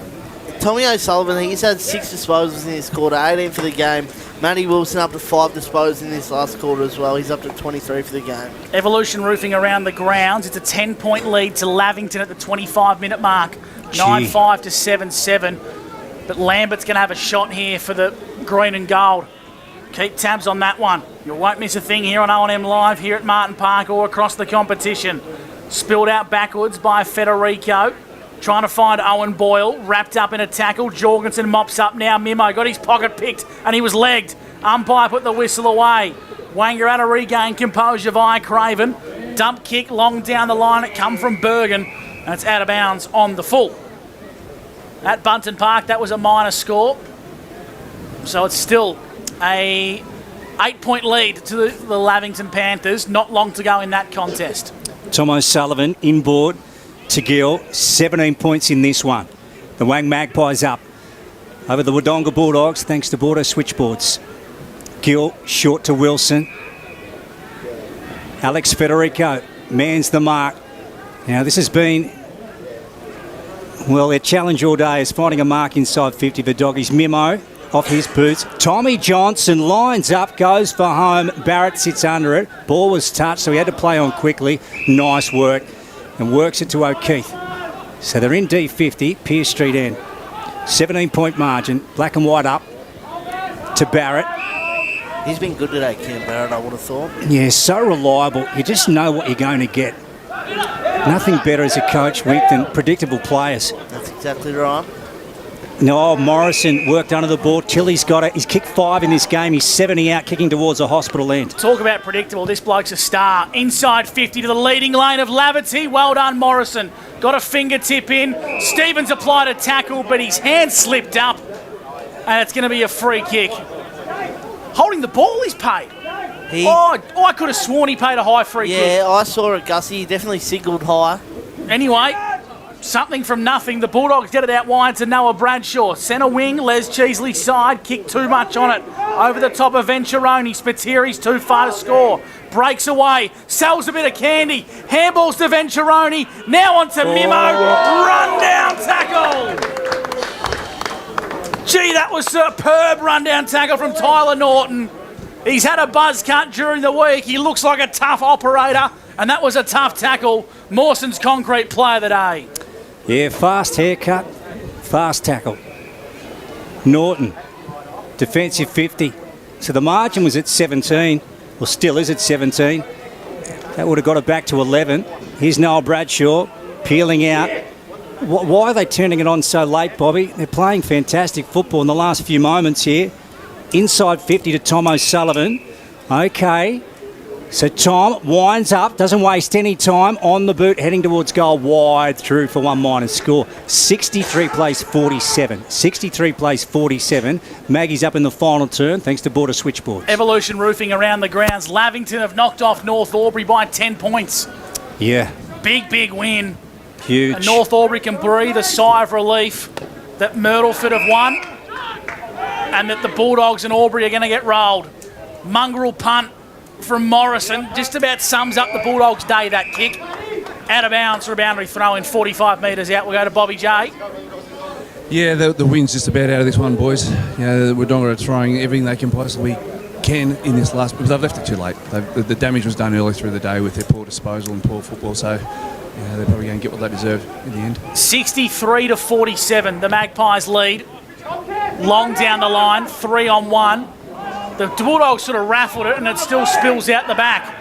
Tommy O'Sullivan, he's had 6 disposals in this quarter, 18 for the game. Matty Wilson up to 5 disposals in this last quarter as well. He's up to 23 for the game. Evolution Roofing around the grounds. It's a 10-point lead to Lavington at the 25-minute mark. 9-5 to 7-7. But Lambert's going to have a shot here for the green and gold. Keep tabs on that one. You won't miss a thing here on O&M Live here at Martin Park or across the competition. Spilled out backwards by Federico. Trying to find Owen Boyle. Wrapped up in a tackle. Jorgensen mops up now. Mimo got his pocket picked and he was legged. Umpire put the whistle away. Wangaratta regained composure via Craven. Dump kick long down the line. It come from Bergen and it's out of bounds on the full. At Bunton Park, that was a minor score. So it's still a 8-point lead to the Lavington Panthers. Not long to go in that contest. Tom O'Sullivan inboard to Gill. 17 points in this one. The Wang Magpies up over the Wodonga Bulldogs thanks to Border Switchboards. Gill short to Wilson. Alex Federico mans the mark. Now this has been, well, their challenge all day is finding a mark inside 50. The Doggies. Mimo off his boots. Tommy Johnson lines up, goes for home. Barrett sits under it. Ball was touched, so he had to play on quickly. Nice work. And works it to O'Keefe. So they're in D50, Pearce Street end. 17-point margin. Black and white up to Barrett. He's been good today, Cam Barrett, I would have thought. Yeah, so reliable. You just know what you're going to get. Nothing better as a coach, Wink, than predictable players. That's exactly right. No, Morrison worked under the ball. Tilly's got it. He's kicked 5 in this game. He's 70 out, kicking towards the hospital end. Talk about predictable. This bloke's a star. Inside 50 to the leading lane of Laverty. Well done, Morrison. Got a fingertip in. Stevens applied a tackle, but his hand slipped up. And it's going to be a free kick. Holding the ball, he's paid. I could have sworn he paid a high free kick. Yeah, I saw it, Gussie. He definitely signalled high. Anyway, something from nothing. The Bulldogs get it out wide to Noah Bradshaw. Centre wing, Les Cheesley's side. Kicked too much on it. Over the top of Venturoni. Spiteri's too far to score. Breaks away. Sells a bit of candy. Handballs to Venturoni. Now on to Mimo. Run down tackle. Gee, that was superb run-down tackle from Tyler Norton. He's had a buzz cut during the week. He looks like a tough operator, and that was a tough tackle. Mawson's concrete player of the day. Yeah, fast haircut, fast tackle. Norton, defensive 50. So the margin was at 17, or still is at 17. That would have got it back to 11. Here's Noel Bradshaw peeling out. Why are they turning it on so late, Bobby? They're playing fantastic football in the last few moments here. Inside 50 to Tom O'Sullivan. Okay. So Tom winds up, doesn't waste any time, on the boot, heading towards goal, wide through for 1- score. 63 plays 47. 63 plays 47. Maggie's up in the final turn, thanks to Border Switchboards. Evolution Roofing around the grounds. Lavington have knocked off North Albury by 10 points. Yeah. Big win. Huge. And North Albury can breathe a sigh of relief that Myrtleford have won and that the Bulldogs and Albury are going to get rolled. Mongrel punt from Morrison just about sums up the Bulldogs' day, that kick. Out of bounds for a boundary throw in 45 metres out. We'll go to Bobby J. Yeah, the win's just about out of this one, boys. You know, the Wodonga are trying everything they can possibly can in this last, because they've left it too late. The damage was done early through the day with their poor disposal and poor football, so they're probably going to get what they deserve in the end. 63 to 47, the Magpies lead. Long down the line, 3-on-1. The Bulldogs sort of raffled it and it still spills out the back.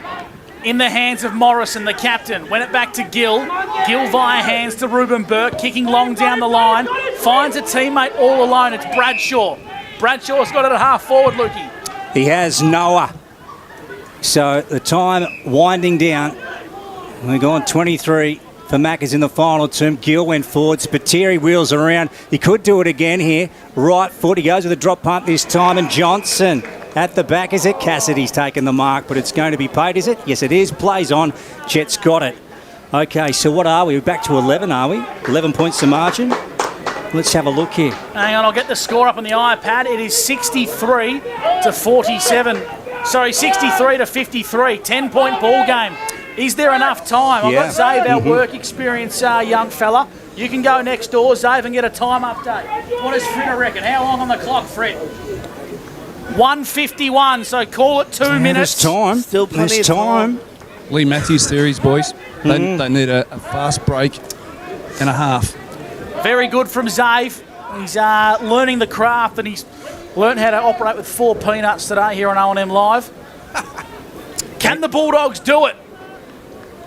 In the hands of Morrison, the captain. Went it back to Gill. Gill via hands to Ruben Burke, kicking long down the line. Finds a teammate all alone. It's Bradshaw. Bradshaw's got it at half forward, Lukey. He has Noah. So the time winding down. We're going 23 for Maccas in the final term. Gill went forward. Spiteri wheels around. He could do it again here. Right foot. He goes with a drop punt this time. And Johnson at the back. Is it? Cassidy's taken the mark, but it's going to be paid, is it? Yes, it is. Plays on. Chet's got it. Okay, so what are we? We're back to 11, are we? 11 points to margin. Let's have a look here. Hang on, I'll get the score up on the iPad. It is 63 to 47. Sorry, 63 to 53. 10-point ball game. Is there enough time? I've got Zave, our work experience young fella. You can go next door, Zave, and get a time update. What does Fred reckon? How long on the clock, Fred? 1:51, so call it 2 minutes. There's time. Still plenty There's of time. Lee Matthews theories, boys. They need a fast break and a half. Very good from Zave. He's learning the craft and he's learned how to operate with 4 peanuts today here on O&M Live. Can the Bulldogs do it?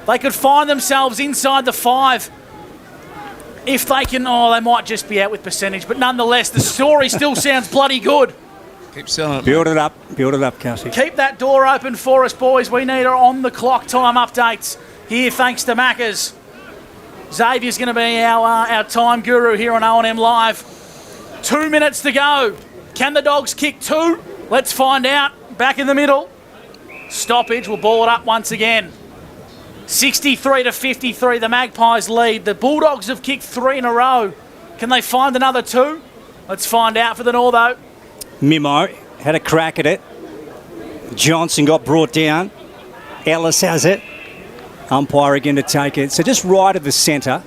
They could find themselves inside the 5. If they can, they might just be out with percentage, but nonetheless, the story still sounds bloody good. Keep selling it. Build it up, Cassie. Keep that door open for us, boys. We need our on-the-clock time updates here, thanks to Maccas. Xavier's going to be our time guru here on O&M Live. 2 minutes to go. Can the Dogs kick 2? Let's find out. Back in the middle. Stoppage. We'll ball it up once again. 63 to 53, the Magpies lead. The Bulldogs have kicked 3 in a row. Can they find another 2? Let's find out for the Northo. Mimo had a crack at it. Johnson got brought down. Ellis has it. Umpire again to take it. So just right of the centre.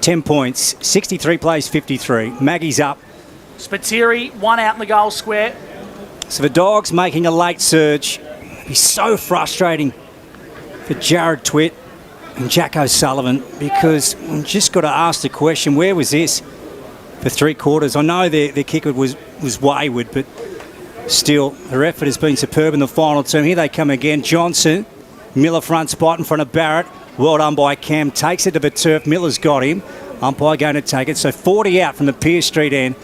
10 points. 63 plays 53. Maggie's up. Spiteri, 1 out in the goal square. So the Dogs making a late surge. It'd be so frustrating for Jared Twitt and Jack O'Sullivan, because we've just got to ask the question, where was this for 3 quarters? I know their kicker was wayward, but still, their effort has been superb in the final term. Here they come again. Johnson, Miller front spot in front of Barrett. Well done by Cam. Takes it to the turf. Miller's got him. Umpire going to take it. So 40 out from the Pierce Street end.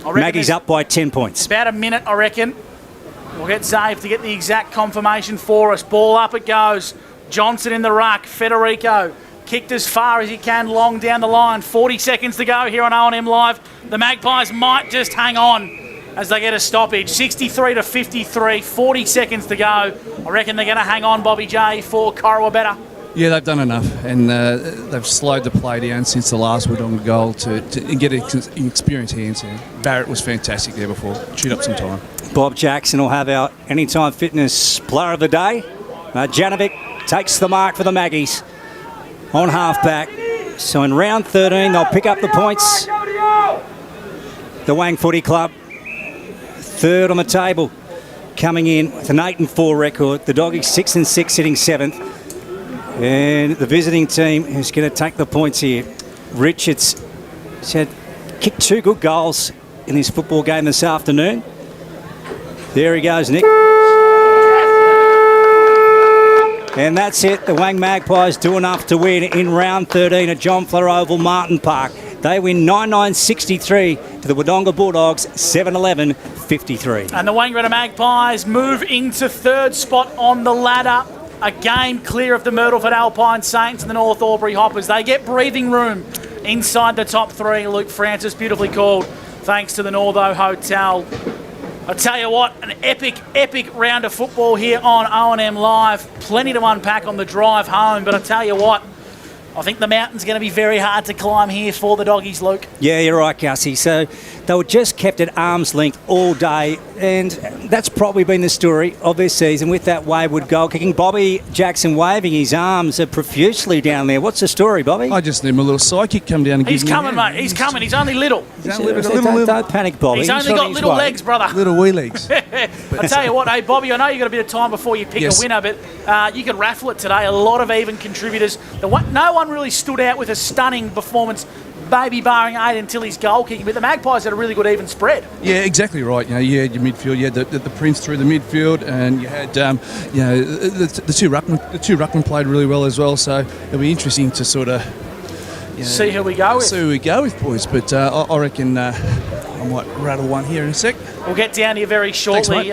Maggie's up by 10 points. About a minute, I reckon. We'll get Zave to get the exact confirmation for us. Ball up it goes. Johnson in the ruck. Federico kicked as far as he can, long down the line. 40 seconds to go here on O&M Live. The Magpies might just hang on as they get a stoppage. 63 to 53, 40 seconds to go. I reckon they're going to hang on, Bobby J, for Corowabetta. Yeah, they've done enough, and they've slowed the play down since the last Wodonga goal to get experienced hands here. Barrett was fantastic there before. Chewed up some time. Bob Jackson will have our Anytime Fitness Player of the Day. Janovic takes the mark for the Maggies on halfback. So in round 13, they'll pick up the points. The Wang Footy Club, third on the table, coming in with an 8-4 record. The Doggies 6-6, sitting 7th. And the visiting team is going to take the points here. Richards said kicked 2 good goals in this football game this afternoon. There he goes, Nick. And that's it. The Wang Magpies do enough to win in round 13 at John Fleur Oval, Martin Park. They win 9-9-63 to the Wodonga Bulldogs 7-11-53. And the Wangaratta Magpies move into third spot on the ladder. A game clear of the Myrtleford Alpine Saints and the North Albury Hoppers. They get breathing room inside the top 3. Luke Francis, beautifully called, thanks to the Northo Hotel. I tell you what, an epic round of football here on O&M Live. Plenty to unpack on the drive home, but I tell you what, I think the mountain's going to be very hard to climb here for the Doggies, Luke. Yeah, you're right, Gussie. So they were just kept at arm's length all day, and that's probably been the story of this season with that wayward goal kicking. Bobby Jackson waving his arms profusely down there. What's the story, Bobby? I just need my little sidekick come down and He's give me coming, mate. He's coming. He's only little. Don't panic, Bobby. He's only got little legs, brother. Little wee legs. I tell you what, hey, Bobby, I know you got a bit of time before you pick a winner, but you could raffle it today. A lot of even contributors. No one really stood out with a stunning performance, maybe barring Aiden Tilley's goal kicking, but the Magpies had a really good even spread. Yeah, exactly right. You had your midfield, you had the Prince through the midfield, and you had the two ruckmen played really well as well. So it'll be interesting to sort of see who we go with. See who we go with, boys. But I reckon I might rattle one here in a sec. We'll get down here very shortly.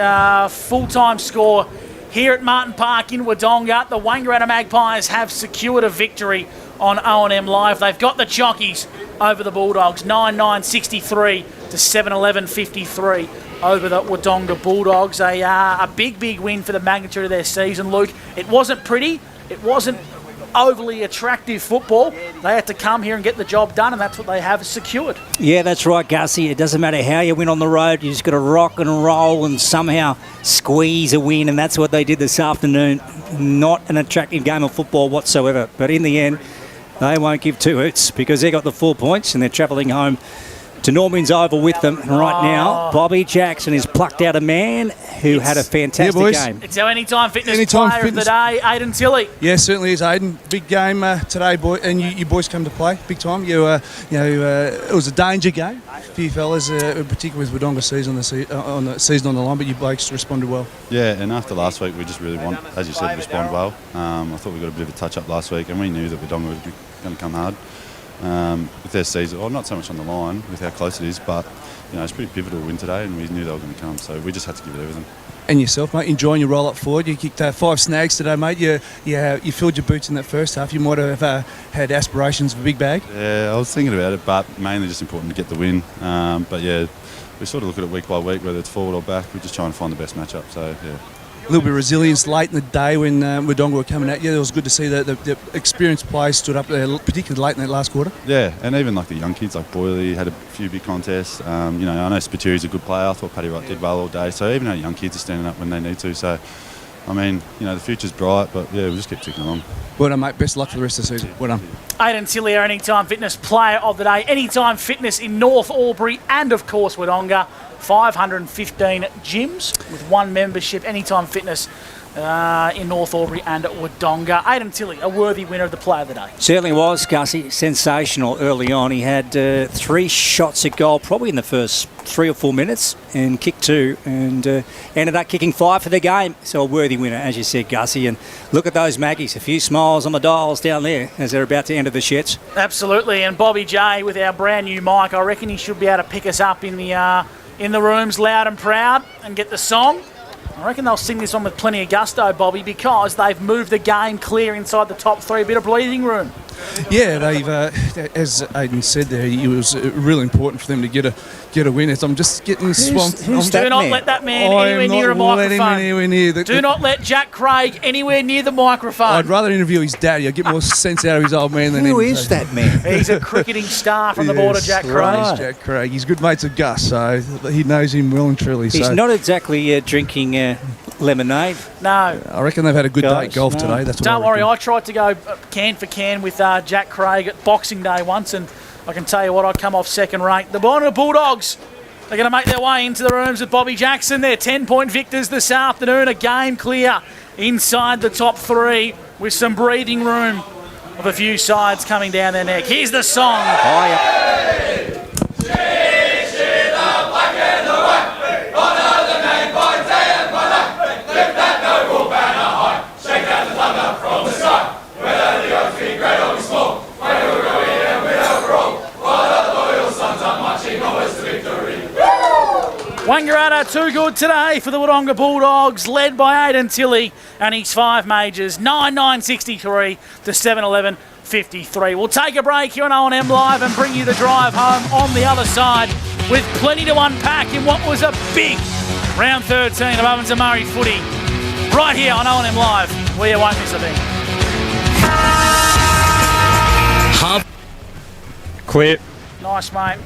Full-time score here at Martin Park in Wodonga. The Wangaratta Magpies have secured a victory on O&M Live. They've got the Jockeys over the Bulldogs, 9-9-63 to 7-11-53 over the Wodonga Bulldogs. A big win for the magnitude of their season, Luke. It wasn't pretty. It wasn't overly attractive football. They had to come here and get the job done, and that's what they have secured. Yeah, that's right, Gussie. It doesn't matter how you win on the road. You just got to rock and roll and somehow squeeze a win, and that's what they did this afternoon. Not an attractive game of football whatsoever, but in the end, they won't give 2 hoots because they got the 4 points and they're travelling home to Norman's Oval with them. And right now, Bobby Jackson has plucked out a man who had a fantastic game. It's our Anytime Fitness Player of the Day, Aiden Tilley. Yeah, certainly is, Aiden. Big game today, boy, and you boys come to play big time. It was a danger game for you fellas, particularly with Wodonga season on the season on the line, but you blokes responded well. Yeah, and after last week, we just really want, as you said, to respond well. I thought we got a bit of a touch-up last week, and we knew that Wodonga was going to come hard. With their season, or not so much on the line with how close it is, but it's pretty pivotal win today, and we knew they were going to come, so we just had to give it everything. And yourself, mate, enjoying your roll up forward. You kicked 5 snags today, mate. You filled your boots in that first half. You might have had aspirations of a big bag. Yeah, I was thinking about it, but mainly just important to get the win. But yeah, we sort of look at it week by week, whether it's forward or back. We're just trying to find the best matchup. So yeah. A little bit of resilience late in the day when Wodonga were coming at you. It was good to see that the experienced players stood up there, particularly late in that last quarter. Yeah, and even like the young kids, like Boyley had a few big contests. I know Spituri's a good player. I thought Paddy Wright did well all day. So even our young kids are standing up when they need to. So, the future's bright, but yeah, we'll just keep ticking along. Well done, mate. Best of luck for the rest of the season. Well done. Aiden Tilley, our Anytime Fitness Player of the Day. Anytime Fitness in North Albury and, of course, Wodonga. 515 gyms with 1 membership. Anytime Fitness, in North Albury and Wodonga. Aidan Tilley, a worthy winner of the Player of the Day. Certainly was, Gussie. Sensational early on. He had 3 shots at goal probably in the first 3 or 4 minutes and kicked 2 and ended up kicking 5 for the game. So a worthy winner, as you said, Gussie. And look at those Maggies. A few smiles on the dials down there as they're about to enter the sheds. Absolutely. And Bobby J with our brand new mic, I reckon he should be able to pick us up in the rooms loud and proud and get the song. I reckon they'll sing this one with plenty of gusto, Bobby, because they've moved the game clear inside the top 3, bit of breathing room. Yeah, they've, as Aidan said there, it was really important for them to get a win. I'm just getting swamped. Do not let that man anywhere near a microphone. Do not let Jack Craig anywhere near the microphone. I'd rather interview his daddy. I'd get more sense out of his old man than him. Who is that man? He's a cricketing star from the border, Jack Craig. Right. Jack Craig. He's good mates of Gus, so he knows him well and truly. He's not exactly drinking lemonade. No. I reckon they've had a good day at golf today. That's what Don't worry, I tried to go can for can with Jack Craig at Boxing Day once, and I can tell you what, I'd come off second rate. The Bulldogs, they're going to make their way into the rooms with Bobby Jackson. They're 10-point victors this afternoon, a game clear inside the top 3 with some breathing room of a few sides coming down their neck. Here's the song. Wangaratta too good today for the Wodonga Bulldogs, led by Aidan Tilley and his 5 majors, 9-9-63 to 7-11-53. We'll take a break here on O&M Live and bring you the drive home on the other side with plenty to unpack in what was a big round 13 of Ovens and Murray footy. Right here on O&M Live, where you won't miss a thing. Clear. Nice, mate.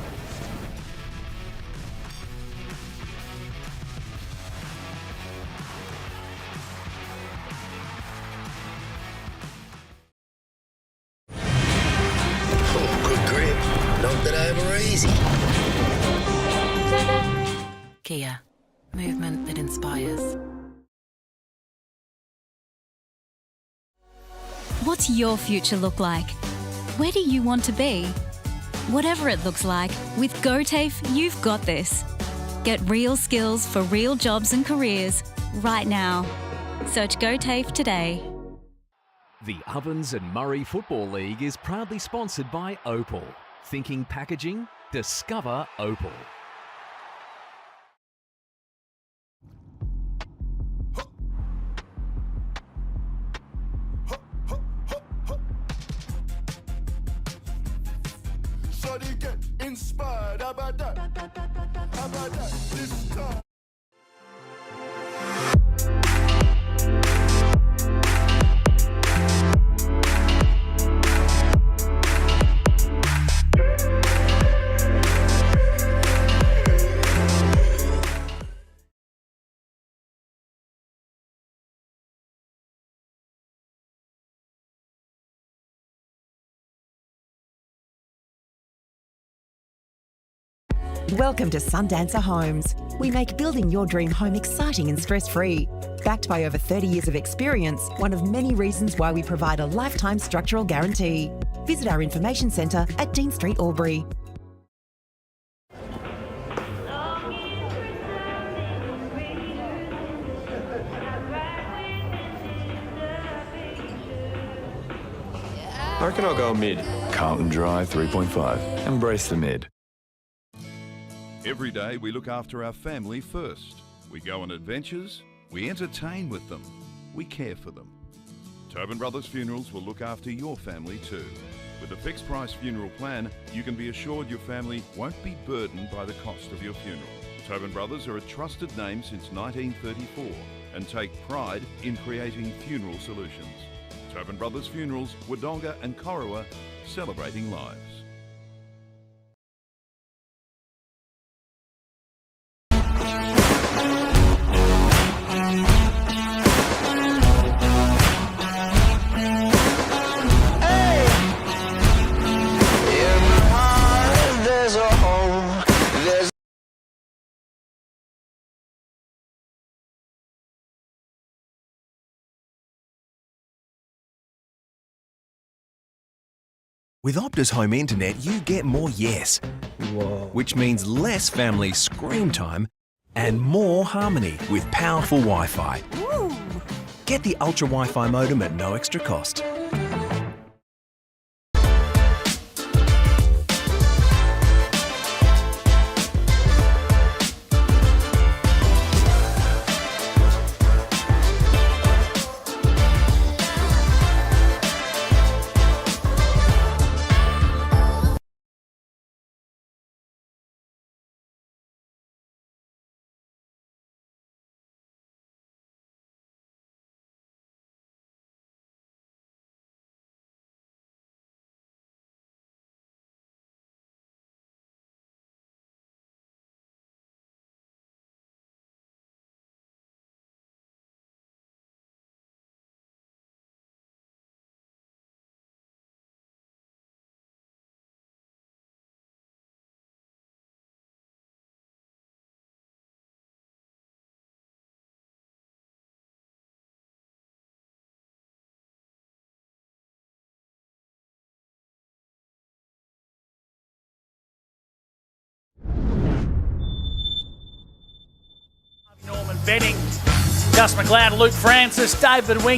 Kia, movement that inspires. What's your future look like? Where do you want to be? Whatever it looks like, with GoTAFE, you've got this. Get real skills for real jobs and careers right now. Search GoTAFE today. The Ovens and Murray Football League is proudly sponsored by Opal. Thinking packaging? Discover Opal. Shawty get inspired. How about that? How about that? This time. Welcome to Sundancer Homes. We make building your dream home exciting and stress-free. Backed by over 30 years of experience, one of many reasons why we provide a lifetime structural guarantee. Visit our information centre at Dean Street, Albury. I reckon I'll go mid. Carlton Dry 3.5. Embrace the mid. Every day we look after our family first. We go on adventures, we entertain with them, we care for them. Tobin Brothers Funerals will look after your family too. With a fixed price funeral plan, you can be assured your family won't be burdened by the cost of your funeral. Tobin Brothers are a trusted name since 1934 and take pride in creating funeral solutions. Tobin Brothers Funerals, Wodonga and Corowa, celebrating lives. With Optus Home Internet, you get more yes. Which means less family screen time and more harmony with powerful Wi-Fi. Get the Ultra Wi-Fi modem at no extra cost. Norman Benning, Gus McLeod, Luke Francis, David Wink.